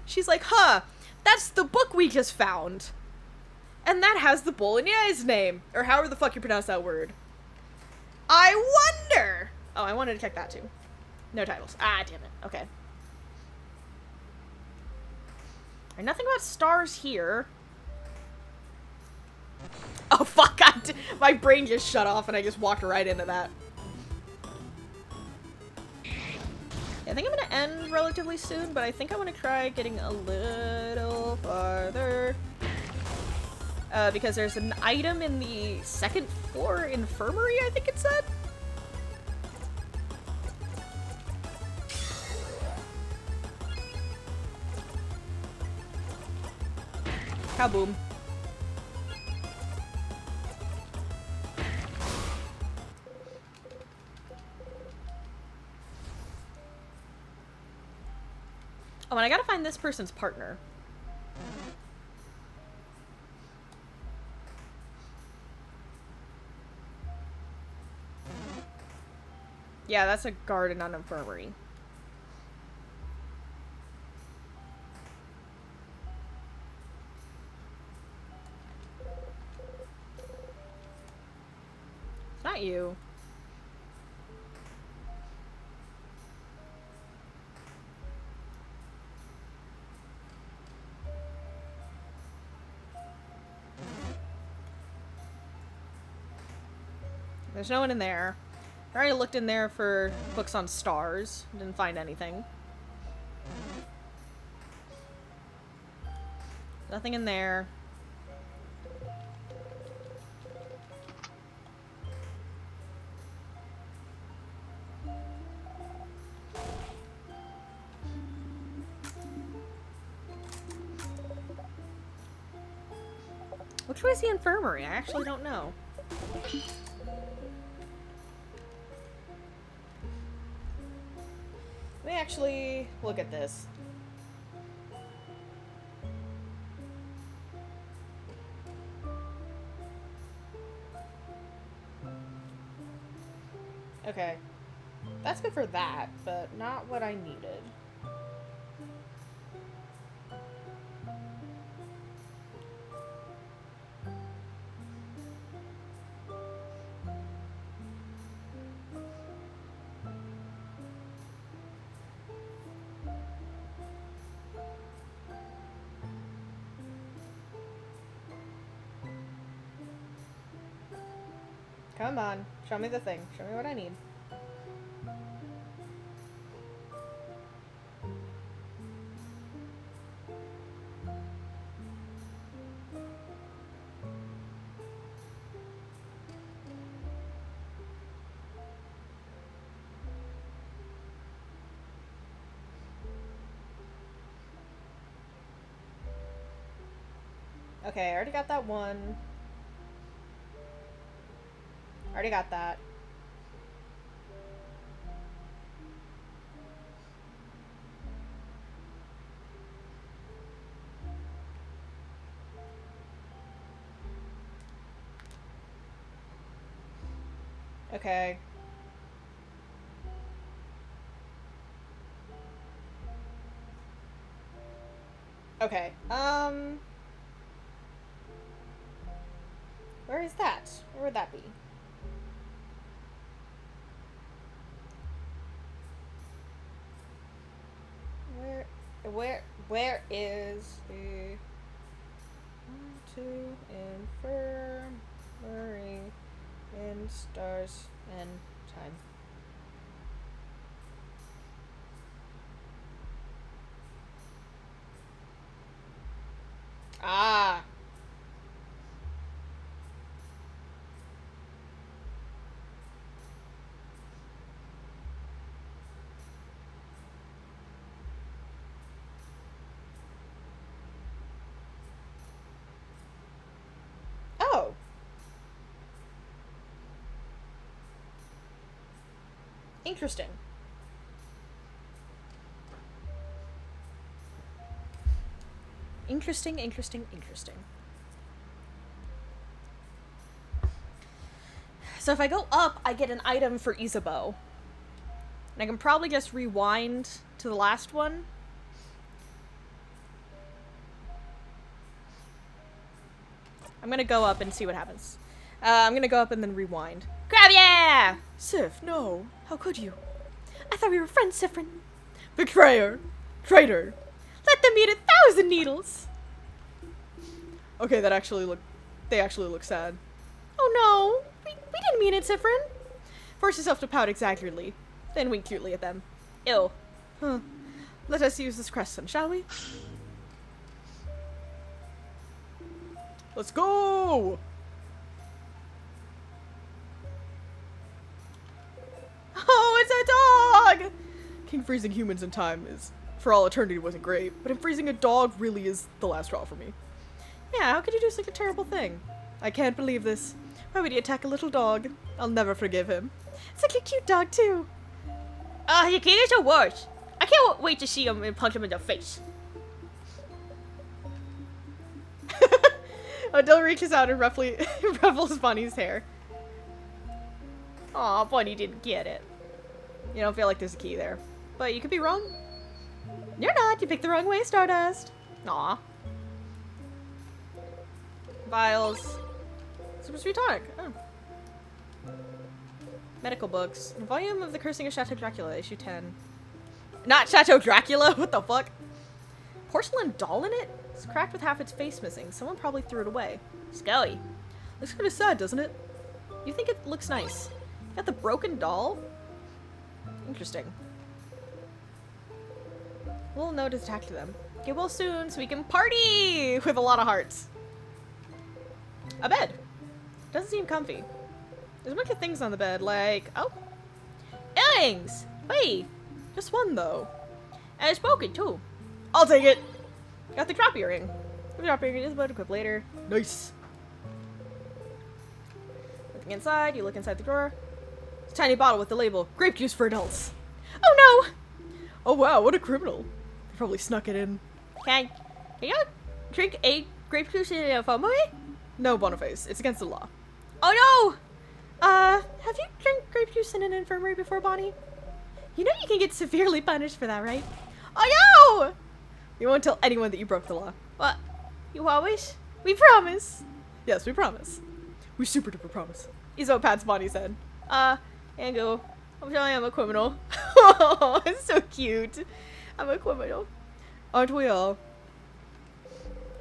she's like, huh, that's the book we just found. And that has the Bolognese name. Or however the fuck you pronounce that word. I wonder... Oh, I wanted to check that too. No titles. Ah, damn it. Okay. There's nothing about stars here. Oh, fuck. My brain just shut off and I just walked right into that. Yeah, I think I'm going to end relatively soon, but I think I want to try getting a little farther. Because there's an item in the second floor infirmary, I think it said. Kaboom. Oh, and I gotta find this person's partner. Yeah, that's a guard in an infirmary. It's not you. There's no one in there. I already looked in there for books on stars. Didn't find anything. Nothing in there. Which way is the infirmary? I actually don't know. Let me actually look at this. Okay. That's good for that, but not what I needed. Come on, show me the thing. Show me what I need. Okay, I already got that one. Already got that. Okay. Okay. Where is that? Where would that be? Where is the to infirmary in stars and time? Ah. Oh. Interesting. Interesting, interesting, interesting. So if I go up, I get an item for Isabeau. And I can probably just rewind to the last one. I'm gonna go up and see what happens. I'm gonna go up and then rewind. Grab yeah! Sif, no. How could you? I thought we were friends, Sifrin. Betrayer! Traitor! Let them eat 1,000 needles! Okay, they actually look sad. Oh no! We didn't mean it, Sifrin. Force yourself to pout exaggeratedly, then wink cutely at them. Ew. Huh. Let us use this crescent, shall we? Let's go! Oh, it's a dog! King freezing humans in time is, for all eternity, wasn't great, but him freezing a dog really is the last straw for me. Yeah, how could you do such a terrible thing? I can't believe this. Why would he attack a little dog? I'll never forgive him. It's like a cute dog, too. He is the worst. I can't wait to see him and punch him in the face. Odell reaches out and roughly ruffles Bunny's hair. Aw, Bunny didn't get it. You don't feel like there's a key there. But you could be wrong. You're not. You picked the wrong way, Stardust. Aw. Vials. Super sweet tonic. Oh. Medical books. Volume of the Cursing of Chateau Dracula, issue 10. Not Chateau Dracula? What the fuck? Porcelain doll in it? It's cracked with half its face missing. Someone probably threw it away. Skelly. Looks kind of sad, doesn't it? You think it looks nice. Got the broken doll? Interesting. A little note attached to them. Get well soon so we can party with a lot of hearts. A bed. Doesn't seem comfy. There's a bunch of things on the bed, like, oh, earrings! Wait, just one though. And it's broken too. I'll take it! Got the drop earring. The drop earring is about to equip later. Nice! Looking inside, you look inside the drawer. It's a tiny bottle with the label, grape juice for adults. Oh no! Oh wow, what a criminal. They probably snuck it in. Can you drink a grape juice in a phone movie? No, Boniface, it's against the law. Oh no! Have you drank grape juice in an infirmary before, Bonnie? You know you can get severely punished for that, right? Oh no! You won't tell anyone that you broke the law. What? You always? We promise. Yes, we promise. We super duper promise. Izo pats Bonnie's head. Ango, I'm telling you I'm a criminal. Oh, it's so cute. I'm a criminal. Aren't we all?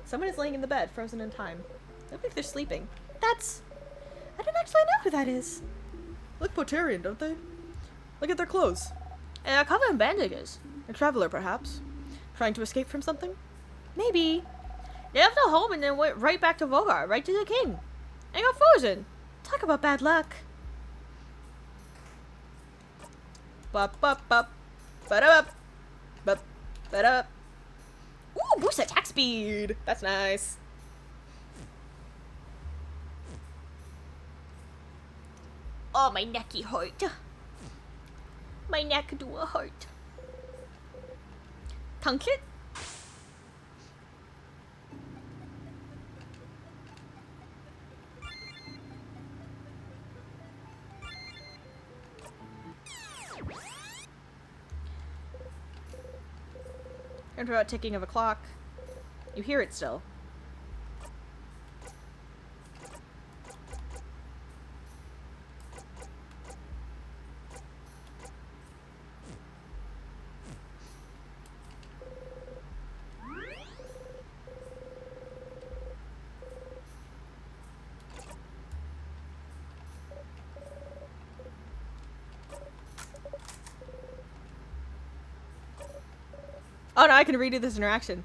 Someone is laying in the bed, frozen in time. They look like they're sleeping. I don't actually know who that is. Look Potarian, don't they? Look at their clothes. And they're covered in bandages. A traveler, perhaps. Trying to escape from something? Maybe. They left their home and then went right back to Vogar, right to the king. And got frozen. Talk about bad luck. Bop, bop, bop. Ba-da-bop. Bop, ba-da-bop. Ooh, boost attack speed. That's nice. Oh, my necky hurt. My neck do a hurt. Tunklet? Heard about ticking of a clock. You hear it still. Oh no, I can redo this interaction.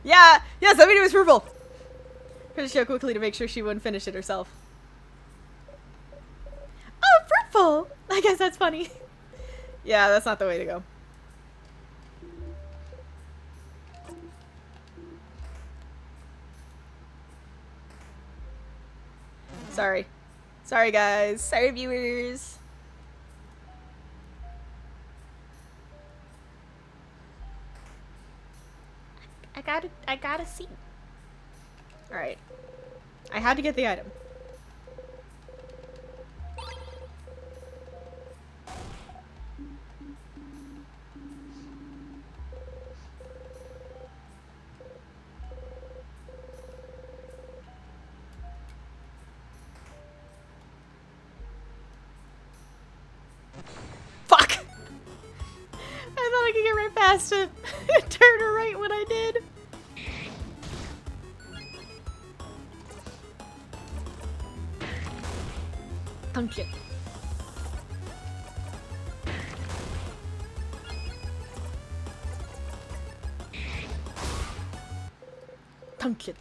Yeah! Yes, I mean it was purple! Trying to show quickly to make sure she wouldn't finish it herself. Oh, purple! I guess that's funny. Yeah, that's not the way to go. Sorry. Sorry, guys. Sorry, viewers. I gotta see. Alright. I had to get the item. Fuck! I thought I could get right past it. Turn her right when I did. Punch it. Punch it.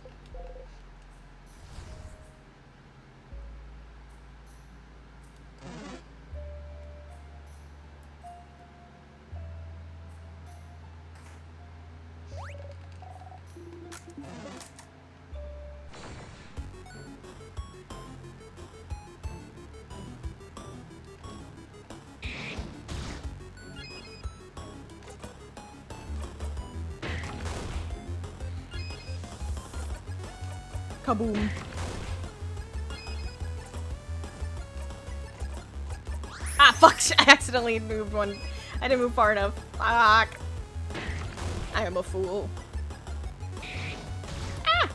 Kaboom. Ah, fuck! I accidentally moved one. I didn't move far enough. Fuck. I am a fool. Ah!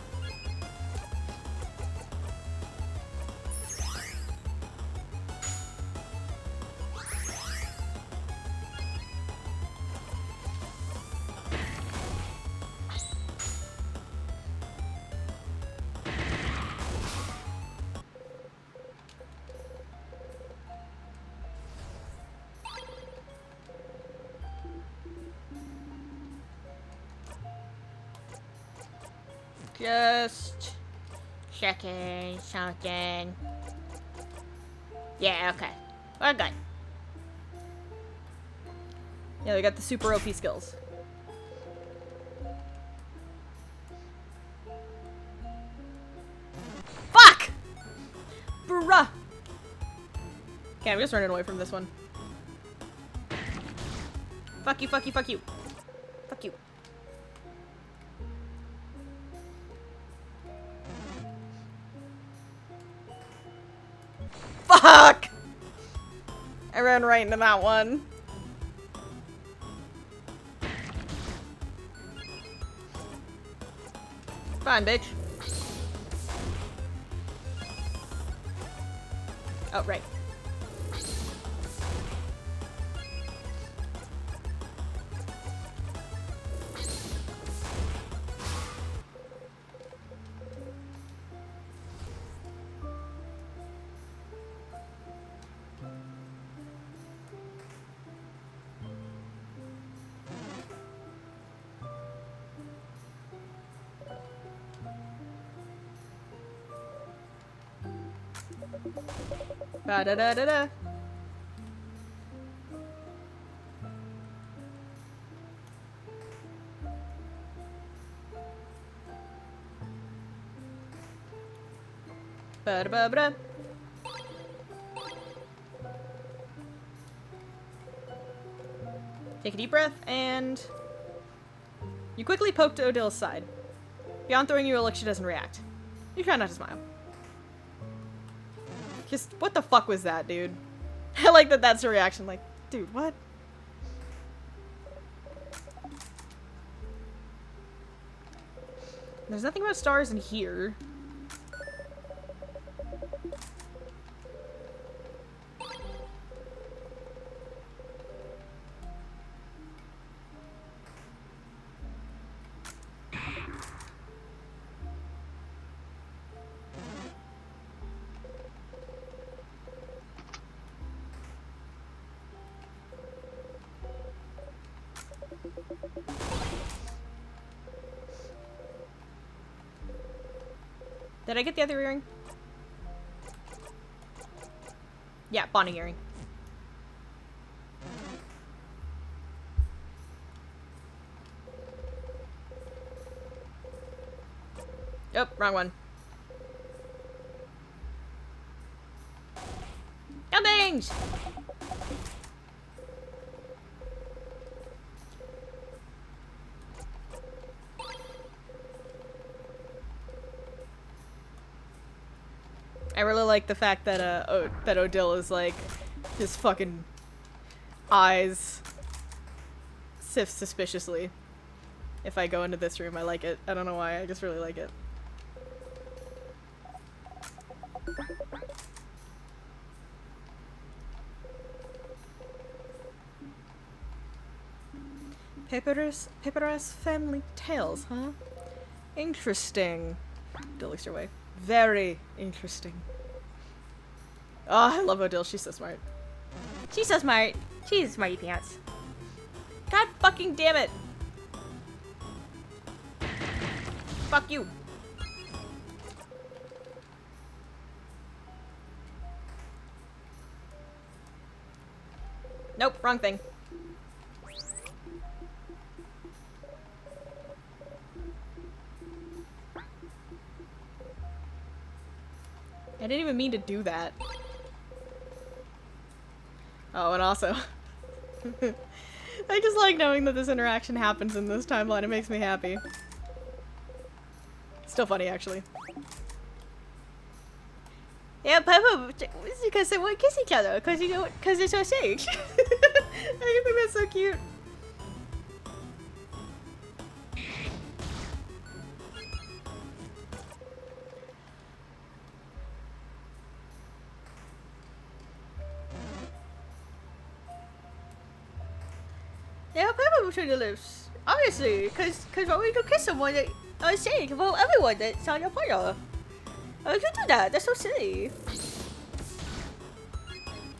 Just Checking something. Yeah, okay. We're good. yeah, they got the super OP skills. Fuck! Bruh! Okay, I'm just running away from this one. Fuck you, fuck you, fuck you. Fuck you. Fuck! I ran right into that one. Fine, bitch. Oh, right. Ba da da da da. Ba da ba ba. Take a deep breath, and you quickly poke to Odil's side. Beyond throwing you a look, she doesn't react. You try not to smile. Just, what the fuck was that, dude? I like that that's her reaction, like, dude, what? There's nothing about stars in here. Did I get the other earring? Yeah, bonding earring. Oh, wrong one. Gumbings! I really like the fact that that Odile is like his fucking eyes sift suspiciously. If I go into this room, I like it. I don't know why, I just really like it. Papyrus family tales, huh? Interesting. Odile looks your way. Very interesting. Oh, I love Odile. She's so smart. She's so smart. She's smarty pants. God fucking damn it! Fuck you. Nope, wrong thing. I didn't even mean to do that. Oh, and also, I just like knowing that this interaction happens in this timeline. It makes me happy. Still funny, actually. Yeah, Papa, because they won't kiss each other, because you know, because they're so sick. I think that's so cute. Yeah, Papa between the lips. Obviously, because when we go kiss someone, they are saying about everyone that's on your partner. Why would you do that? That's so silly.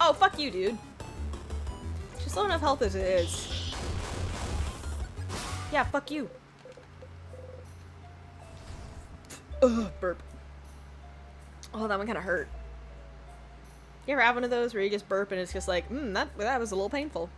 Oh, fuck you, dude. She's low enough health as it is. Yeah, fuck you. Ugh, burp. Oh, that one kind of hurt. You ever have one of those where you just burp and it's just like, that was a little painful.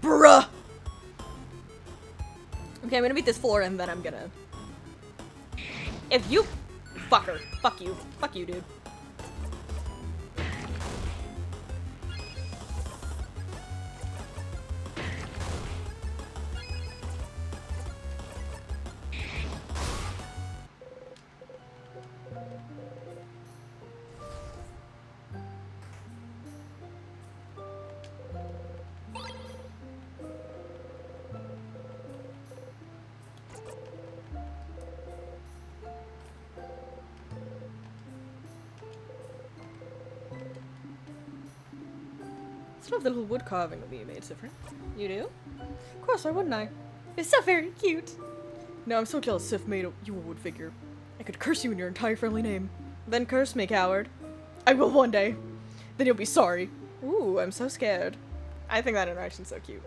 Bruh! Okay, I'm gonna beat this floor and then I'm gonna... If you... Fucker. Fuck you. Fuck you, dude. I love the little wood carving that you made, Sifrin. You do? Of course, why wouldn't I? It's so very cute. No, I'm so jealous Sif made you a wood figure. I could curse you in your entire family name. Then curse me, coward. I will one day. Then you'll be sorry. Ooh, I'm so scared. I think that interaction's so cute.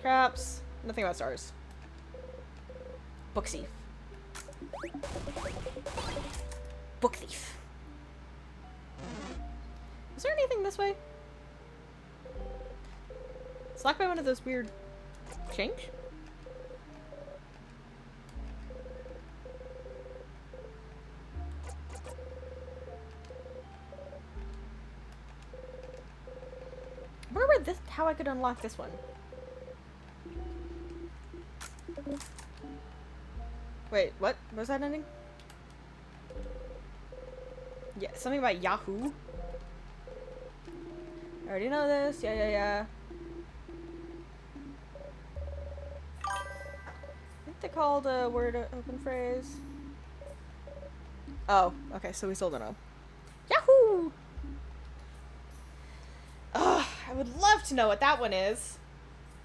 Craps. Nothing about stars. Booksy. book thief. Is there anything this way? It's locked by one of those weird change? I wonder where how I could unlock this one. Wait, what? Was that ending? Yeah, something about Yahoo. I already know this. Yeah. I think they called a word open phrase. Oh, okay, so we still don't know. Yahoo! Ugh, I would love to know what that one is.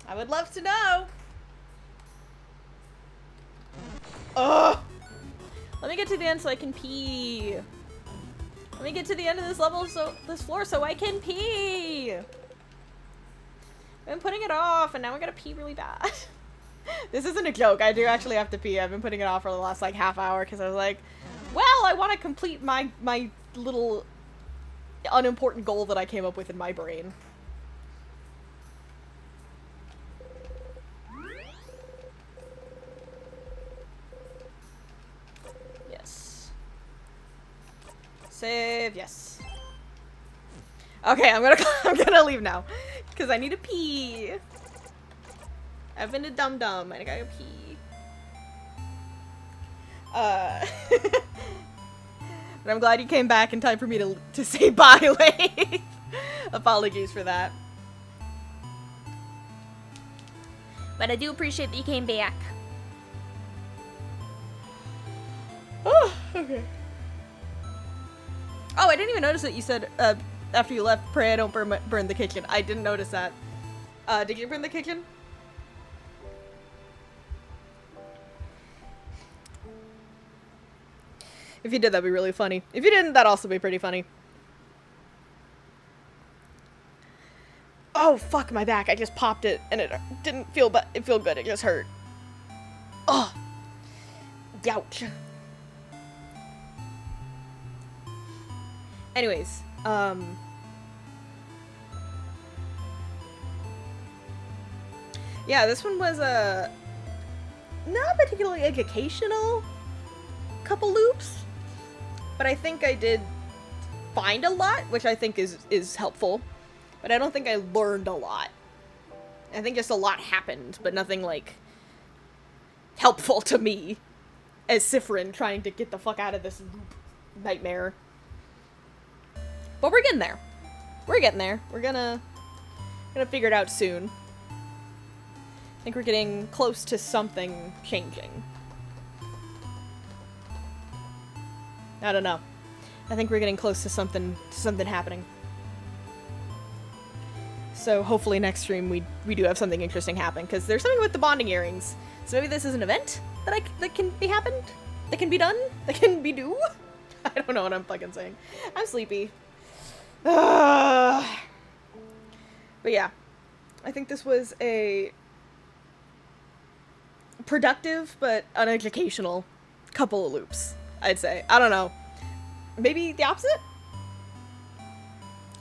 I would love to know. Ugh! Let me get to the end so I can pee. Let me get to the end of this level, this floor, so I can pee. I've been putting it off, and now I gotta pee really bad. This isn't a joke. I do actually have to pee. I've been putting it off for the last like half hour because I was like, well, I want to complete my little unimportant goal that I came up with in my brain. Yes. Save, yes. Okay, I'm gonna leave now because I need to pee. I've been a dum-dum and I gotta pee. But I'm glad you came back in time for me to say bye, Leif. Apologies for that. But I do appreciate that you came back. Oh, okay. Oh, I didn't even notice that you said, after you left, pray I don't burn the kitchen. I didn't notice that. Did you burn the kitchen? If you did, that'd be really funny. If you didn't, that'd also be pretty funny. Oh, fuck my back. I just popped it, and it didn't feel good. It just hurt. Oh. Ouch. Anyways, yeah, this one was, not particularly educational couple loops. But I think I did find a lot, which I think is helpful. But I don't think I learned a lot. I think just a lot happened, but nothing, like, helpful to me as Sifrin trying to get the fuck out of this loop nightmare. But we're getting there. We're getting there. We're gonna figure it out soon. I think we're getting close to something changing. I don't know. I think we're getting close to something happening. So hopefully next stream we do have something interesting happen, because there's something with the bonding earrings. So maybe this is an event that can be happened, that can be done, that can be do. I don't know what I'm fucking saying. I'm sleepy. But yeah, I think this was a productive but uneducational couple of loops. I'd say. I don't know. Maybe the opposite?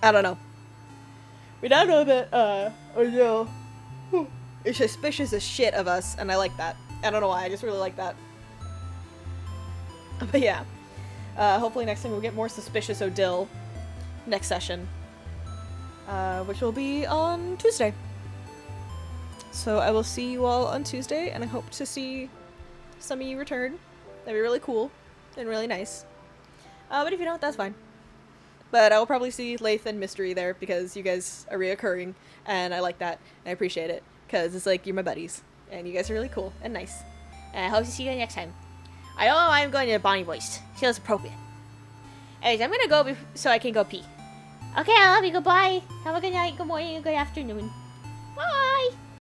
I don't know. We now know that, Odell is suspicious as shit of us, and I like that. I don't know why, I just really like that. But yeah. Hopefully next time we'll get more suspicious Odell next session. Which will be on Tuesday. So I will see you all on Tuesday, and I hope to see some of you return. That'd be really cool. And really nice. But if you don't, that's fine. But I will probably see Leif and Mystery there because you guys are reoccurring, and I like that, and I appreciate it, because it's like, you're my buddies, and you guys are really cool and nice. And I hope to see you next time. I know I'm going to the Bonnie voice. Feels appropriate. Anyways, I'm gonna go so I can go pee. Okay, I love you. Goodbye. Have a good night, good morning, good afternoon. Bye!